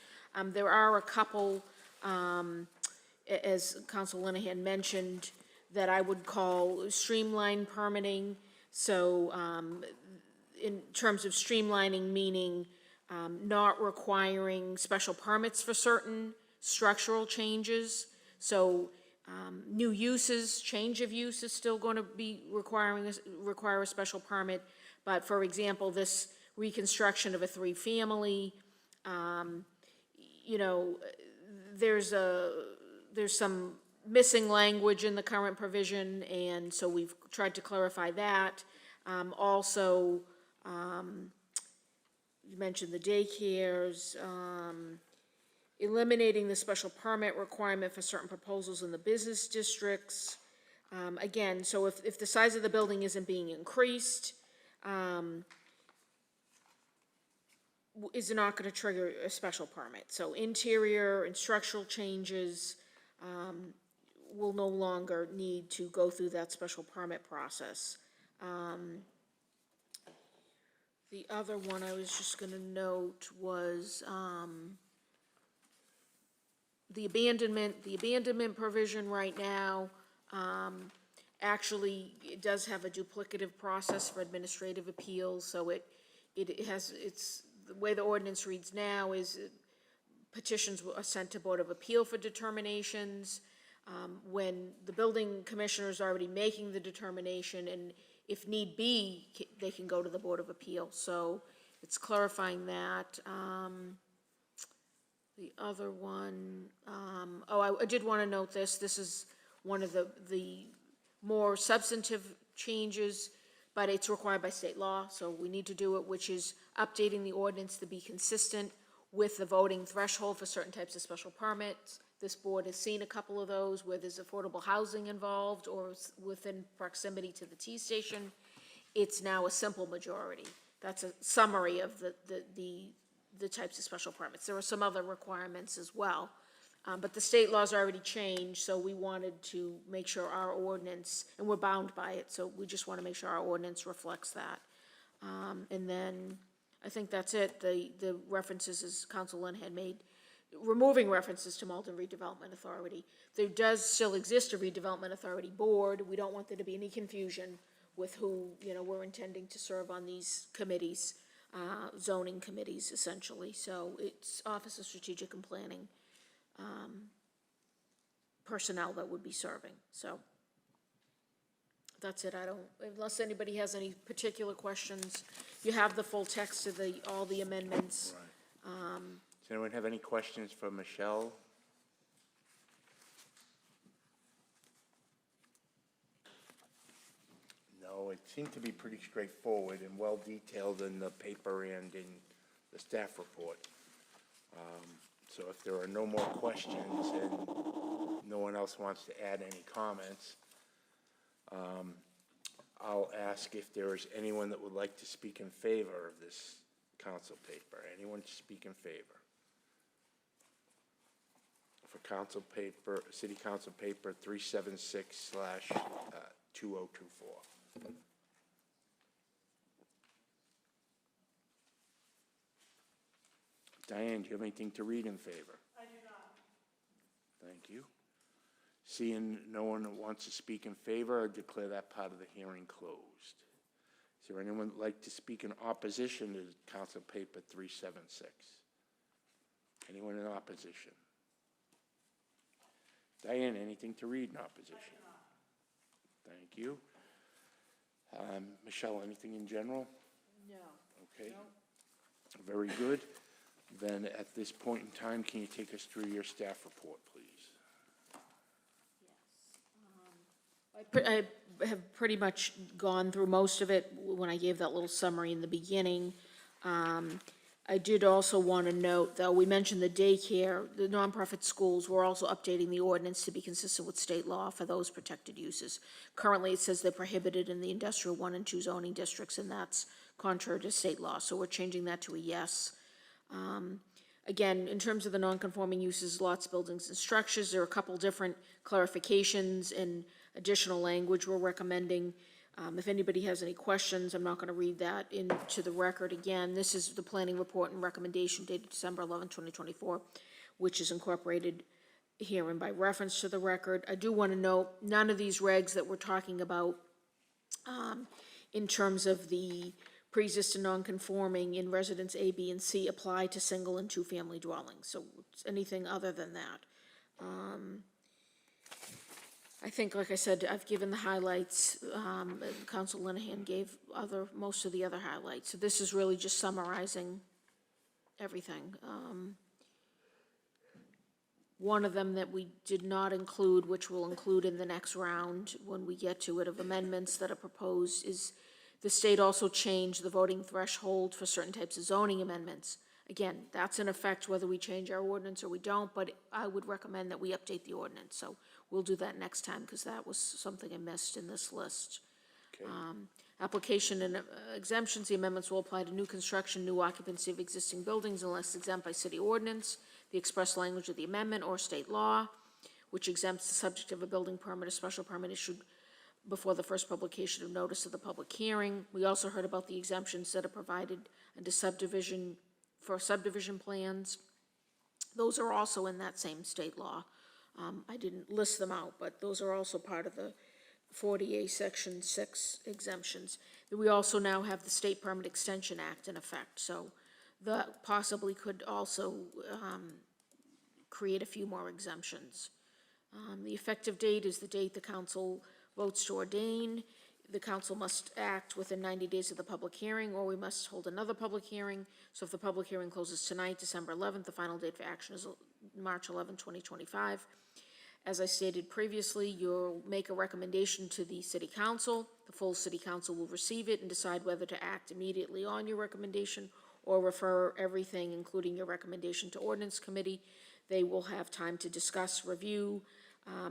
There are a couple, as Council Linehan mentioned, that I would call streamlined permitting. So in terms of streamlining, meaning not requiring special permits for certain structural changes. So new uses, change of use is still going to be require a special permit. But for example, this reconstruction of a three-family, there's some missing language in the current provision, and so we've tried to clarify that. Also, you mentioned the daycares, eliminating the special permit requirement for certain proposals in the business districts. Again, so if the size of the building isn't being increased, is not going to trigger a special permit. So interior and structural changes will no longer need to go through that special permit process. The other one I was just going to note was the abandonment provision right now, actually, it does have a duplicative process for administrative appeals, so it has, the way the ordinance reads now is petitions are sent to Board of Appeal for determinations, when the building commissioner is already making the determination, and if need be, they can go to the Board of Appeal, so it's clarifying that. The other one, I did want to note this is one of the more substantive changes, but it's required by state law, so we need to do it, which is updating the ordinance to be consistent with the voting threshold for certain types of special permits. This board has seen a couple of those where there's affordable housing involved or within proximity to the T station. It's now a simple majority. That's a summary of the types of special permits. There are some other requirements as well. But the state laws already changed, so we wanted to make sure our ordinance, and we're bound by it, so we just want to make sure our ordinance reflects that. And then, I think that's it. The references, as Council Lynn had made, removing references to Malden Redevelopment Authority. There does still exist a Redevelopment Authority Board. We don't want there to be any confusion with who, we're intending to serve on these committees, zoning committees, essentially. So it's Office of Strategic and Planning personnel that would be serving, so that's it. Unless anybody has any particular questions, you have the full text of all the amendments. Does anyone have any questions for Michelle? No, it seemed to be pretty straightforward and well detailed in the paper and in the staff report. So if there are no more questions and no one else wants to add any comments, I'll ask if there is anyone that would like to speak in favor of this council paper. Anyone to speak in favor? For council paper, City Council Paper 376/2024. Diane, do you have anything to read in favor? I do not. Thank you. Seeing no one that wants to speak in favor, I declare that part of the hearing closed. Is there anyone that'd like to speak in opposition to Council Paper 376? Anyone in opposition? Diane, anything to read in opposition? I do not. Thank you. Michelle, anything in general? No. Okay. No. Very good. Then at this point in time, can you take us through your staff report, please? I have pretty much gone through most of it when I gave that little summary in the beginning. I did also want to note, though, we mentioned the daycare, the nonprofit schools, we're also updating the ordinance to be consistent with state law for those protected uses. Currently, it says they're prohibited in the industrial 1 and 2 zoning districts, and that's contrary to state law, so we're changing that to a yes. Again, in terms of the non-conforming uses, lots, buildings, and structures, there are a couple different clarifications and additional language we're recommending. If anybody has any questions, I'm not going to read that into the record again. This is the planning report and recommendation dated December 11, 2024, which is incorporated herein by reference to the record. I do want to note, none of these regs that we're talking about in terms of the pre-existing non-conforming in residence A, B, and C apply to single and two-family dwellings, so anything other than that. I think, like I said, I've given the highlights, Council Linehan gave most of the other highlights, so this is really just summarizing everything. One of them that we did not include, which we'll include in the next round when we get to it, of amendments that are proposed, is the state also changed the voting threshold for certain types of zoning amendments. Again, that's in effect whether we change our ordinance or we don't, but I would recommend that we update the ordinance. So we'll do that next time because that was something I missed in this list. Okay. Application and exemptions, the amendments will apply to new construction, new occupancy of existing buildings unless exempt by city ordinance, the express language of the amendment or state law, which exempts the subject of a building permit, a special permit issued before the first publication of notice of the public hearing. We also heard about the exemptions that are provided under subdivision, for subdivision plans. Those are also in that same state law. I didn't list them out, but those are also part of the 40A Section 6 exemptions. We also now have the State Permit Extension Act in effect, so that possibly could also create a few more exemptions. The effective date is the date the council votes to ordain. The council must act within 90 days of the public hearing, or we must hold another public hearing. So if the public hearing closes tonight, December 11th, the final date for action is March 11, 2025. As I stated previously, you'll make a recommendation to the city council. The full city council will receive it and decide whether to act immediately on your recommendation or refer everything, including your recommendation, to ordinance committee. They will have time to discuss, review,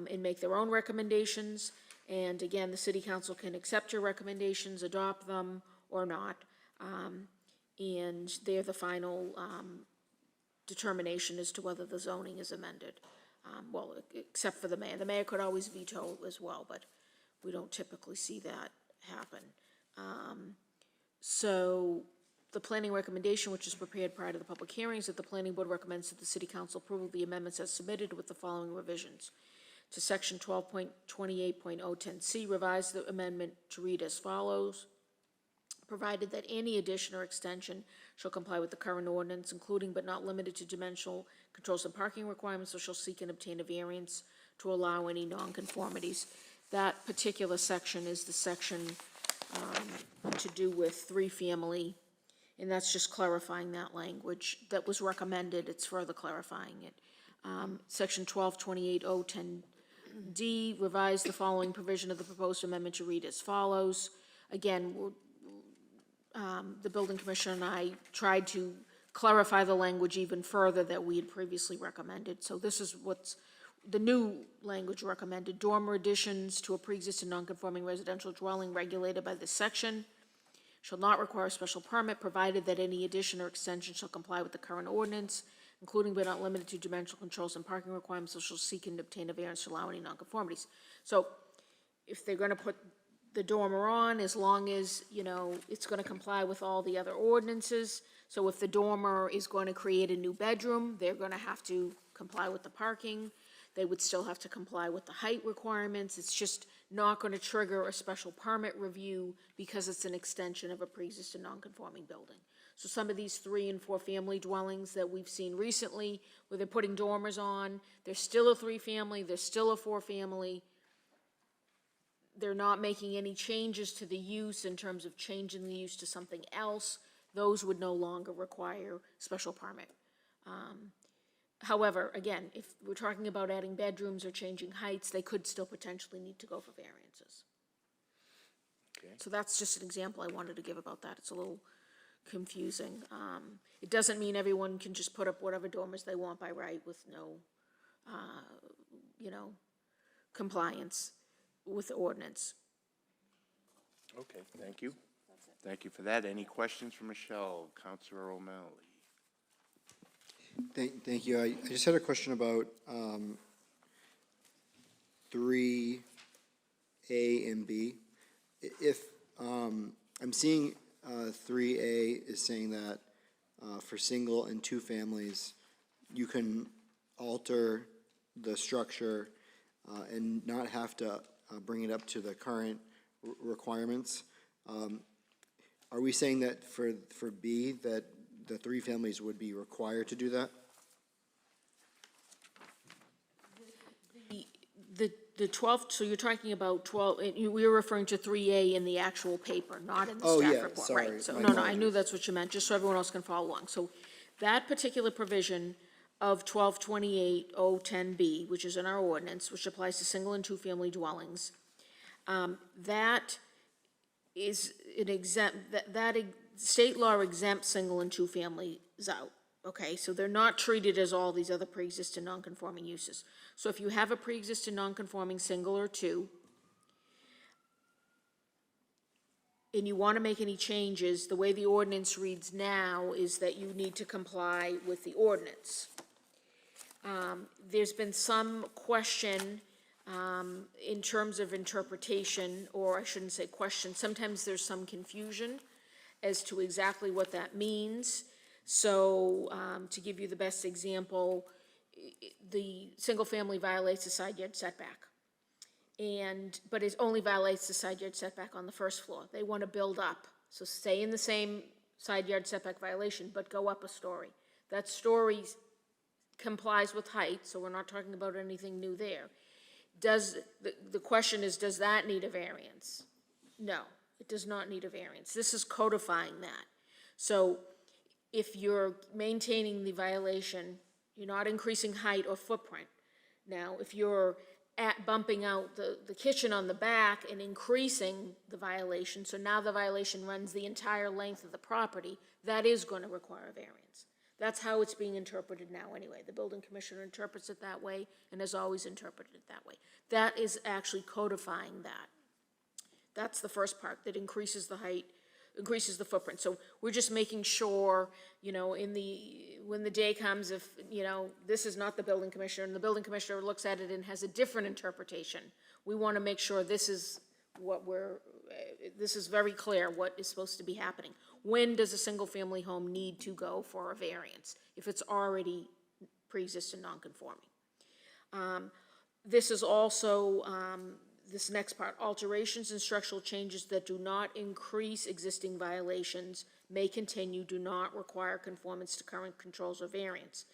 and make their own recommendations. And again, the city council can accept your recommendations, adopt them, or not. And they're the final determination as to whether the zoning is amended. Well, except for the mayor. The mayor could always veto as well, but we don't typically see that happen. So the planning recommendation, which is prepared prior to the public hearings, that the planning board recommends that the city council approve of the amendments as submitted with the following revisions. To section 12.28.010C, revise the amendment to read as follows. Provided that any addition or extension shall comply with the current ordinance, including but not limited to dimensional controls and parking requirements, or shall seek and obtain a variance to allow any nonconformities. That particular section is the section to do with three-family, and that's just clarifying that language that was recommended. It's further clarifying it. Section 12.28.010D, revise the following provision of the proposed amendment to read as follows. Again, the building commissioner and I tried to clarify the language even further that we had previously recommended. So this is what's the new language recommended. Dormer additions to a pre-existing non-conforming residential dwelling regulated by this section shall not require a special permit, provided that any addition or extension shall comply with the current ordinance, including but not limited to dimensional controls and parking requirements, so shall seek and obtain a variance to allow any nonconformities. So if they're gonna put the dormer on, as long as, you know, it's gonna comply with all the other ordinances. So if the dormer is going to create a new bedroom, they're gonna have to comply with the parking. They would still have to comply with the height requirements. It's just not gonna trigger a special permit review because it's an extension of a pre-existing non-conforming building. So some of these 3- and 4-family dwellings that we've seen recently, where they're putting dormers on, they're still a 3-family, they're still a 4-family. They're not making any changes to the use in terms of changing the use to something else. Those would no longer require special permit. However, again, if we're talking about adding bedrooms or changing heights, they could still potentially need to go for variances. Okay. So that's just an example I wanted to give about that. It's a little confusing. It doesn't mean everyone can just put up whatever dormers they want by right with no, compliance with the ordinance. Okay, thank you. Thank you for that. Any questions for Michelle? Councilor O'Malley? Thank you. I just had a question about 3A and B. If I'm seeing 3A is saying that for single and 2 families, you can alter the structure and not have to bring it up to the current requirements. Are we saying that for B, that the 3 families would be required to do that? The 12, so you're talking about 12, we were referring to 3A in the actual paper, not in the Oh, staff yeah, report. sorry. Right. So, My no, I apologies. knew that's what you meant, just so everyone else can follow along. So that particular provision of 1228.010B, which is in our ordinance, which applies to single and 2-family dwellings, that is an exempt, that state law exempts single and 2-families out. Okay, so they're not treated as all these other pre-existing non-conforming uses. So if you have a pre-existing non-conforming single or 2, and you want to make any changes, the way the ordinance reads now is that you need to comply with the ordinance. There's been some question in terms of interpretation, or I shouldn't say question, sometimes there's some confusion as to exactly what that means. So to give you the best example, the single-family violates the side yard setback. But it only violates the side yard setback on the first floor. They want to build up, so stay in the same side yard setback violation, but go up a story. That story complies with height, so we're not talking about anything new there. The question is, does that need a variance? No, it does not need a variance. This is codifying that. So if you're maintaining the violation, you're not increasing height or footprint. Now, if you're bumping out the kitchen on the back and increasing the violation, so now the violation runs the entire length of the property, that is going to require a variance. That's how it's being interpreted now anyway. The building commissioner interprets it that way and has always interpreted it that way. That is actually codifying that. That's the first part, that increases the height, increases the footprint. So we're just making sure, when the day comes, if, this is not the building commissioner, and the building commissioner looks at it and has a different interpretation, we want to make sure this is very clear what is supposed to be happening. When does a single-family home need to go for a variance? If it's already pre-existing non-conforming. This is also, this next part, alterations and structural changes that do not increase existing violations may continue, do not require conformance to current controls or variance.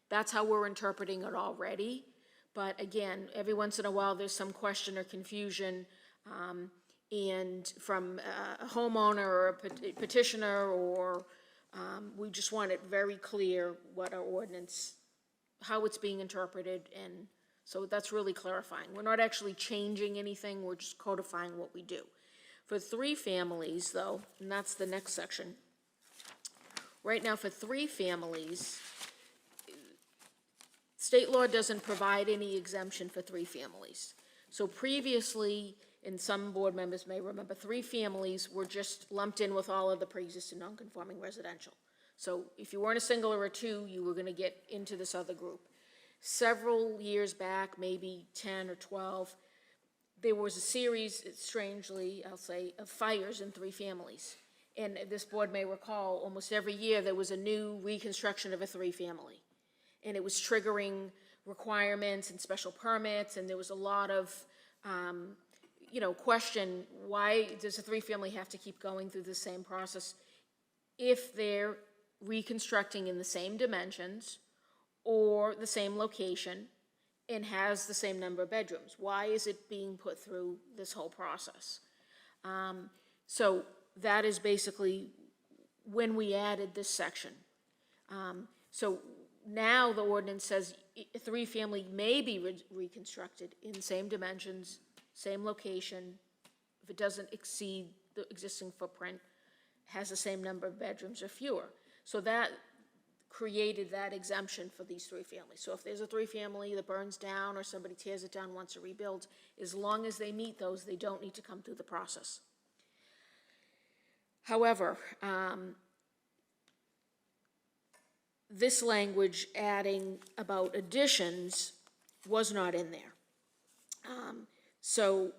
That's how we're interpreting it already, but again, every once in a while, there's some question or confusion, and from a homeowner or a petitioner, or we just want it very clear what our ordinance, how it's being interpreted, and so that's really clarifying. We're not actually changing anything, we're just codifying what we do. For 3 families, though, and that's the next section, right now for 3 families, state law doesn't provide any exemption for 3 families. So previously, and some board members may remember, 3 families were just lumped in with all of the pre-existing non-conforming residential. So if you weren't a single or a 2, you were gonna get into this other group. Several years back, maybe 10 or 12, there was a series, strangely, I'll say, of fires in 3 families. And this board may recall, almost every year, there was a new reconstruction of a 3-family. And it was triggering requirements and special permits, and there was a lot of, question, why does a 3-family have to keep going through the same process if they're reconstructing in the same dimensions or the same location and has the same number of bedrooms? Why is it being put through this whole process? So that is basically when we added this section. So now the ordinance says a 3-family may be reconstructed in the same dimensions, same location, if it doesn't exceed the existing footprint, has the same number of bedrooms or fewer. So that created that exemption for these 3 families. So if there's a 3-family that burns down or somebody tears it down, wants to rebuild, as long as they meet those, they don't need to come through the process. However, this language adding about additions was not in there. So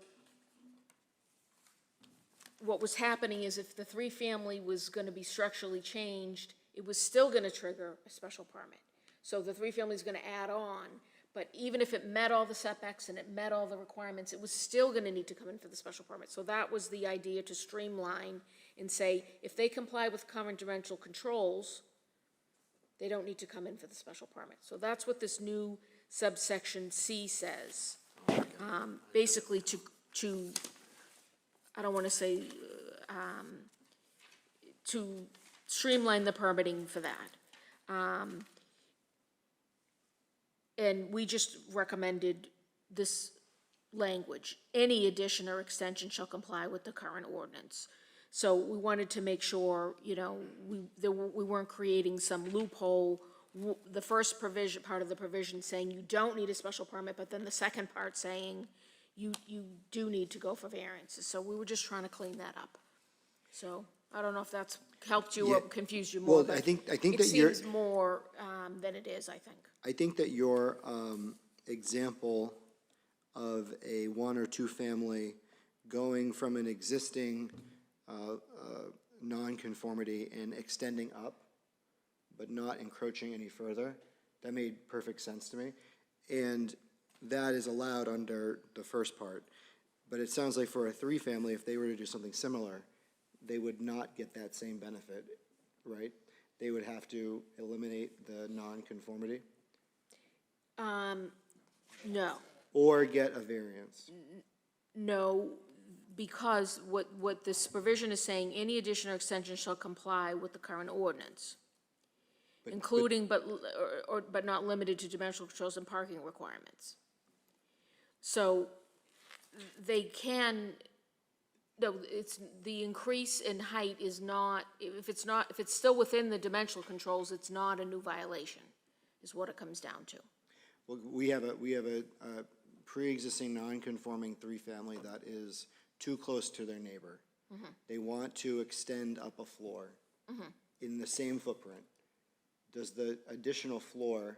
what was happening is if the 3-family was going to be structurally changed, it was still going to trigger a special permit. So the 3-family is going to add on, but even if it met all the setbacks and it met all the requirements, it was still going to need to come in for the special permit. So that was the idea, to streamline and say, if they comply with current dimensional controls, they don't need to come in for the special permit. So that's what this new subsection C says. Basically to I don't want to say, to streamline the permitting for that. And we just recommended this language: any addition or extension shall comply with the current ordinance. So we wanted to make sure, we weren't creating some loophole. The first provision, part of the provision saying you don't need a special permit, but then the second part saying you do need to go for variances. So we were just trying to clean that up. So I don't know if that's helped you or confused you more. Well, I think that it seems more than it is, I think. I think that your example of a 1 or 2 family going from an existing nonconformity and extending up, but not encroaching any further, That made perfect sense to me. And that is allowed under the first part. But it sounds like for a three-family, if they were to do something similar, they would not get that same benefit, right? They would have to eliminate the nonconformity No, or get a variance. no, because what this provision is saying, any addition or extension shall comply with the current ordinance, including but not limited to dimensional controls and parking requirements. So they can, no, it's, the increase in height is not, if it's still within the dimensional controls, it's not a new violation, is what it comes down to. Well, we have a pre-existing non-conforming three-family that is too close to their neighbor. They want to extend up a floor in the same footprint. Does the additional floor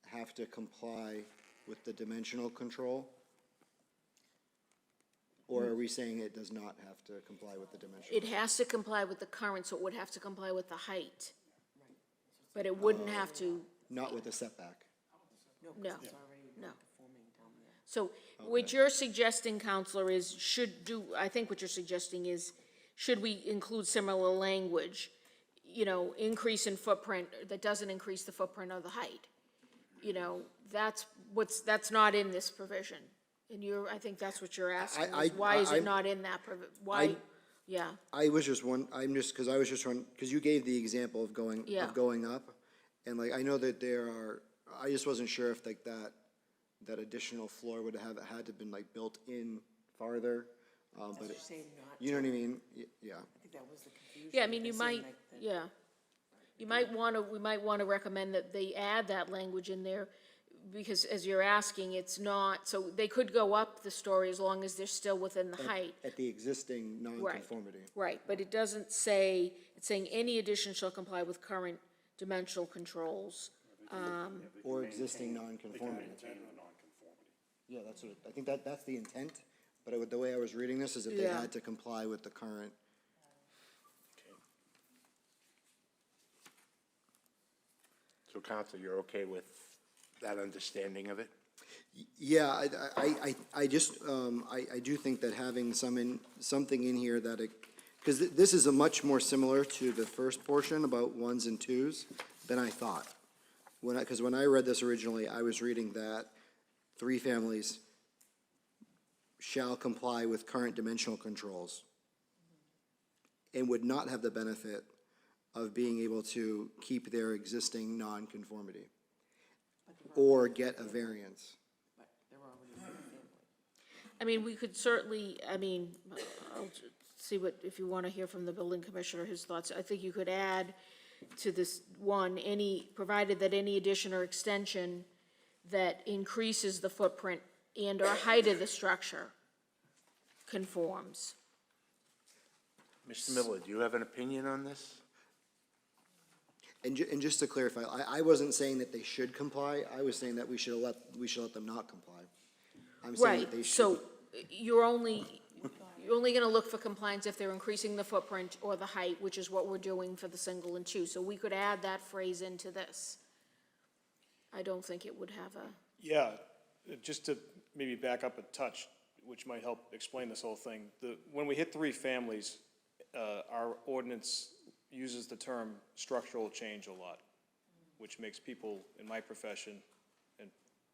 have to comply with the dimensional control? Or are we saying it does not have to comply with the dimensional? It has to comply with the current, so it would have to comply with the height. But it wouldn't have to, Not with the setback? no, no. So what you're suggesting, Counselor, is I think what you're suggesting is, should we include similar language? You know, increase in footprint that doesn't increase the footprint of the height. You know, that's not in this provision. And I think that's what you're asking, is why is it not in that why, yeah. I was just because you gave the example of going up. And like, I know that I just wasn't sure if like that additional floor would have had to been like built in farther. But you know what I mean? Yeah. I think that was the confusion. Yeah, I mean, we might want to recommend that they add that language in there, because as you're asking, it's not, so they could go up the story as long as they're still within the height. At the existing nonconformity. Right, but it doesn't say, it's saying any addition shall comply with current dimensional controls. Or existing nonconformity. Yeah, that's what, I think that's the intent, but the way I was reading this is that they Yeah. had to comply with the current. So Counsel, you're okay with that understanding of it? Yeah, I just, I do think that having something in here that because this is a much more similar to the first portion about ones and twos than I thought. Because when I read this originally, I was reading that three families shall comply with current dimensional controls and would not have the benefit of being able to keep their existing nonconformity or get a variance. I mean, we could certainly, I'll see if you want to hear from the building commissioner, his thoughts. I think you could add to this one, provided that any addition or extension that increases the footprint and or height of the structure conforms. Mr. Miller, do you have an opinion on this? And just to clarify, I wasn't saying that they should comply. I was saying that we should let them not comply. I'm saying that they should. So you're only gonna look for compliance if they're increasing the footprint or the height, which is what we're doing for the single and two. So we could add that phrase into this. I don't think it would have a, Yeah, just to maybe back up a touch, which might help explain this whole thing. When we hit three families, our ordinance uses the term structural change a lot, which makes people in my profession and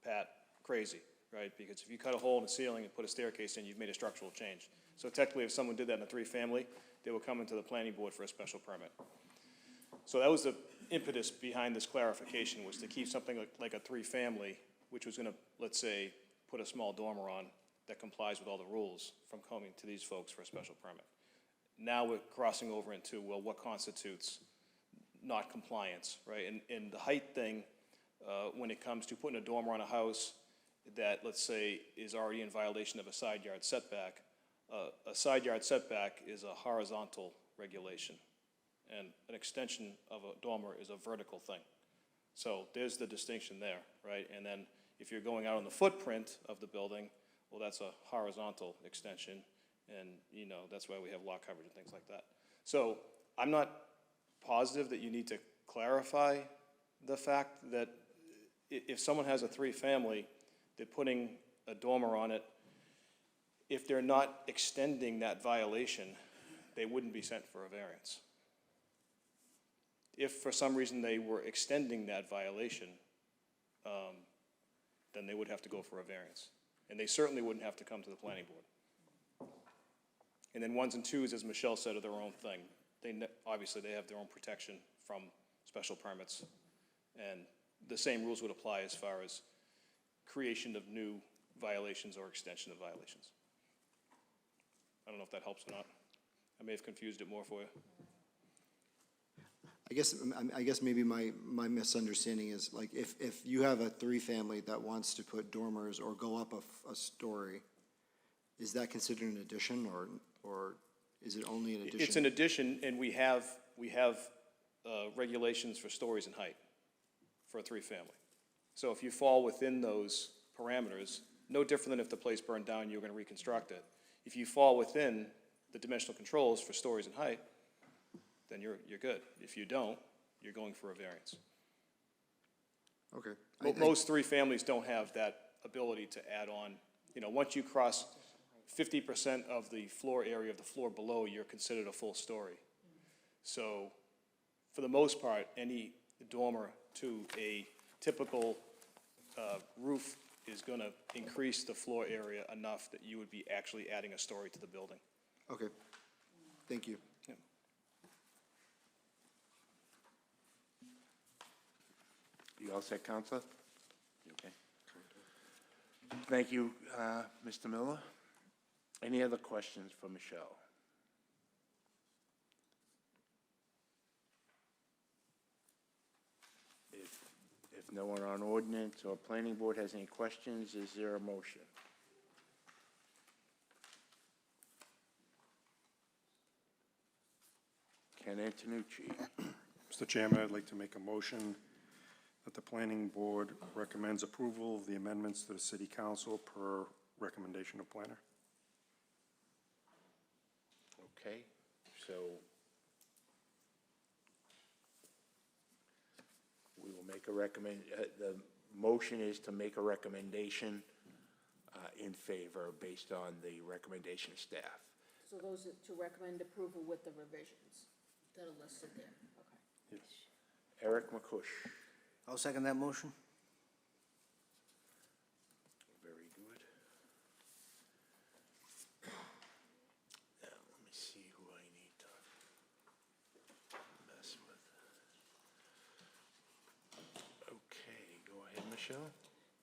Pat crazy, right? Because if you cut a hole in the ceiling and put a staircase in, you've made a structural change. So technically, if someone did that in a three-family, they would come into the planning board for a special permit. So that was the impetus behind this clarification, was to keep something like a three-family, which was gonna, let's say, put a small dormer on that complies with all the rules, from coming to these folks for a special permit. Now we're crossing over into, well, what constitutes not compliance, right? And the height thing, when it comes to putting a dormer on a house that, let's say, is already in violation of a side yard setback, a side yard setback is a horizontal regulation, and an extension of a dormer is a vertical thing. So there's the distinction there, right? And then if you're going out on the footprint of the building, well, that's a horizontal extension, and that's why we have lot coverage and things like that. So I'm not positive that you need to clarify the fact that if someone has a three-family, they're putting a dormer on it, if they're not extending that violation, they wouldn't be sent for a variance. If for some reason they were extending that violation, then they would have to go for a variance. And they certainly wouldn't have to come to the planning board. And then ones and twos, as Michelle said, are their own thing. Obviously, they have their own protection from special permits. And the same rules would apply as far as creation of new violations or extension of violations. I don't know if that helps or not. I may have confused it more for you. I guess maybe my misunderstanding is, like, if you have a three-family that wants to put dormers or go up a story, is that considered an addition, or is it only an addition? It's an addition, and we have regulations for stories and height for a three-family. So if you fall within those parameters, no different than if the place burned down, you're gonna reconstruct it. If you fall within the dimensional controls for stories and height, then you're good. If you don't, you're going for a variance. Okay. Most three families don't have that ability to add on. You know, once you cross 50% of the floor area of the floor below, you're considered a full story. So, for the most part, any dormer to a typical roof is gonna increase the floor area enough that you would be actually adding a story to the building. Okay, thank you. Yeah. You all set, Counselor? Okay. Thank you, Mr. Miller. Any other questions for Michelle? If no one on ordinance or planning board has any questions, is there a motion? Ken Antonucci. Mr. Chairman, I'd like to make a motion that the planning board recommends approval of the amendments to the city council per recommendation of planner. Okay, so we will make a the motion is to make a recommendation in favor based on the recommendation of staff. So those are to recommend approval with the revisions that are listed there. Okay. Yes. Eric McCush. I'll second that motion. Very good. Now, let me see who I need to mess with. Okay, go ahead, Michelle.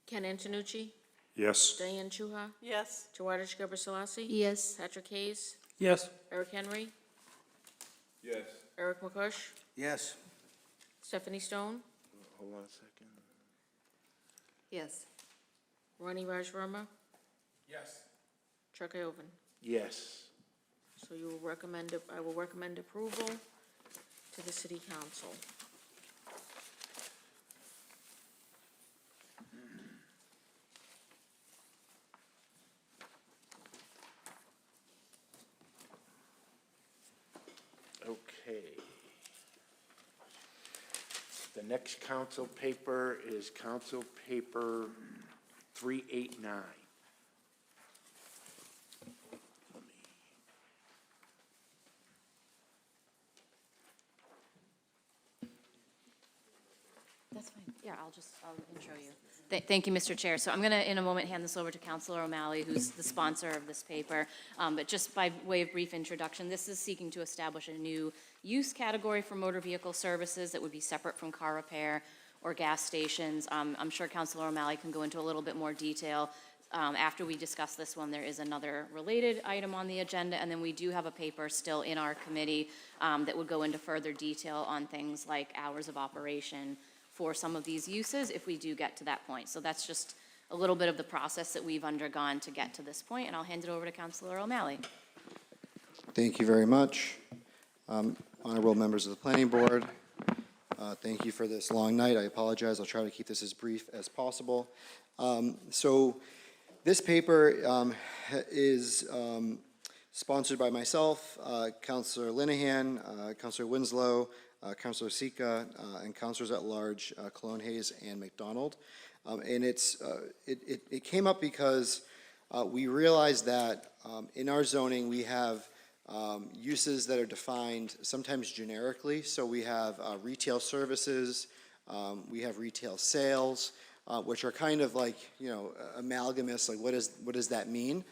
Ken Antonucci, Yes. Diane Chuha, Yes. Tawadas Gabrasalasi. Yes. Patrick Hayes, Yes. Eric Henry, Yes. Eric McCush, Yes. Stephanie Stone, Hold on a second. Yes. Ronnie Raj Verma, Yes. Chuck Ioven. Yes. So you will recommend, I will recommend approval to the city council. Okay. The next council paper is council paper 389. Let me- That's fine. Yeah, I'll intro you. Thank you, Mr. Chair. So I'm going to, in a moment, hand this over to Councilor O'Malley, who's the sponsor of this paper. But just by way of brief introduction, this is seeking to establish a new use category for motor vehicle services that would be separate from car repair or gas stations. I'm sure Councilor O'Malley can go into a little bit more detail. After we discuss this one, there is another related item on the agenda, and then we do have a paper still in our committee that would go into further detail on things like hours of operation for some of these uses if we do get to that point. So that's just a little bit of the process that we've undergone to get to this point, and I'll hand it over to Councilor O'Malley. Thank you very much. Honorable members of the planning board, thank you for this long night. I apologize. I'll try to keep this as brief as possible. So this paper is sponsored by myself, Councilor Linehan, Councilor Winslow, Counselor Sika, and counselors at large, Cologne Hayes and McDonald. And it came up because we realized that in our zoning, we have uses that are defined sometimes generically. So we have retail services, we have retail sales, which are kind of like, amalgamous, like what does that mean?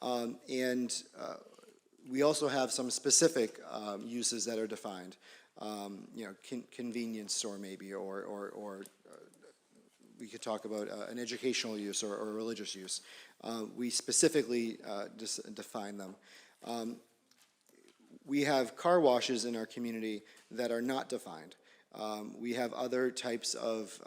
And we also have some specific uses that are defined, convenience store maybe, or we could talk about an educational use or a religious use. We specifically define them. We have car washes in our community that are not defined. We have other types of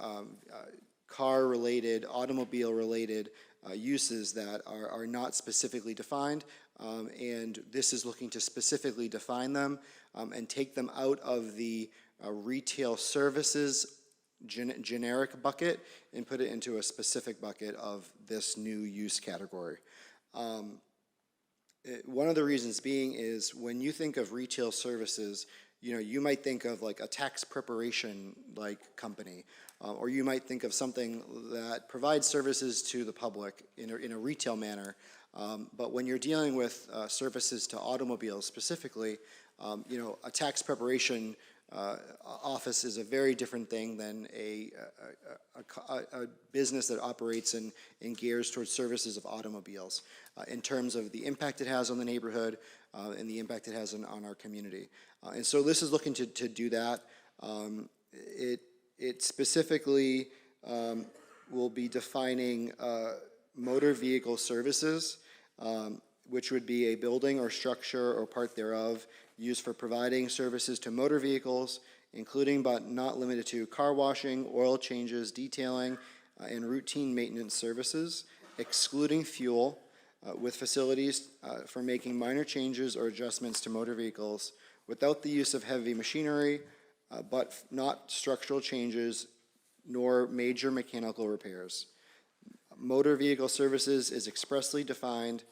car-related, automobile-related uses that are not specifically defined, and this is looking to specifically define them and take them out of the retail services generic bucket and put it into a specific bucket of this new use category. One of the reasons being is when you think of retail services, you might think of like a tax preparation like company, or you might think of something that provides services to the public in a retail manner. But when you're dealing with services to automobiles specifically, a tax preparation office is a very different thing than a business that operates and gears towards services of automobiles in terms of the impact it has on the neighborhood and the impact it has on our community. And so this is looking to do that. It specifically will be defining motor vehicle services, which would be a building or structure or part thereof used for providing services to motor vehicles, including but not limited to car washing, oil changes, detailing, and routine maintenance services, excluding fuel, with facilities for making minor changes or adjustments to motor vehicles without the use of heavy machinery, but not structural changes nor major mechanical repairs. Motor vehicle services is expressly defined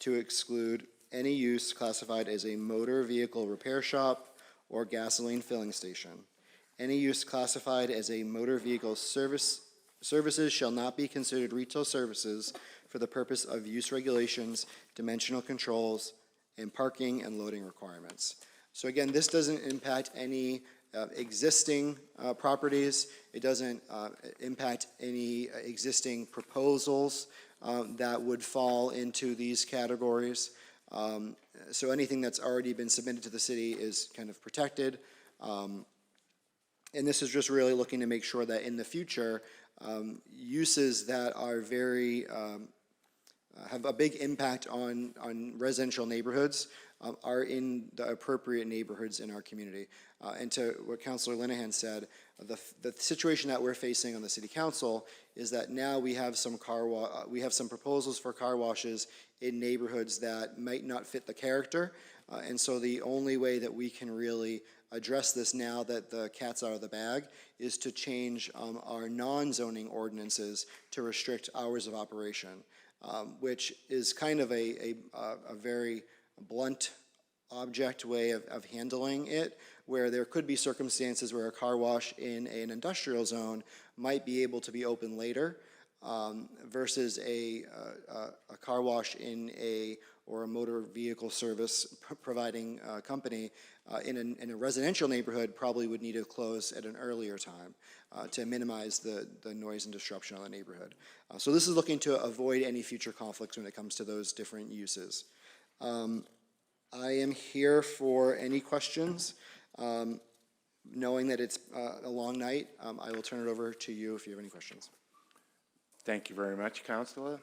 to exclude any use classified as a motor vehicle repair shop or gasoline filling station. Any use classified as a motor vehicle services shall not be considered retail services for the purpose of use regulations, dimensional controls, and parking and loading requirements. So again, this doesn't impact any existing properties. It doesn't impact any existing proposals that would fall into these categories. So anything that's already been submitted to the city is kind of protected. And this is just really looking to make sure that in the future, uses that are very, have a big impact on residential neighborhoods are in the appropriate neighborhoods in our community. And to what Councilor Linehan said, the situation that we're facing on the city council is that now we have some proposals for car washes in neighborhoods that might not fit the character. And so the only way that we can really address this now that the cat's out of the bag is to change our non-zoning ordinances to restrict hours of operation, which is kind of a very blunt object way of handling it, where there could be circumstances where a car wash in an industrial zone might be able to be open later versus a car wash in a motor vehicle service providing company in a residential neighborhood probably would need to close at an earlier time to minimize the noise and disruption on the neighborhood. So this is looking to avoid any future conflicts when it comes to those different uses. I am here for any questions. Knowing that it's a long night, I will turn it over to you if you have any questions. Thank you very much, Councilor.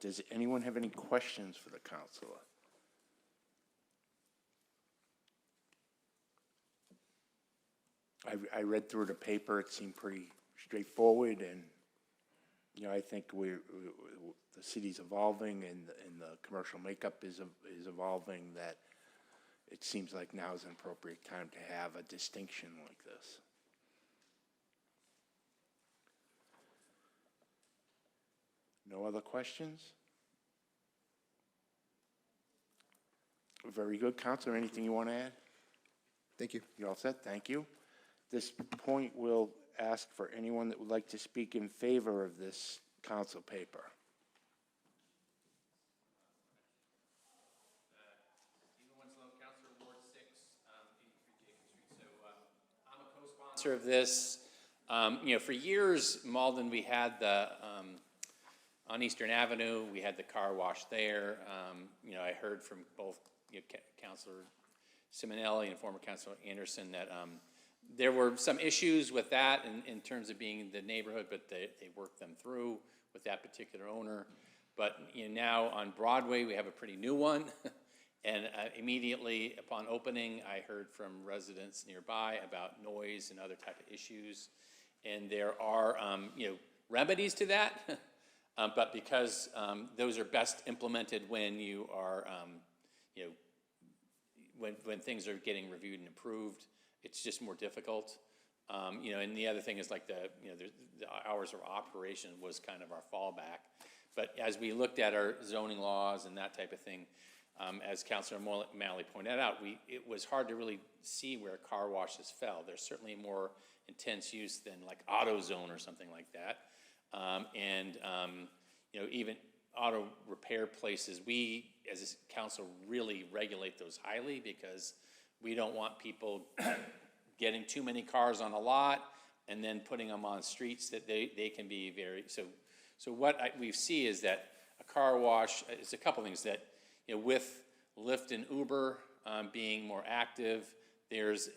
Does anyone have any questions for the Councilor? I read through the paper. It seemed pretty straightforward, and I think the city's evolving, and the commercial makeup is evolving. That it seems like now is an appropriate time to have a distinction like this. No other questions? Very good, Councilor. Anything you want to add? Thank you. You all set? Thank you. This point will ask for anyone that would like to speak in favor of this council paper. Sponsor of this. For years, Malden, we had on Eastern Avenue, we had the car wash there. I heard from both Councilor Simonelli and former Councilor Anderson that there were some issues with that in terms of being the neighborhood, but they worked them through with that particular owner. But now on Broadway, we have a pretty new one. And immediately upon opening, I heard from residents nearby about noise and other type of issues. And there are, remedies to that. But because those are best implemented when you are, when things are getting reviewed and approved, it's just more difficult. And the other thing is like the hours of operation was kind of our fallback. But as we looked at our zoning laws and that type of thing, as Councilor Malley pointed out, it was hard to really see where car washes fell. There's certainly more intense use than like AutoZone or something like that. Even auto repair places, we as a council really regulate those highly because we don't want people getting too many cars on a lot and then putting them on streets that they can be very, so what we see is that a car wash, it's a couple things that, with Lyft and Uber being more active, there's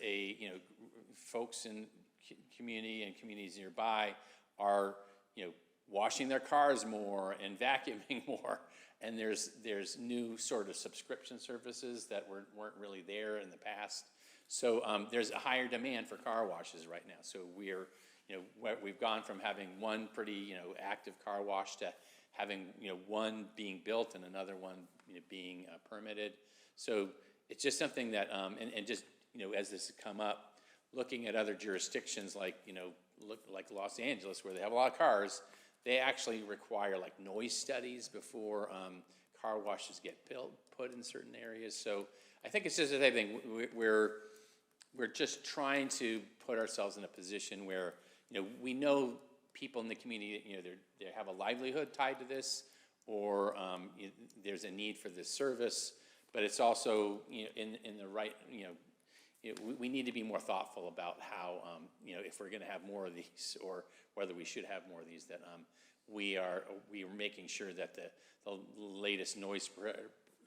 folks in community and communities nearby are, washing their cars more and vacuuming more. And there's new sort of subscription services that weren't really there in the past. So there's a higher demand for car washes right now. So we've gone from having one pretty, active car wash to having, one being built and another one being permitted. So it's just something that, and just, as this has come up, looking at other jurisdictions like, like Los Angeles, where they have a lot of cars, they actually require like noise studies before car washes get put in certain areas. So I think it's just the same thing. We're just trying to put ourselves in a position where, we know people in the community, they have a livelihood tied to this, or there's a need for this service, but it's also, in the right, we need to be more thoughtful about how, if we're gonna have more of these, or whether we should have more of these, that we are making sure that the latest noise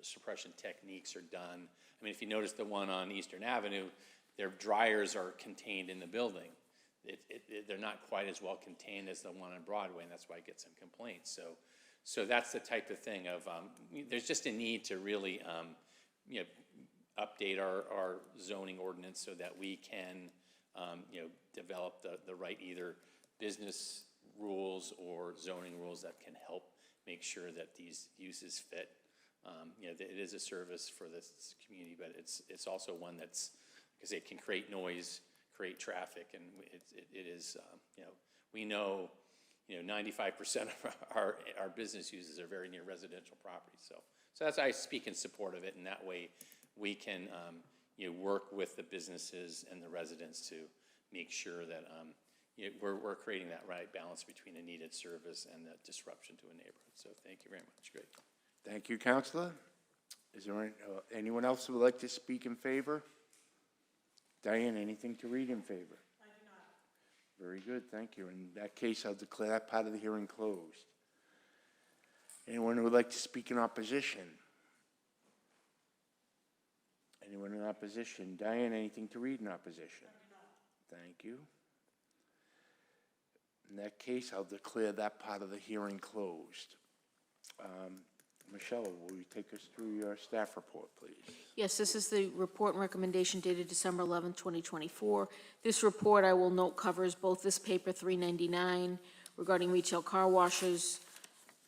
suppression techniques are done. I mean, if you notice the one on Eastern Avenue, their dryers are contained in the building. They're not quite as well contained as the one on Broadway, and that's why I get some complaints. So that's the type of thing of, there's just a need to really, update our zoning ordinance so that we can, develop the right either business rules or zoning rules that can help make sure that these uses fit. That it is a service for this community, but it's also one that's, because it can create noise, create traffic, and it is, we know, 95% of our business uses are very near residential properties. So that's, I speak in support of it, and that way we can, work with the businesses and the residents to make sure that we're creating that right balance between a needed service and the disruption to a neighborhood. So thank you very much. Great. Thank you, Councilor. Is there anyone else who would like to speak in favor? Diane, anything to read in favor? I do not. Very good, thank you. In that case, I'll declare that part of the hearing closed. Anyone who would like to speak in opposition? Anyone in opposition? Diane, anything to read in opposition? I do not. Thank you. In that case, I'll declare that part of the hearing closed. Michelle, will you take us through your staff report, please? Yes, this is the report and recommendation dated December 11th, 2024. This report, I will note, covers both this paper 399 regarding retail car washes.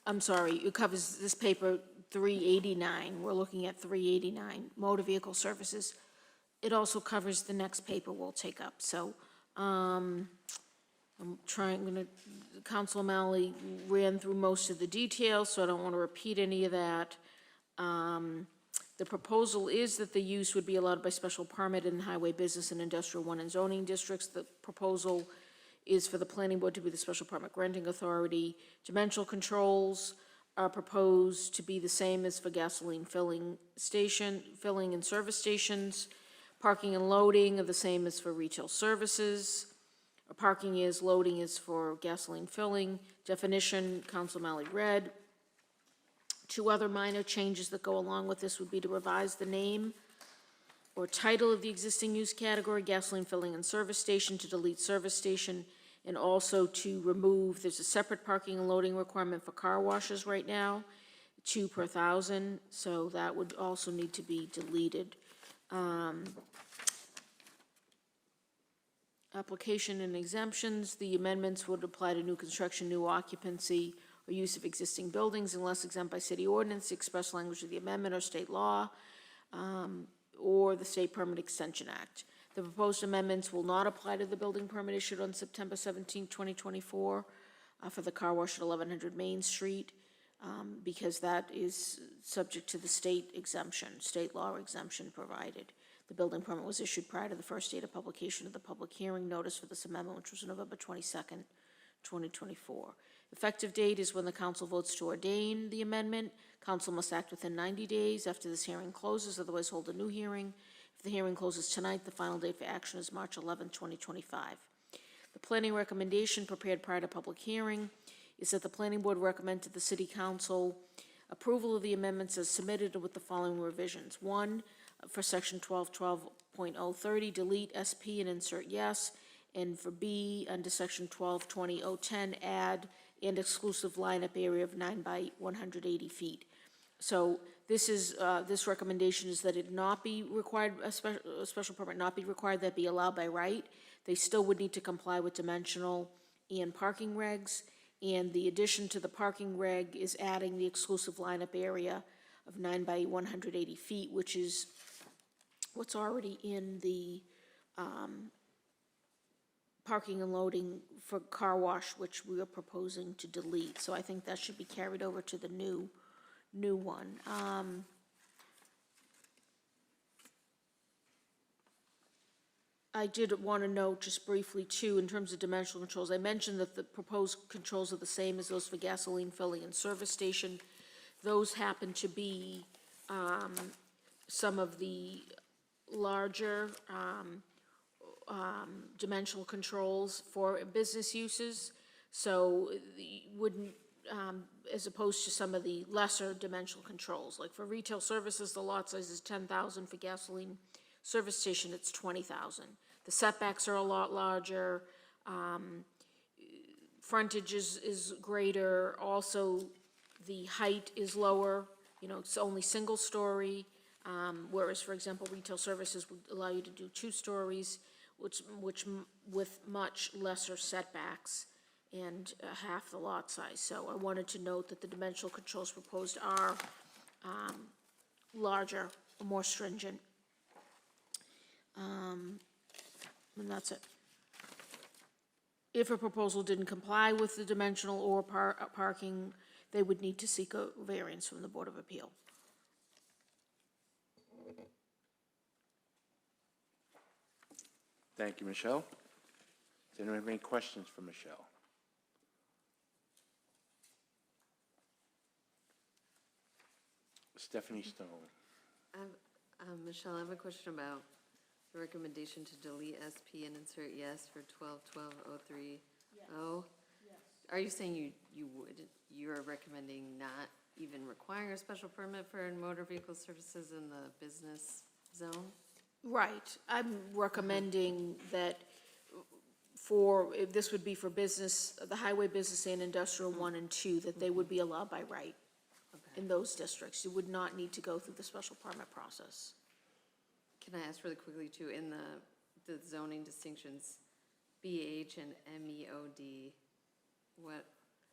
I'm sorry, it covers this paper 389. We're looking at 389, motor vehicle services. It also covers the next paper we'll take up. So Council O'Malley ran through most of the details, so I don't want to repeat any of that. The proposal is that the use would be allowed by special permit in highway, business, and industrial 1 and zoning districts. The proposal is for the planning board to be the special permit granting authority. Dimensional controls are proposed to be the same as for gasoline filling and service stations. Parking and loading are the same as for retail services. Parking is, loading is for gasoline filling. Definition, Council Malley read. Two other minor changes that go along with this would be to revise the name or title of the existing use category, gasoline filling and service station, to delete service station, and also to remove, there's a separate parking and loading requirement for car washes right now, 2 per 1,000, so that would also need to be deleted. Application and exemptions, the amendments would apply to new construction, new occupancy, or use of existing buildings unless exempt by city ordinance, the express language of the amendment or state law, or the State Permit Extension Act. The proposed amendments will not apply to the building permit issued on September 17, 2024, for the car wash at 1100 Main Street, because that is subject to the state exemption, state law exemption provided. The building permit was issued prior to the first date of publication of the public hearing notice for this amendment, which was November 22nd, 2024. Effective date is when the council votes to ordain the amendment. Council must act within 90 days after this hearing closes, otherwise hold a new hearing. If the hearing closes tonight, the final date for action is March 11, 2025. The planning recommendation prepared prior to public hearing is that the planning board recommend to the city council approval of the amendments as submitted with the following revisions. 1, for section 1212.030, delete SP and insert yes. And for B, under section 1220.010, add and exclusive lineup area of 9 by 180 feet. So this is, this recommendation is that it not be required, a special permit not be required, that be allowed by right. They still would need to comply with dimensional and parking regs. And the addition to the parking reg is adding the exclusive lineup area of 9 by 180 feet, which is what's already in the parking and loading for car wash, which we are proposing to delete. So I think that should be carried over to the new one. I did want to note just briefly too, in terms of dimensional controls, I mentioned that the proposed controls are the same as those for gasoline filling and service station. Those happen to be some of the larger dimensional controls for business uses. So you wouldn't, as opposed to some of the lesser dimensional controls. Like for retail services, the lot size is 10,000. For gasoline service station, it's 20,000. The setbacks are a lot larger. Frontage is greater. Also, the height is lower. You know, it's only single story. Whereas, for example, retail services would allow you to do 2 stories, which with much lesser setbacks and half the lot size. So I wanted to note that the dimensional controls proposed are larger, more stringent. And that's it. If a proposal didn't comply with the dimensional or parking, they would need to seek a variance from the Board of Appeal. Thank you, Michelle. Does anyone have any questions for Michelle? Stephanie Stone. Michelle, I have a question about the recommendation to delete SP and insert yes for 1212.030. Yes. Are you saying you're recommending not even requiring a special permit for motor vehicle services in the business zone? Right. I'm recommending that this would be for business, the highway business and industrial 1 and 2, that they would be allowed by right in those districts. You would not need to go through the special permit process. Can I ask really quickly too, in the zoning distinctions, BH and MEOD, what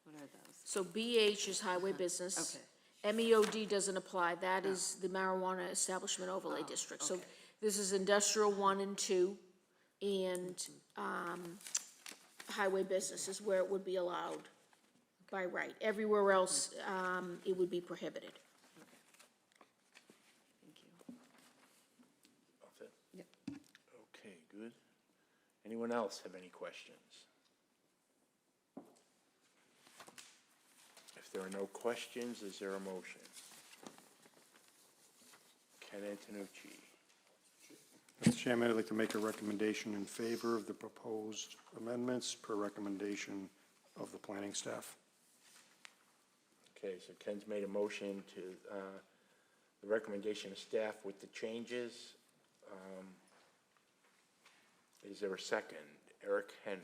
are those? So BH is highway business. Okay. MEOD doesn't apply. That is the marijuana establishment overlay district. So this is industrial 1 and 2, and highway business is where it would be allowed by right. Everywhere else, it would be prohibited. Thank Anyone else have any questions? If there are no questions, is there a motion? Ken Antonucci. Mr. Chairman, I'd like to make a recommendation in favor of the proposed amendments per recommendation of the planning staff. Okay, so Ken's made a motion to, the recommendation of staff with the changes. Is there a second? Eric Henry.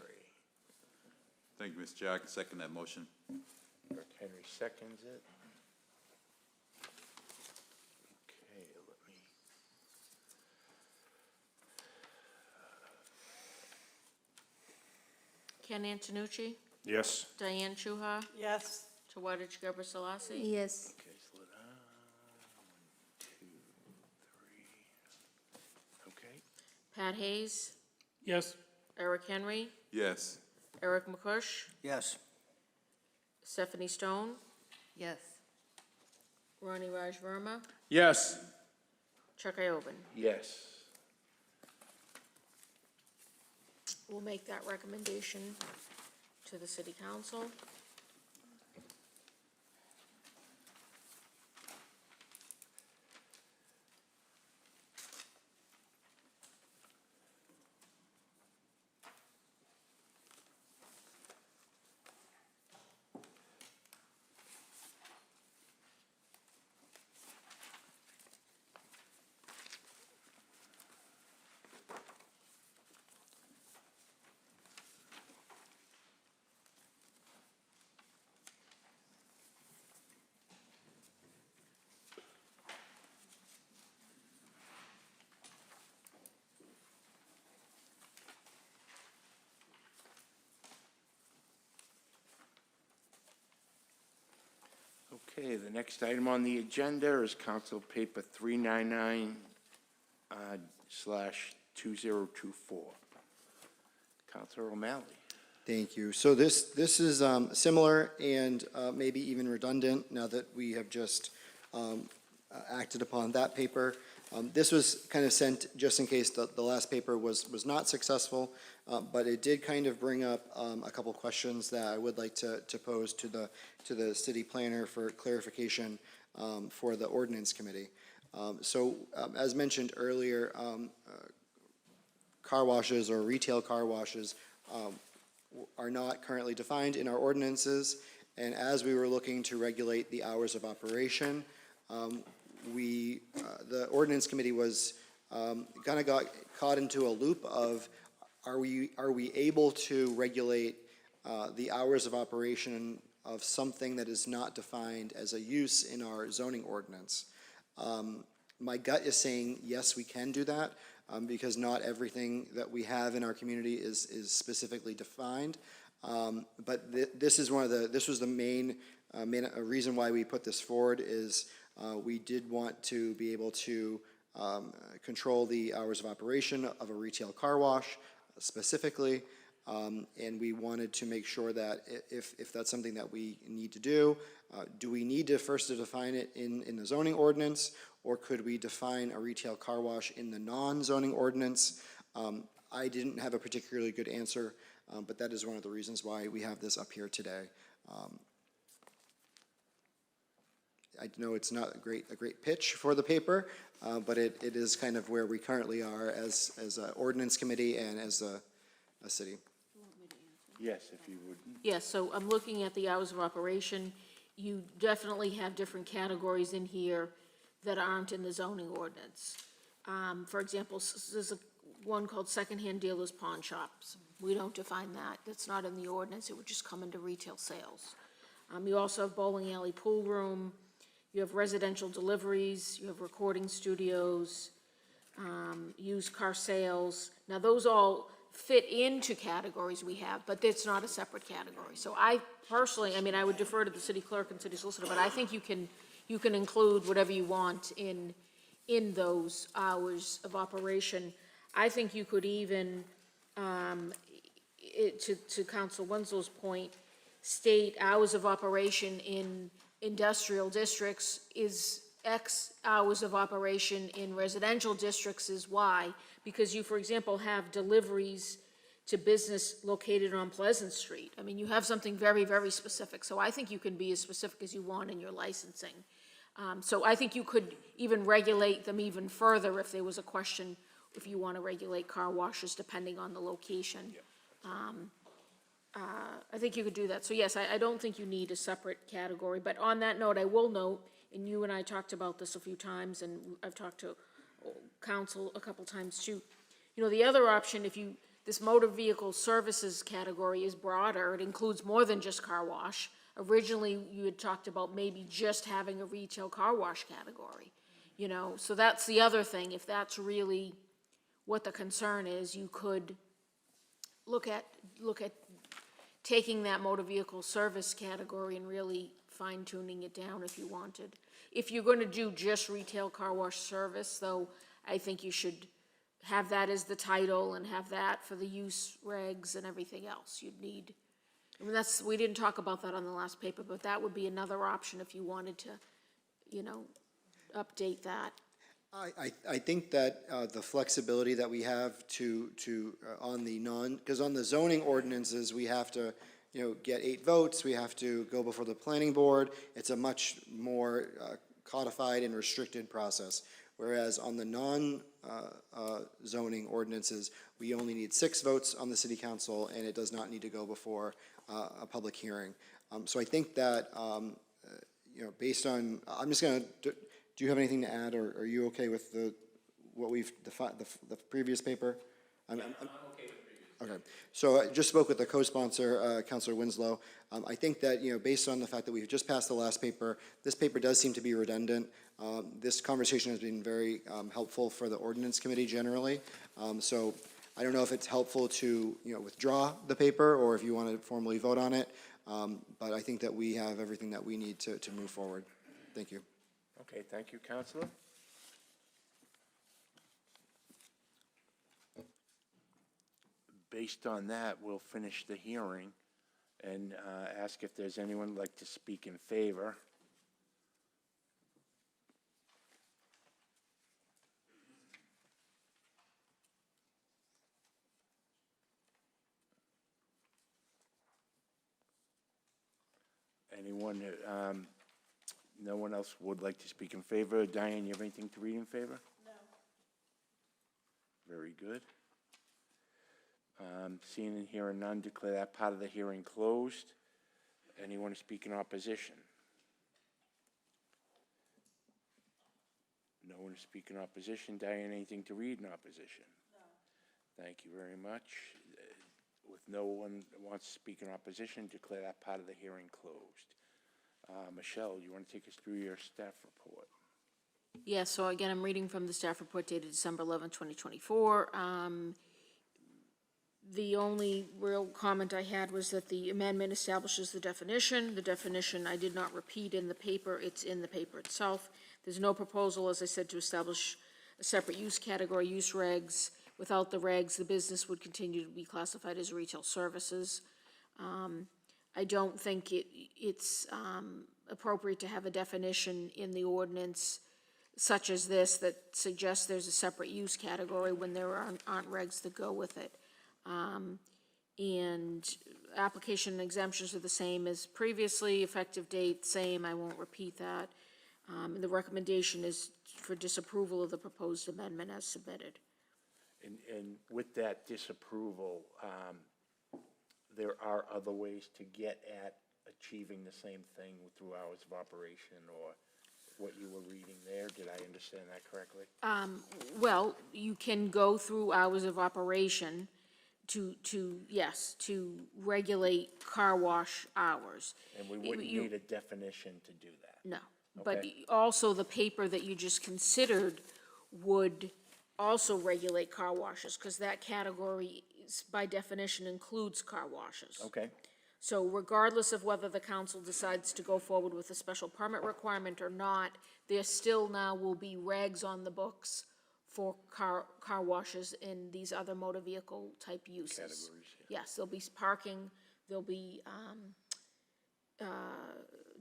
Thank you, Mr. Chair. I can second that motion. Eric Henry seconds it. Okay, let me. Ken Antonucci, Yes? Diane Shuhar, Yes. Tawadich Gabor Selassie, Yes. Okay, slow down. 1, 2, 3. Okay. Pat Hayes, Yes. Eric Henry, Yes. Eric McCush, Yes. Stephanie Stone, Yes. Ronnie Raj Verma, Yes. Chuck Iovan. Yes. We'll make that recommendation to the city council. Okay, the next item on the agenda is Council Paper 399 slash 2024. Councilor O'Malley. Thank you. So this is similar and maybe even redundant now that we have just acted upon that paper. This was kind of sent just in case the last paper was not successful, but it did kind of bring up a couple questions that I would like to pose to the city planner for clarification for the ordinance committee. So as mentioned earlier, car washes or retail car washes are not currently defined in our ordinances, and as we were looking to regulate the hours of operation, the ordinance committee was kind of got caught into a loop of are we able to regulate the hours of operation of something that is not defined as a use in our zoning ordinance? My gut is saying yes, we can do that. Because not everything that we have in our community is specifically defined. But this was the main reason why we put this forward is we did want to be able to control the hours of operation of a retail car wash specifically. And we wanted to make sure that if that's something that we need to do we need to first define it in the zoning ordinance, or could we define a retail car wash in the non-zoning ordinance? I didn't have a particularly good answer, but that is one of the reasons why we have this up here today. I know it's not a great pitch for the paper, but it is kind of where we currently are as an ordinance committee and as a city. Yes, if you would. Yes, so I'm looking at the hours of operation. You definitely have different categories in here that aren't in the zoning ordinance. For example, there's one called secondhand dealers pawn shops. We don't define that. That's not in the ordinance. It would just come into retail sales. You also have bowling alley pool room. You have residential deliveries. You have recording studios, used car sales. Now, those all fit into categories we have, but it's not a separate category. So I personally, I would defer to the city clerk and city solicitor, but I think you can include whatever you want in those hours of operation. I think you could even, to Council Wenzel's point, state hours of operation in industrial districts is X, hours of operation in residential districts is Y, because you, for example, have deliveries to business located on Pleasant Street. I mean, you have something very, very specific, so I think you can be as specific as you want in your licensing. So I think you could even regulate them even further if there was a question, if you want to regulate car washes depending on the location. I think you could do that. So yes, I don't think you need a separate category, but on that note, I will note, and you and I talked about this a few times, and I've talked to council a couple times too. You know, the other option, if you, this motor vehicle services category is broader, it includes more than just car wash. Originally, you had talked about maybe just having a retail car wash category, you know, so that's the other thing. If that's really what the concern is, you could look at taking that motor vehicle service category and really fine tuning it down if you wanted. If you're gonna do just retail car wash service, though, I think you should have that as the title and have that for the use regs and everything else. You'd need, I mean, that's, we didn't talk about that on the last paper, but that would be another option if you wanted to, you know, update that. I think that the flexibility that we have on the because on the zoning ordinances, we have to, you know, get 8 votes, we have to go before the planning board. It's a much more codified and restricted process. Whereas on the zoning ordinances, we only need 6 votes on the city council, and it does not need to go before a public hearing. So I think that, you know, based on, I'm just gonna, do you have anything to add, or are you okay with what we've defined, the previous paper? I'm okay with previous. Okay, so I just spoke with the co-sponsor, Councilor Winslow. I think that, you know, based on the fact that we've just passed the last paper, this paper does seem to be redundant. This conversation has been very helpful for the ordinance committee generally. So I don't know if it's helpful to, you know, withdraw the paper or if you want to formally vote on it. But I think that we have everything that we need to move forward. Thank you. Okay, thank you, Counselor. Based on that, we'll finish the hearing and ask if there's anyone who'd like to speak in favor. Anyone, no one else would like to speak in favor? Diane, you have anything to read in favor? No. Very good. Seeing and hearing none, declare that part of the hearing closed. Anyone to speak in opposition? No one to speak in opposition. Diane, anything to read in opposition? No. Thank you very much. With no one that wants to speak in opposition, declare that part of the hearing closed. Michelle, you want to take us through your staff report? Yeah, so again, I'm reading from the staff report dated December 11, 2024. The only real comment I had was that the amendment establishes the definition. The definition I did not repeat in the paper. It's in the paper itself. There's no proposal, as I said, to establish a separate use category, use regs. Without the regs, the business would continue to be classified as retail services. I don't think it's appropriate to have a definition in the ordinance such as this that suggests there's a separate use category when there aren't regs that go with it. And application and exemptions are the same as previously, effective date, same, I won't repeat that. And the recommendation is for disapproval of the proposed amendment as submitted. And with that disapproval, there are other ways to get at achieving the same thing through hours of operation or what you were reading there. Did I understand that correctly? Well, you can go through hours of operation to regulate car wash hours. And we wouldn't need a definition to do that? No, but Okay. also the paper that you just considered would also regulate car washes, because that category by definition includes car washes. Okay. So regardless of whether the council decides to go forward with a special permit requirement or not, there still now will be regs on the books for car washes in these other motor vehicle type uses. Categories, Yes, there'll be parking, there'll be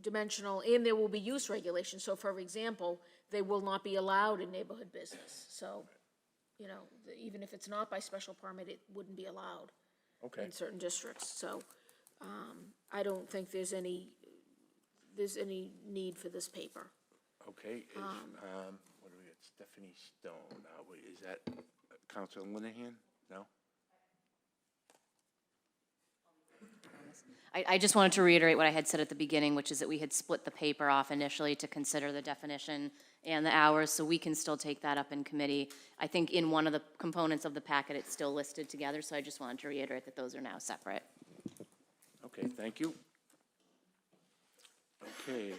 dimensional, and there will be use regulations. So for example, they will not be allowed in neighborhood business. So, you know, even if it's not by special permit, it wouldn't be allowed. Okay. in certain districts, so, I don't think there's any need for this paper. Okay, what do we got? Stephanie Stone, wait, is that Council Linehan? No? I just wanted to reiterate what I had said at the beginning, which is that we had split the paper off initially to consider the definition and the hours, so we can still take that up in committee. I think in one of the components of the packet, it's still listed together, so I just wanted to reiterate that those are now separate. Okay, thank you. Okay,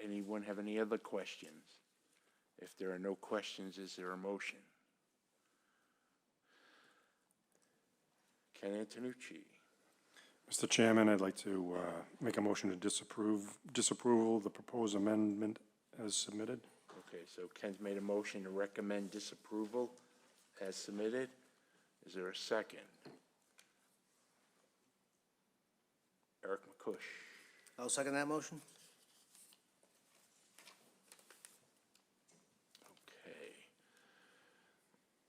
anyone have any other questions? If there are no questions, is there a motion? Ken Antonucci. Mr. Chairman, I'd like to make a motion to disapproval the proposed amendment as submitted. Okay, so Ken's made a motion to recommend disapproval as submitted. Is there a second? Eric McCush. I'll second that motion. Okay.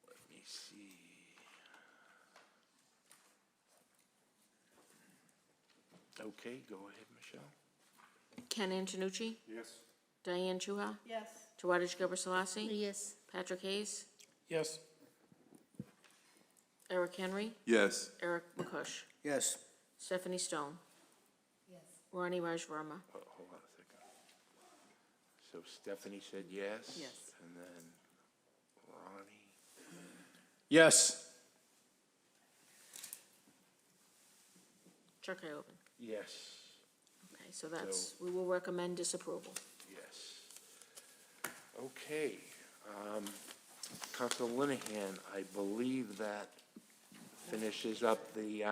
Let me see. Okay, go ahead, Michelle. Ken Antonucci? Yes. Diane Chuha? Yes. Tawadej Gebrselassie? Yes. Patrick Hayes? Yes. Eric Henry? Yes. Eric McCush? Yes. Stephanie Stone? Yes. Ronnie Raj Verma? Hold on a second. So Stephanie said yes? Yes. And then Ronnie? Yes. Chuck Ioven? Yes. Okay, so that's, we will recommend disapproval. Yes. Okay. Council Linehan, I believe that finishes up the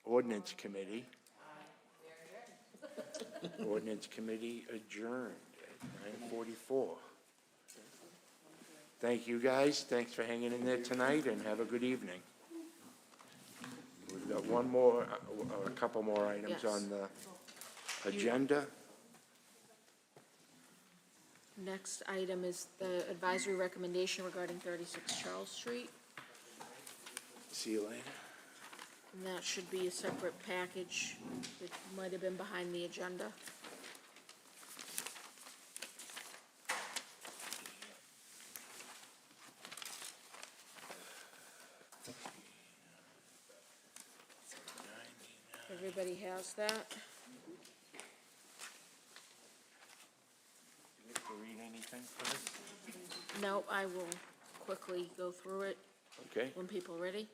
Ordinance Committee. Ordinance Committee adjourned at 9:44. Thank you, guys. Thanks for hanging in there tonight, and have a good evening. We've got one more, or a couple more items Yes. on the agenda. Next item is the advisory recommendation regarding 36 Charles Street, See you later. and that should be a separate package that might have been behind the agenda. Everybody has that? You have to read anything first? No, I will quickly go through it. Okay. When people are ready.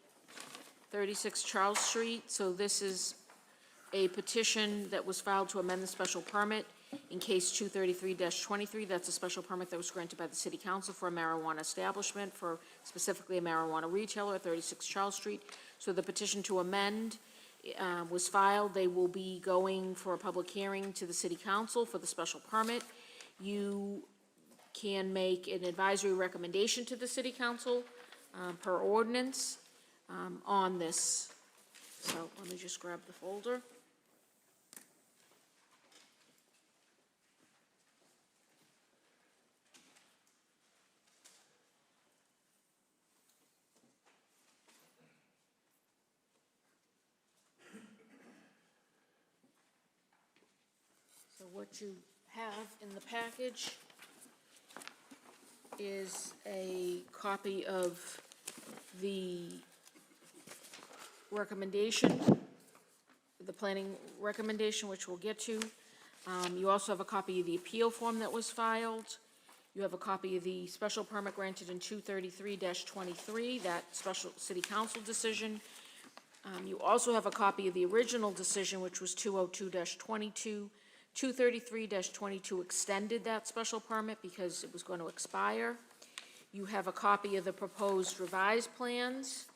36 Charles Street, so this is a petition that was filed to amend the special permit in case 233-23. That's a special permit that was granted by the city council for a marijuana establishment, for specifically a marijuana retailer at 36 Charles Street. So the petition to amend was filed. They will be going for a public hearing to the city council for the special permit. You can make an advisory recommendation to the city council per ordinance on this. So let me just grab the folder. So what you have in the package is a copy of the recommendation, the planning recommendation, which we'll get to. You also have a copy of the appeal form that was filed. You have a copy of the special permit granted in 233-23, that special city council decision. You also have a copy of the original decision, which was 202-22. 233-22 extended that special permit because it was going to expire. You have a copy of the proposed revised plans,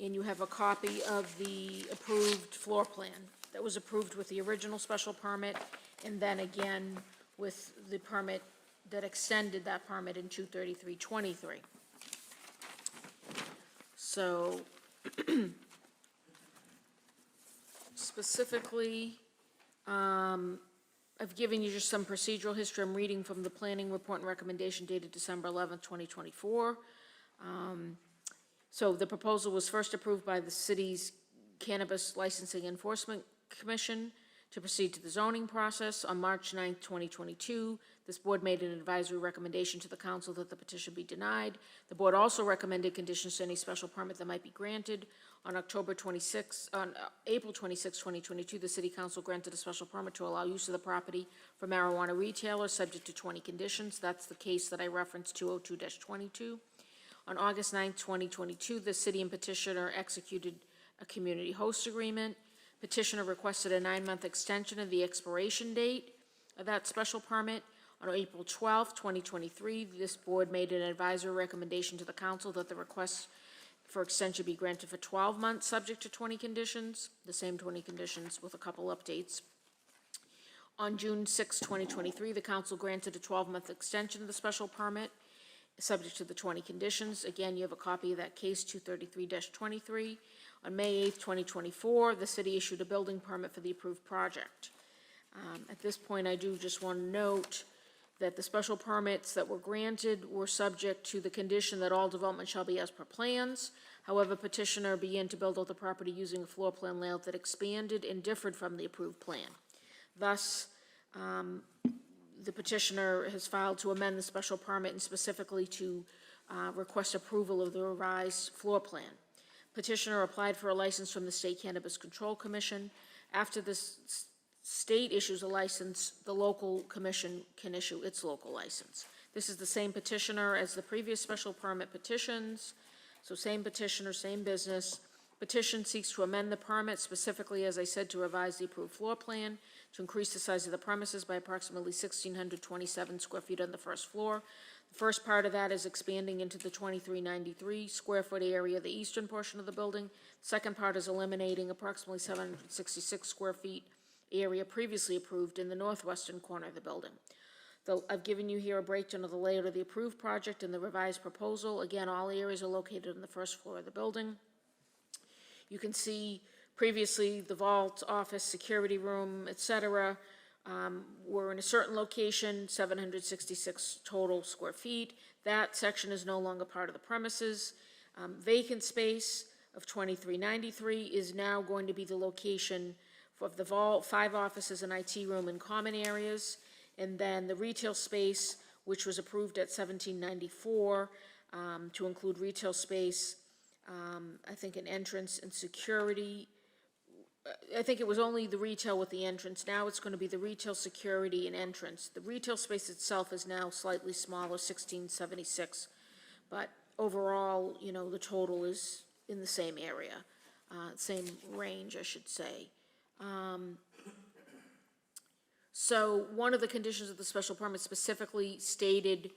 and you have a copy of the approved floor plan that was approved with the original special permit, and then again with the permit that extended that permit in 233-23. So specifically, I've given you just some procedural history. I'm reading from the planning report and recommendation dated December 11th, 2024. So the proposal was first approved by the city's Cannabis Licensing Enforcement Commission to proceed to the zoning process. On March 9th, 2022, this board made an advisory recommendation to the council that the petition be denied. The board also recommended conditions to any special permit that might be granted. On April 26, 2022, the city council granted a special permit to allow use of the property for marijuana retailers, subject to 20 conditions. That's the case that I referenced, 202-22. On August 9th, 2022, the city and petitioner executed a community host agreement. Petitioner requested a 9-month extension of the expiration date of that special permit. On April 12th, 2023, this board made an advisory recommendation to the council that the request for extension be granted for 12 months, subject to 20 conditions, the same 20 conditions with a couple updates. On June 6, 2023, the council granted a 12-month extension of the special permit, subject to the 20 conditions. Again, you have a copy of that case, 233-23. On May 8th, 2024, the city issued a building permit for the approved project. At this point, I do just want to note that the special permits that were granted were subject to the condition that all development shall be as per plans. However, petitioner began to build out the property using a floor plan layout that expanded and differed from the approved plan. Thus, the petitioner has filed to amend the special permit and specifically to request approval of the revised floor plan. Petitioner applied for a license from the State Cannabis Control Commission. After the state issues a license, the local commission can issue its local license. This is the same petitioner as the previous special permit petitions, so same petitioner, same business. Petition seeks to amend the permit specifically, as I said, to revise the approved floor plan, to increase the size of the premises by approximately 1,627 square feet on the first floor. The first part of that is expanding into the 2393 square foot area, the eastern portion of the building. The second part is eliminating approximately 766 square feet area previously approved in the northwestern corner of the building. I've given you here a breakdown of the layout of the approved project and the revised proposal. Again, all areas are located on the first floor of the building. You can see previously the vault, office, security room, etc., were in a certain location, 766 total square feet. That section is no longer part of the premises. Vacant space of 2393 is now going to be the location of the vault, 5 offices, an IT room, and common areas. And then the retail space, which was approved at 1794 to include retail space, I think an entrance and security. I think it was only the retail with the entrance. Now it's going to be the retail, security, and entrance. The retail space itself is now slightly smaller, 1676. But overall, you know, the total is in the same area, same range, I should say. So one of the conditions of the special permit specifically stated,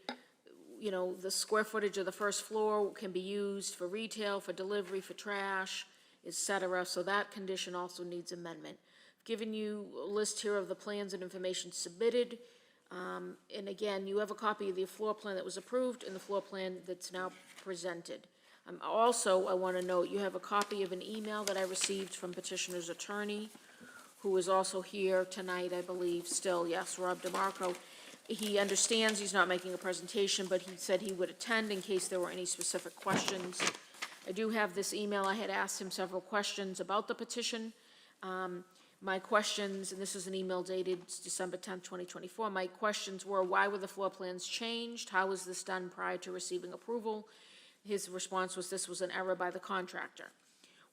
you know, the square footage of the first floor can be used for retail, for delivery, for trash, etc. So that condition also needs amendment. I've given you a list here of the plans and information submitted. And again, you have a copy of the floor plan that was approved and the floor plan that's now presented. Also, I want to note, you have a copy of an email that I received from petitioner's attorney, who is also here tonight, I believe, still, yes, Rob DeMarco. He understands he's not making a presentation, but he said he would attend in case there were any specific questions. I do have this email. I had asked him several questions about the petition. My questions, and this is an email dated December 10th, 2024, my questions were, why were the floor plans changed? How was this done prior to receiving approval? His response was this was an error by the contractor.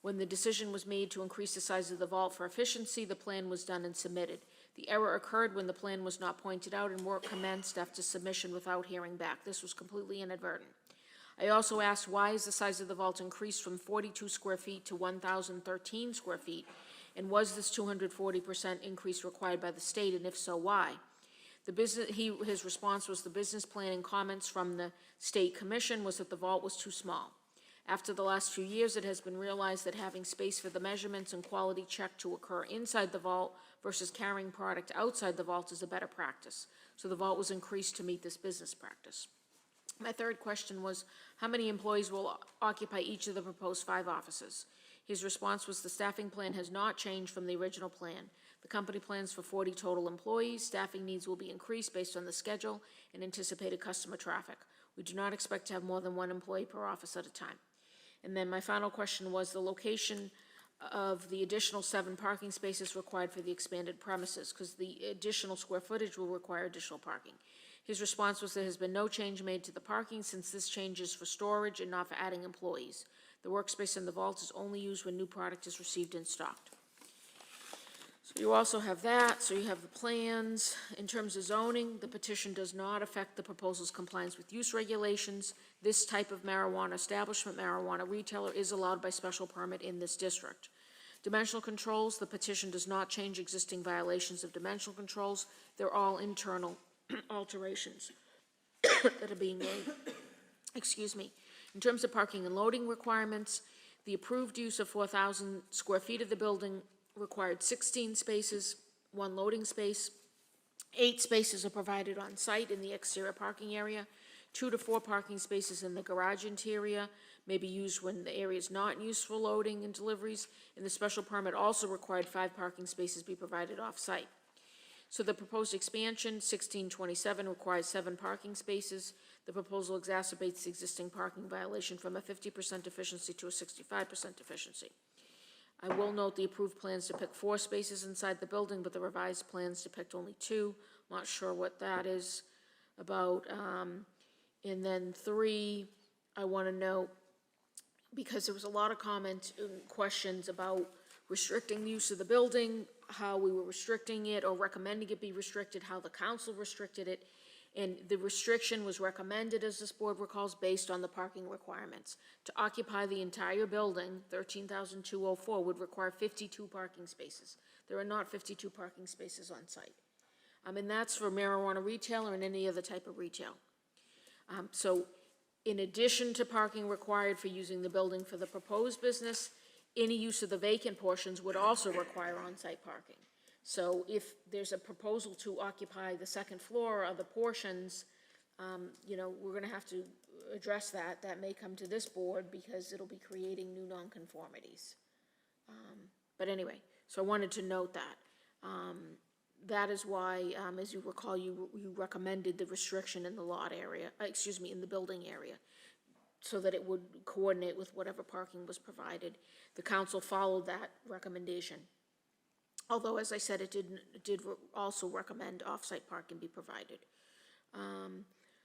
When the decision was made to increase the size of the vault for efficiency, the plan was done and submitted. The error occurred when the plan was not pointed out and work commenced after submission without hearing back. This was completely inadvertent. I also asked, why is the size of the vault increased from 42 square feet to 1,013 square feet? And was this 240% increase required by the state, and if so, why? His response was the business plan and comments from the state commission was that the vault was too small. After the last few years, it has been realized that having space for the measurements and quality check to occur inside the vault versus carrying product outside the vault is a better practice. So the vault was increased to meet this business practice. My third question was, how many employees will occupy each of the proposed 5 offices? His response was the staffing plan has not changed from the original plan. The company plans for 40 total employees. Staffing needs will be increased based on the schedule and anticipated customer traffic. We do not expect to have more than 1 employee per office at a time. And then my final question was the location of the additional 7 parking spaces required for the expanded premises, because the additional square footage will require additional parking. His response was there has been no change made to the parking since this change is for storage and not for adding employees. The workspace in the vault is only used when new product is received and stocked. So you also have that, so you have the plans. In terms of zoning, the petition does not affect the proposal's compliance with use regulations. This type of marijuana establishment, marijuana retailer, is allowed by special permit in this district. Dimensional controls, the petition does not change existing violations of dimensional controls. They're all internal alterations that are being made. Excuse me. In terms of parking and loading requirements, the approved use of 4,000 square feet of the building required 16 spaces, 1 loading space. 8 spaces are provided on site in the exterior parking area. 2 to 4 parking spaces in the garage interior may be used when the area is not used for loading and deliveries. And the special permit also required 5 parking spaces be provided off-site. So the proposed expansion, 1627, requires 7 parking spaces. The proposal exacerbates the existing parking violation from a 50% efficiency to a 65% efficiency. I will note the approved plans depict 4 spaces inside the building, but the revised plans depict only 2. Not sure what that is about. And then 3, I want to note, because there was a lot of comment and questions about restricting the use of the building, how we were restricting it or recommending it be restricted, how the council restricted it. And the restriction was recommended, as this board recalls, based on the parking requirements. To occupy the entire building, 13,204 would require 52 parking spaces. There are not 52 parking spaces on site. And that's for marijuana retail or in any other type of retail. So in addition to parking required for using the building for the proposed business, any use of the vacant portions would also require on-site parking. So if there's a proposal to occupy the second floor or other portions, we're going to have to address that. That may come to this board because it'll be creating new nonconformities. But anyway, so I wanted to note that. That is why, as you recall, you recommended the restriction in the lot area, in the building area, so that it would coordinate with whatever parking was provided. The council followed that recommendation. Although, as I said, it did also recommend off-site parking be provided.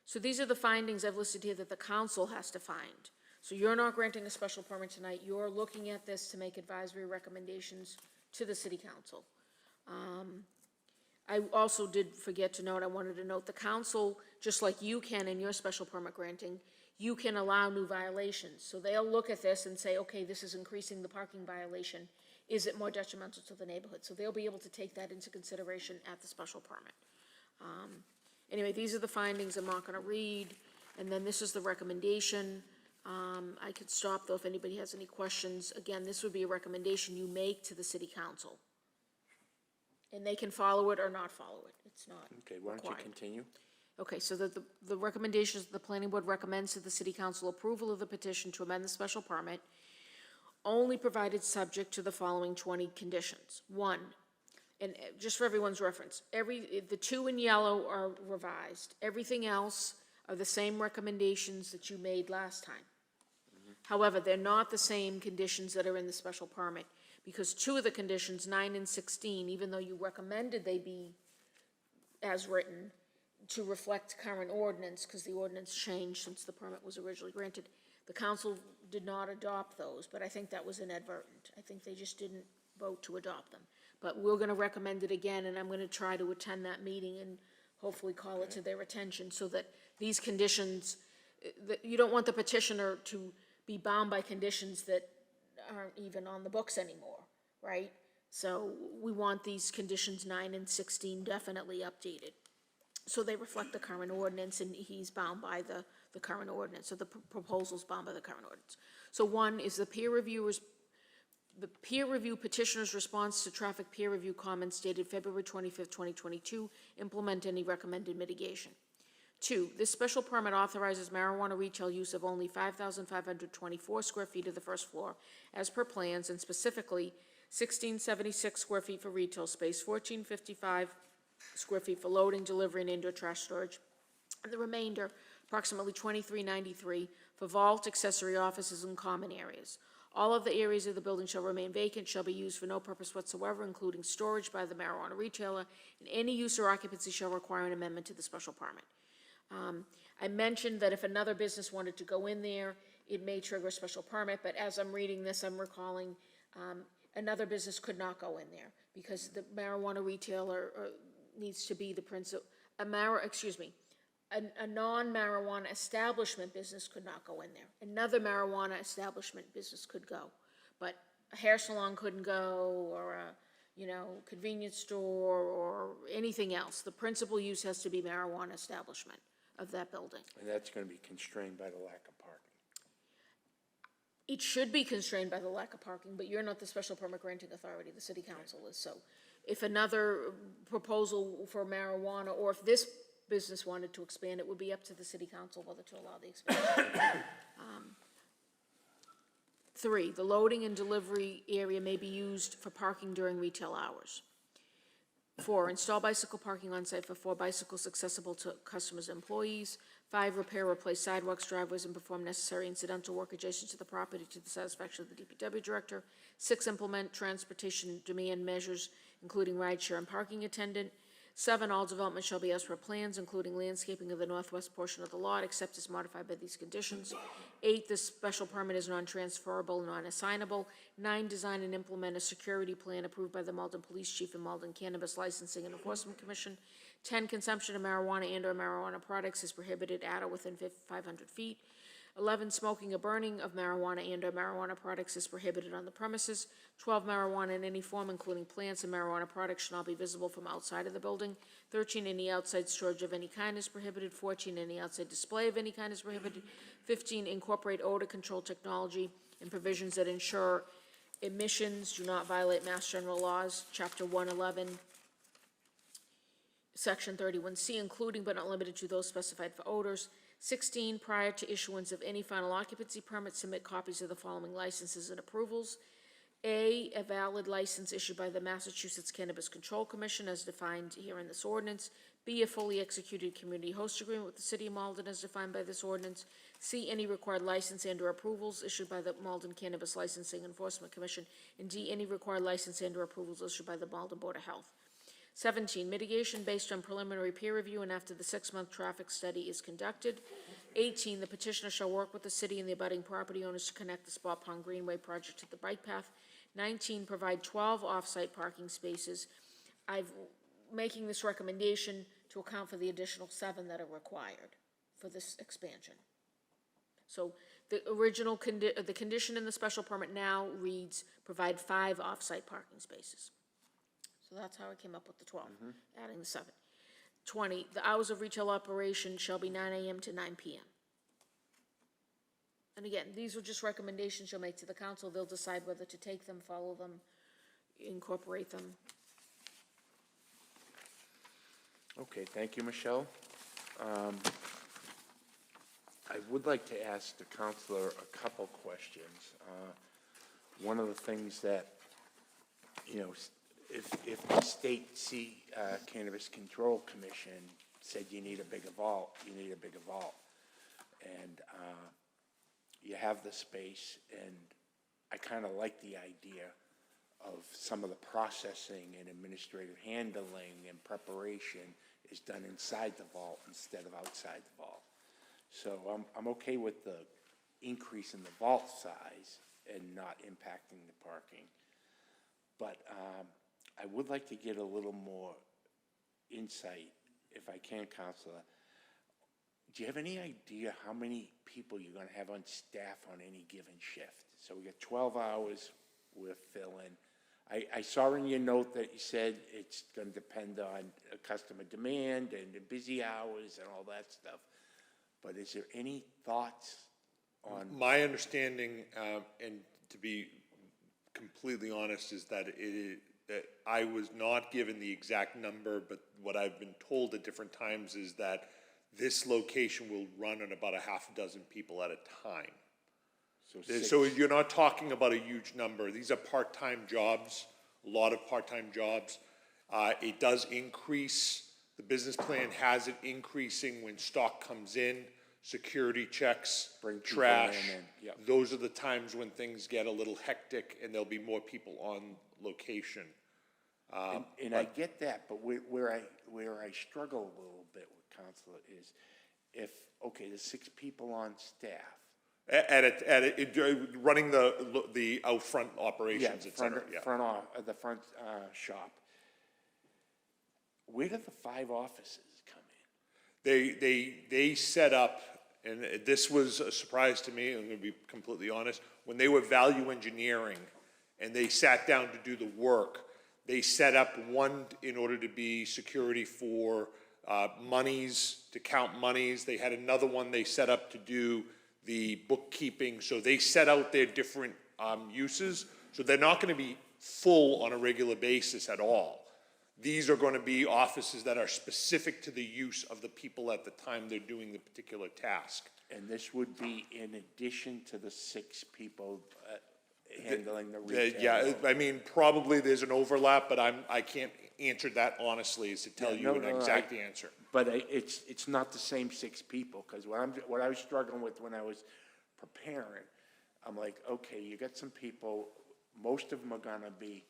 So these are the findings I've listed here that the council has to find. So you're not granting a special permit tonight. You're looking at this to make advisory recommendations to the city council. I also did forget to note, I wanted to note the council, just like you can in your special permit granting, you can allow new violations. So they'll look at this and say, okay, this is increasing the parking violation. Is it more detrimental to the neighborhood? So they'll be able to take that into consideration at the special permit. Anyway, these are the findings I'm not going to read. And then this is the recommendation. I could stop, though, if anybody has any questions. Again, this would be a recommendation you make to the city council. And they can follow it or not follow it. It's not Okay, why don't you required. continue? Okay, so the recommendations, the planning board recommends to the city council approval of the petition to amend the special permit, only provided subject to the following 20 conditions. 1, and just for everyone's reference, the 2 in yellow are revised. Everything else are the same recommendations that you made last time. However, they're not the same conditions that are in the special permit, because 2 of the conditions, 9 and 16, even though you recommended they be as written to reflect current ordinance, because the ordinance changed since the permit was originally granted, the council did not adopt those, but I think that was inadvertent. I think they just didn't vote to adopt them. But we're going to recommend it again, and I'm going to try to attend that meeting and hopefully call it to their attention so that these conditions, you don't want the petitioner to be bound by conditions that aren't even on the books anymore, right? So we want these conditions 9 and 16 definitely updated, so they reflect the current ordinance, and he's bound by the current ordinance, so the proposal's bound by the current ordinance. So 1 is the peer review petitioner's response to traffic peer review comments dated February 25th, 2022, implement any recommended mitigation. 2, this special permit authorizes marijuana retail use of only 5,524 square feet of the first floor, as per plans, and specifically 1,676 square feet for retail space, 1,455 square feet for loading, delivery, and indoor trash storage, and the remainder, approximately 2,393, for vault, accessory offices, and common areas. All of the areas of the building shall remain vacant, shall be used for no purpose whatsoever, including storage by the marijuana retailer, and any use or occupancy shall require an amendment to the special permit. I mentioned that if another business wanted to go in there, it may trigger a special permit, but as I'm reading this, I'm recalling, another business could not go in there, because the marijuana retailer needs to be the principal, a non-marijuana establishment business could not go in there. Another marijuana establishment business could go, but a hair salon couldn't go, or a, convenience store, or anything else. The principal use has to be marijuana establishment of that building. And that's going to be constrained by the lack of parking. It should be constrained by the lack of parking, but you're not the special permit granting authority, the city council is. So if another proposal for marijuana, or if this business wanted to expand, it would be up to the city council whether to allow the expansion. 3, the loading and delivery area may be used for parking during retail hours. 4, install bicycle parking on site for 4 bicycles accessible to customers and employees. 5, repair or replace sidewalks, driveways, and perform necessary incidental work adjacent to the property to the satisfaction of the DPW director. 6, implement transportation demand measures, including rideshare and parking attendant. 7, all development shall be as per plans, including landscaping of the northwest portion of the lot, except as modified by these conditions. 8, this special permit is non-transferable, non-assignable. 9, design and implement a security plan approved by the Malden Police Chief and Malden Cannabis Licensing and Enforcement Commission. 10, consumption of marijuana and/or marijuana products is prohibited at or within 500 feet. 11, smoking or burning of marijuana and/or marijuana products is prohibited on the premises. 12, marijuana in any form, including plants and marijuana products, shall not be visible from outside of the building. 13, any outside storage of any kind is prohibited. 14, any outside display of any kind is prohibited. 15, incorporate odor control technology and provisions that ensure emissions do not violate Mass General Laws, Chapter 111, Section 31C, including but not limited to those specified for odors. 16, prior to issuance of any final occupancy permit, submit copies of the following licenses and approvals. A valid license issued by the Massachusetts Cannabis Control Commission as defined here in this ordinance. B, a fully executed community host agreement with the city of Malden as defined by this ordinance. C, any required license and/or approvals issued by the Malden Cannabis Licensing Enforcement Commission. And D, any required license and/or approvals issued by the Malden Board of Health. 17, mitigation based on preliminary peer review and after the 6-month traffic study is conducted. 18, the petitioner shall work with the city and the abutting property owners to connect the Spot Pond Greenway project to the bike path. 19, provide 12 off-site parking spaces. I'm making this recommendation to account for the additional 7 that are required for this expansion. So the original the condition in the special permit now reads, provide 5 off-site parking spaces. So that's how I came up with the 12, adding the 7. 20, the hours of retail operation shall be 9 a.m. to 9 p.m. And again, these are just recommendations you'll make to the council. They'll decide whether to take them, follow them, incorporate them. Okay, thank you, Michelle. I would like to ask the counselor a couple questions. One of the things that, if the state Cannabis Control Commission said you need a bigger vault, you need a bigger vault. And you have the space, and I kind of like the idea of some of the processing and administrative handling and preparation is done inside the vault instead of outside the vault. So I'm okay with the increase in the vault size and not impacting the parking. But I would like to get a little more insight, if I can, Counselor. Do you have any idea how many people you're going to have on staff on any given shift? So we got 12 hours we're filling. I saw in your note that you said it's going to depend on customer demand and the busy hours and all that stuff. But is there any thoughts on? My understanding, and to be completely honest, is that that I was not given the exact number, but what I've been told at different times is that this location will run on about a half a dozen people at a time. So you're not talking about a huge number. These are part-time jobs, a lot of part-time jobs. It does increase. The business plan has it increasing when stock comes in. security checks, Bring people trash. in and- yep. Those are the times when things get a little hectic and there'll be more people on location. And I get that, but where I struggle a little bit with Counselor is if, okay, there's 6 people on staff. Running the out front operations, et cetera, yeah. The front shop. Where do the 5 offices come in? They set up, and this was a surprise to me, I'm gonna be completely honest, when they were value engineering and they sat down to do the work, they set up one in order to be security for monies, to count monies. They had another one they set up to do the bookkeeping. So they set out their different uses. So they're not gonna be full on a regular basis at all. These are gonna be offices that are specific to the use of the people at the time they're doing the particular task. And this would be in addition to the 6 people handling the retail? Yeah, I mean, probably there's an overlap, but I can't answer that honestly, is to tell Yeah, you no, an no, exact answer. But it's not the same 6 people, because what I was struggling with when I was preparing, I'm like, okay, you got some people, most of them are gonna be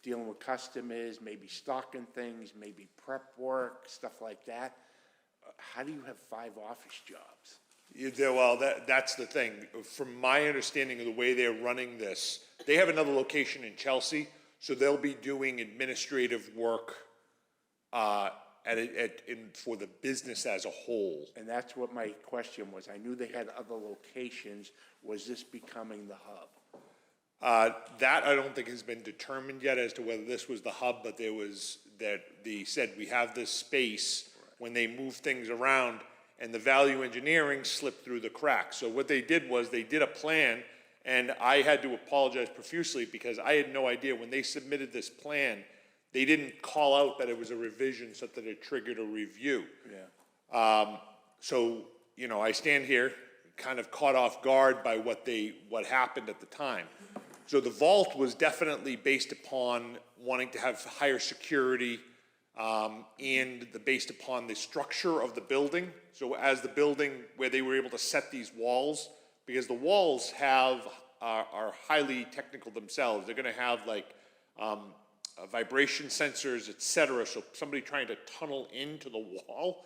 dealing with customers, maybe stocking things, maybe prep work, stuff like that. How do you have 5 office jobs? Well, that's the thing. From my understanding of the way they're running this, they have another location in Chelsea, so they'll be doing administrative work for the business as a whole. And that's what my question was. I knew they had other locations. Was this becoming the hub? That I don't think has been determined yet as to whether this was the hub, but they said we have this space when they move things around, and the value engineering slipped through the cracks. So what they did was they did a plan, and I had to apologize profusely because I had no idea when they submitted this plan, they didn't call out that it was a revision so that it triggered a review. Yeah. So, I stand here kind of caught off guard by what happened at the time. So the vault was definitely based upon wanting to have higher security, and based upon the structure of the building. So as the building, where they were able to set these walls, because the walls are highly technical themselves. They're gonna have vibration sensors, et cetera. So somebody trying to tunnel into the wall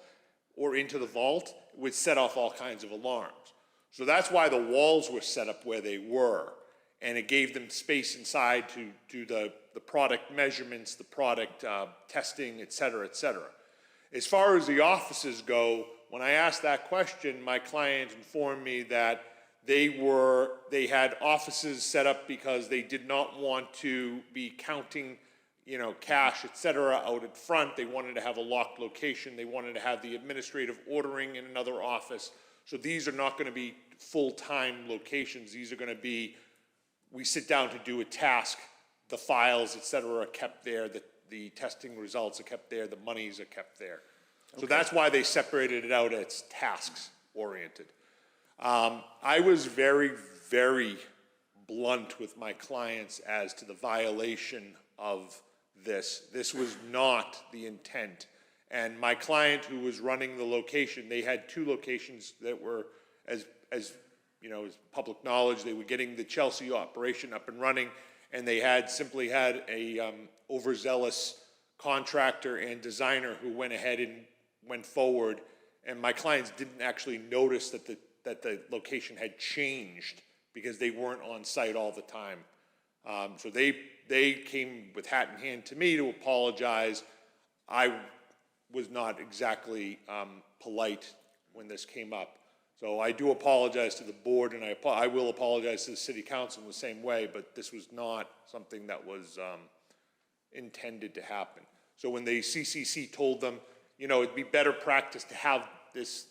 or into the vault would set off all kinds of alarms. So that's why the walls were set up where they were. And it gave them space inside to do the product measurements, the product testing, et cetera, et cetera. As far as the offices go, when I asked that question, my client informed me that they had offices set up because they did not want to be counting, cash, et cetera, out at front. They wanted to have a locked location. They wanted to have the administrative ordering in another office. So these are not going to be full-time locations. These are going to be, we sit down to do a task, the files, et cetera, are kept there, the testing results are kept there, the monies are kept there. So that's why they separated it out as tasks-oriented. I was very, very blunt with my clients as to the violation of this. This was not the intent. And my client who was running the location, they had 2 locations that were, as public knowledge, they were getting the Chelsea operation up and running, and they simply had a overzealous contractor and designer who went ahead and went forward, and my clients didn't actually notice that the location had changed because they weren't on site all the time. So they came with hat in hand to me to apologize. I was not exactly polite when this came up. So I do apologize to the board, and I will apologize to the city council in the same way, but this was not something that was intended to happen. So when the CCC told them, it'd be better practice to have this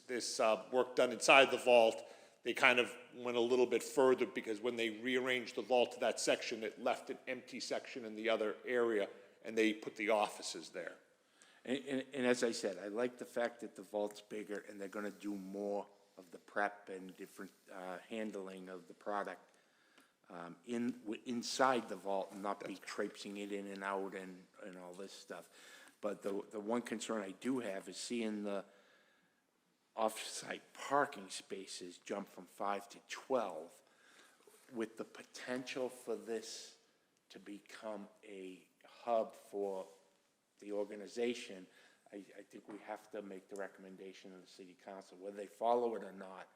work done inside the vault, they kind of went a little bit further, because when they rearranged the vault to that section, it left an empty section in the other area, and they put the offices there. And as I said, I like the fact that the vault's bigger and they're gonna do more of the prep and different handling of the product inside the vault, and not be traipsing it in and out and all this stuff. But the one concern I do have is seeing off-site parking spaces jump from 5 to 12, with the potential for this to become a hub for the organization, I think we have to make the recommendation of the city council, whether they follow it or not,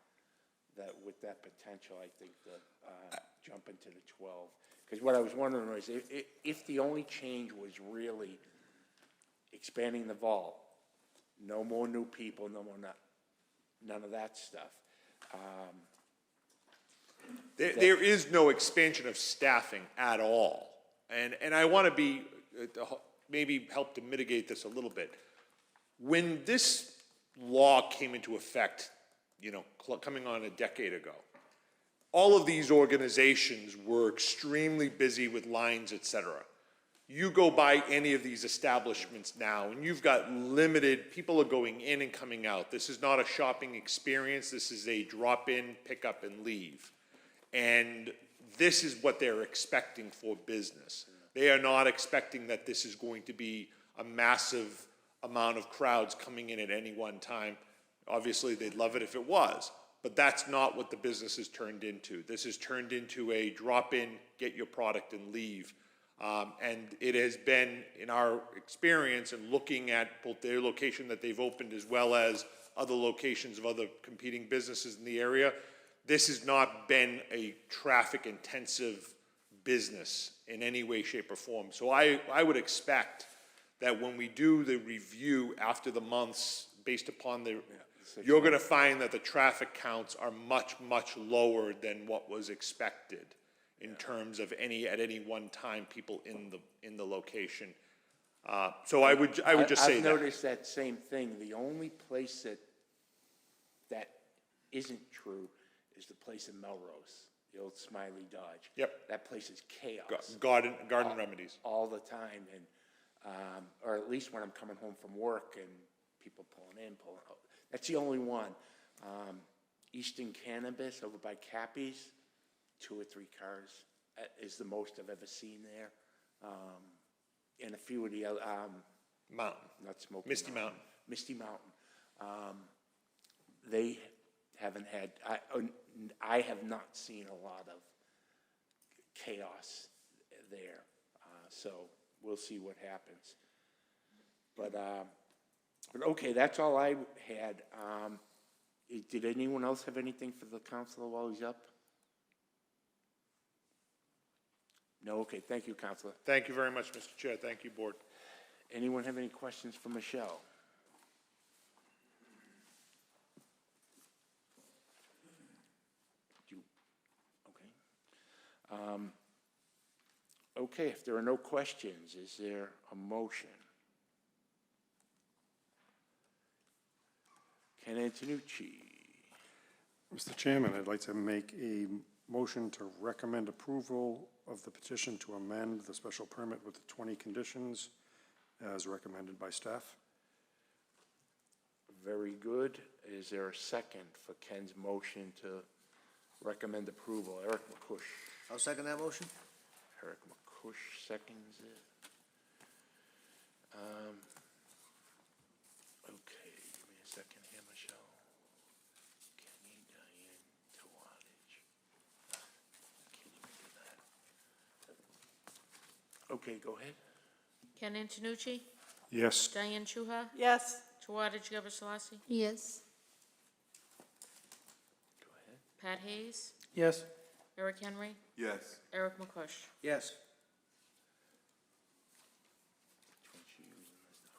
that with that potential, I think the jump into the 12. Because what I was wondering was, if the only change was really expanding the vault, no more new people, no more, none of that stuff. There is no expansion of staffing at all. And I want to be, maybe help to mitigate this a little bit. When this law came into effect, coming on a decade ago, all of these organizations were extremely busy with lines, et cetera. You go by any of these establishments now, and you've got limited, people are going in and coming out. This is not a shopping experience. This is a drop-in, pick up, and leave. And this is what they're expecting for business. They are not expecting that this is going to be a massive amount of crowds coming in at any one time. Obviously, they'd love it if it was, but that's not what the business has turned into. This has turned into a drop-in, get your product and leave. And it has been, in our experience, and looking at both their location that they've opened as well as other locations of other competing businesses in the area, this has not been a traffic-intensive business in any way, shape, or form. So I would expect that when we do the review after the months, based upon you're going to find that the traffic counts are much, much lower than what was expected in terms of at any one time people in the location. So I would just say I've that. noticed that same thing. The only place that isn't true is the place in Melrose, the old Smiley Dodge. Yep. That place is chaos. Garden remedies. All the time, and or at least when I'm coming home from work and people pulling in, pulling out. That's the only one. Eastern Cannabis over by Cappy's, 2 or 3 cars is the most I've ever seen there. And a few of the other, Mountain. not Smoky Misty Mountain. Misty Mountain. They haven't had, I have not seen a lot of chaos there. So we'll see what happens. But okay, that's all I had. Did anyone else have anything for the counselor while he's up? No, okay, thank you, Counselor. Thank you very much, Mr. Chair. Thank you, Board. Anyone have any questions for Michelle? Okay. Okay, if there are no questions, is there a motion? Ken Antonucci. Mr. Chairman, I'd like to make a motion to recommend approval of the petition to amend the special permit with the 20 conditions as recommended by staff. Very good. Is there a second for Ken's motion to recommend approval? Eric McCush. I'll second that motion. Eric McCush seconds it. Okay, give me a second here, Michelle. Kenny, Diane, Tawadage. Can't even do that. Okay, go ahead. Ken Antonucci? Yes. Diane Chuha? Yes. Tawadage Gabrasalasi? Yes. Go ahead. Pat Hayes? Yes. Eric Henry? Yes. Eric McCush? Yes.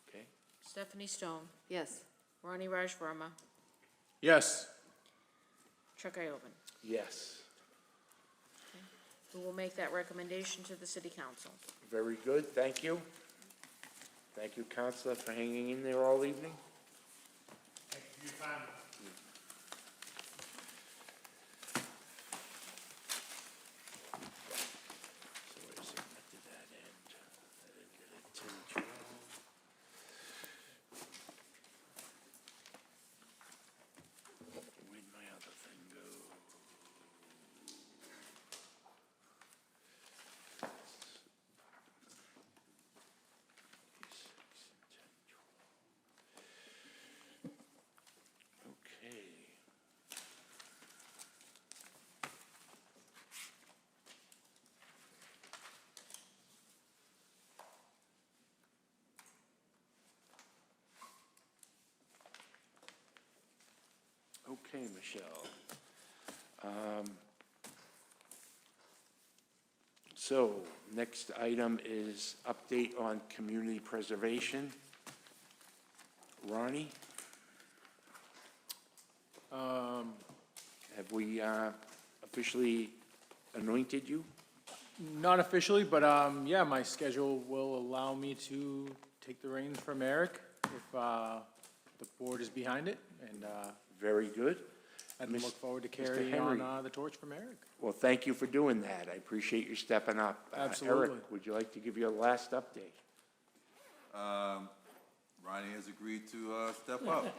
Okay. Stephanie Stone? Yes. Ronnie Raj Verma? Yes. Chuck Iovan? Yes. We will make that recommendation to the city council. Very good, thank you. Thank you, Counselor, for hanging in there all evening. Thank you for your time. So wait a second, what did that end? That ended at 10:12. Where'd my other thing go? Okay, Michelle. So, next item is update on community preservation. Ronnie? Have we officially anointed you? Not officially, but yeah, my schedule will allow me to take the reins from Eric if the board is behind it, and Very good. I look forward to Mr. carrying Henry. on the torch from Eric. Well, thank you for doing that. I appreciate you stepping up. Absolutely. Eric, would you like to give your last update? Ronnie has agreed to step up.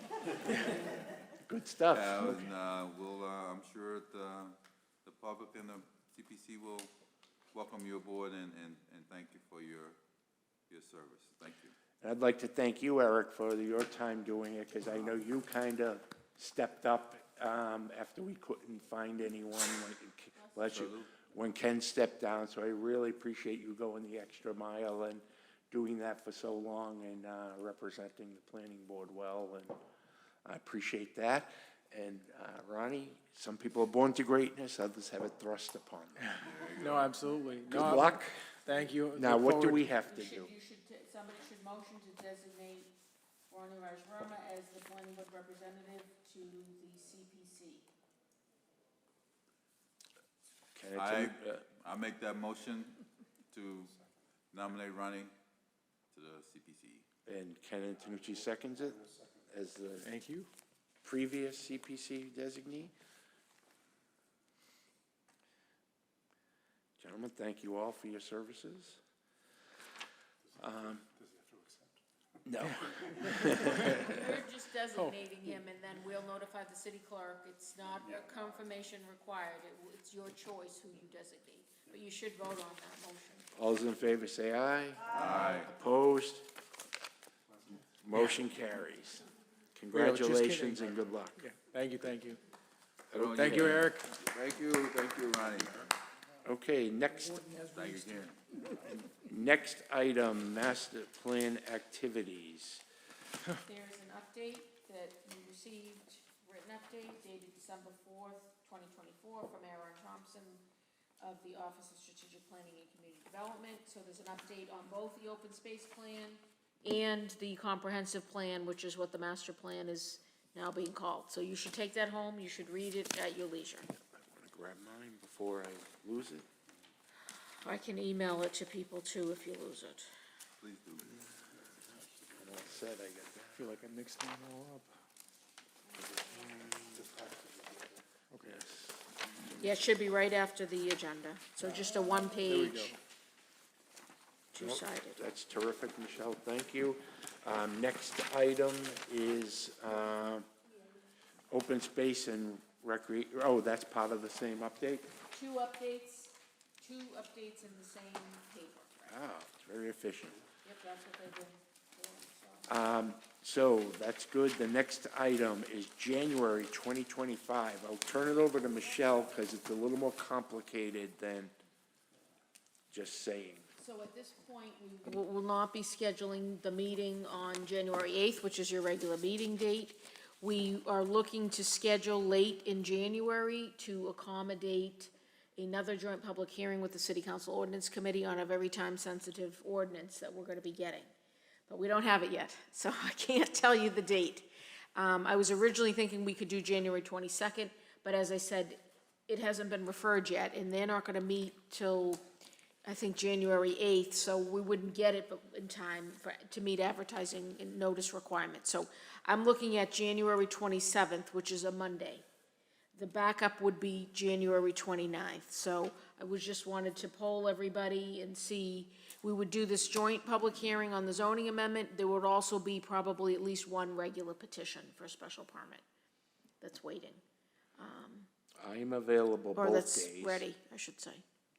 Good stuff. And we'll, I'm sure the public and the CPC will welcome you aboard and thank you for your service. Thank you. And I'd like to thank you, Eric, for your time doing it, because I know you kind of stepped up after we couldn't find anyone when Ken stepped down. So I really appreciate you going the extra mile and doing that for so long and representing the planning board well, and I appreciate that. And Ronnie, some people are born to greatness, others have it thrust upon them. No, absolutely. Good No, luck. Thank you. Now, Look what do forward- we have to do? Somebody should motion to designate Ronnie Rajverma as the planning board representative to the CPC. I make that motion to nominate Ronnie to the CPC. And Ken Antonucci seconds it as the Thank you. previous CPC designee. Gentlemen, thank you all for your services. No. We're just designating him, and then we'll notify the city clerk. It's not a confirmation required. It's your choice who you designate, but you should vote on that motion. All those in favor say aye. Aye. Opposed? Motion carries. We are just kidding. Congratulations and good luck. Yeah, thank you, thank you. Oh, Thank yeah. you, Eric. Thank you, Ronnie. Okay, next Thank you again. Next item, master plan activities. There's an update that you received, written update dated December 4th, 2024, from Aaron Thompson of the Office of Strategic Planning and Community Development. So there's an update on both the open space plan and the comprehensive plan, which is what the master plan is now being called. So you should take that home, you should read it at your leisure. I want to grab mine before I lose it. I can email it to people too if you lose it. Please do. I'm all set, I got that. I feel like I mixed them all up. Yes. Yeah, it should be right after the agenda, so just a one-page, two-sided. That's terrific, Michelle, thank you. Next item is open space and oh, that's part of the same update? Two updates in the same paper. Ah, it's very efficient. Yep, that's what they've been doing, so. So that's good. The next item is January 2025. I'll turn it over to Michelle because it's a little more complicated than just saying. So at this point, we will not be scheduling the meeting on January 8th, which is your regular meeting date. We are looking to schedule late in January to accommodate another joint public hearing with the City Council Ordinance Committee on a very time-sensitive ordinance that we're going to be getting. But we don't have it yet, so I can't tell you the date. I was originally thinking we could do January 22nd, but as I said, it hasn't been referred yet, and they're not going to meet till, I think, January 8th, so we wouldn't get it in time to meet advertising and notice requirements. So I'm looking at January 27th, which is a Monday. The backup would be January 29th. So I just wanted to poll everybody and see, we would do this joint public hearing on the zoning amendment. There would also be probably at least one regular petition for a special permit that's waiting. I am available Or both that's days. ready, I should say.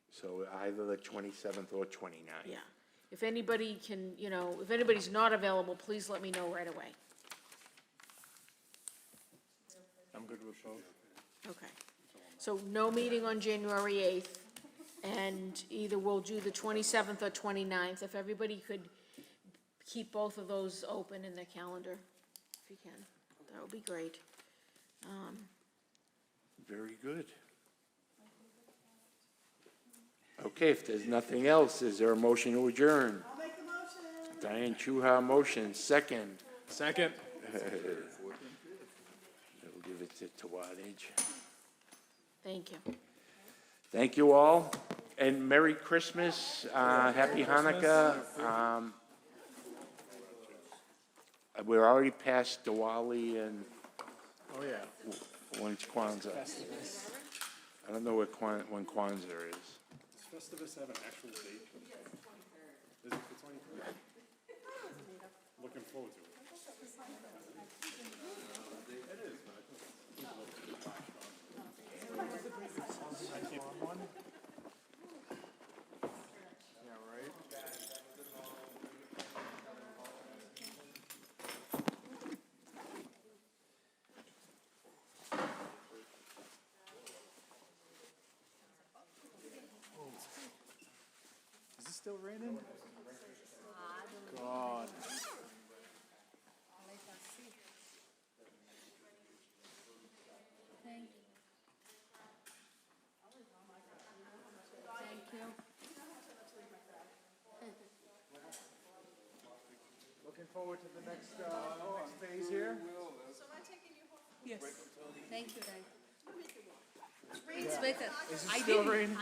So either the 27th or 29th. Yeah. If anybody can, if anybody's not available, please let me know right away. I'm good with both. Okay. So no meeting on January 8th, and either we'll do the 27th or 29th. If everybody could keep both of those open in their calendar, if you can, that would be great. Very good. Okay, if there's nothing else, is there a motion to adjourn? I'll make the motion. Diane Chuha, motion, second. Second. We'll give it to Tawadage. Thank you. Thank you all, and Merry Christmas, Happy Hanukkah. We're already past Diwali and Oh, yeah. when's Kwanzaa? I don't know when Kwanzaa is. Does Festivus have an actual date? Is it the 23rd? Looking forward to it. Is it still raining? God. Looking forward to the next phase here. Yes. Thank you, Dad. Is it still raining?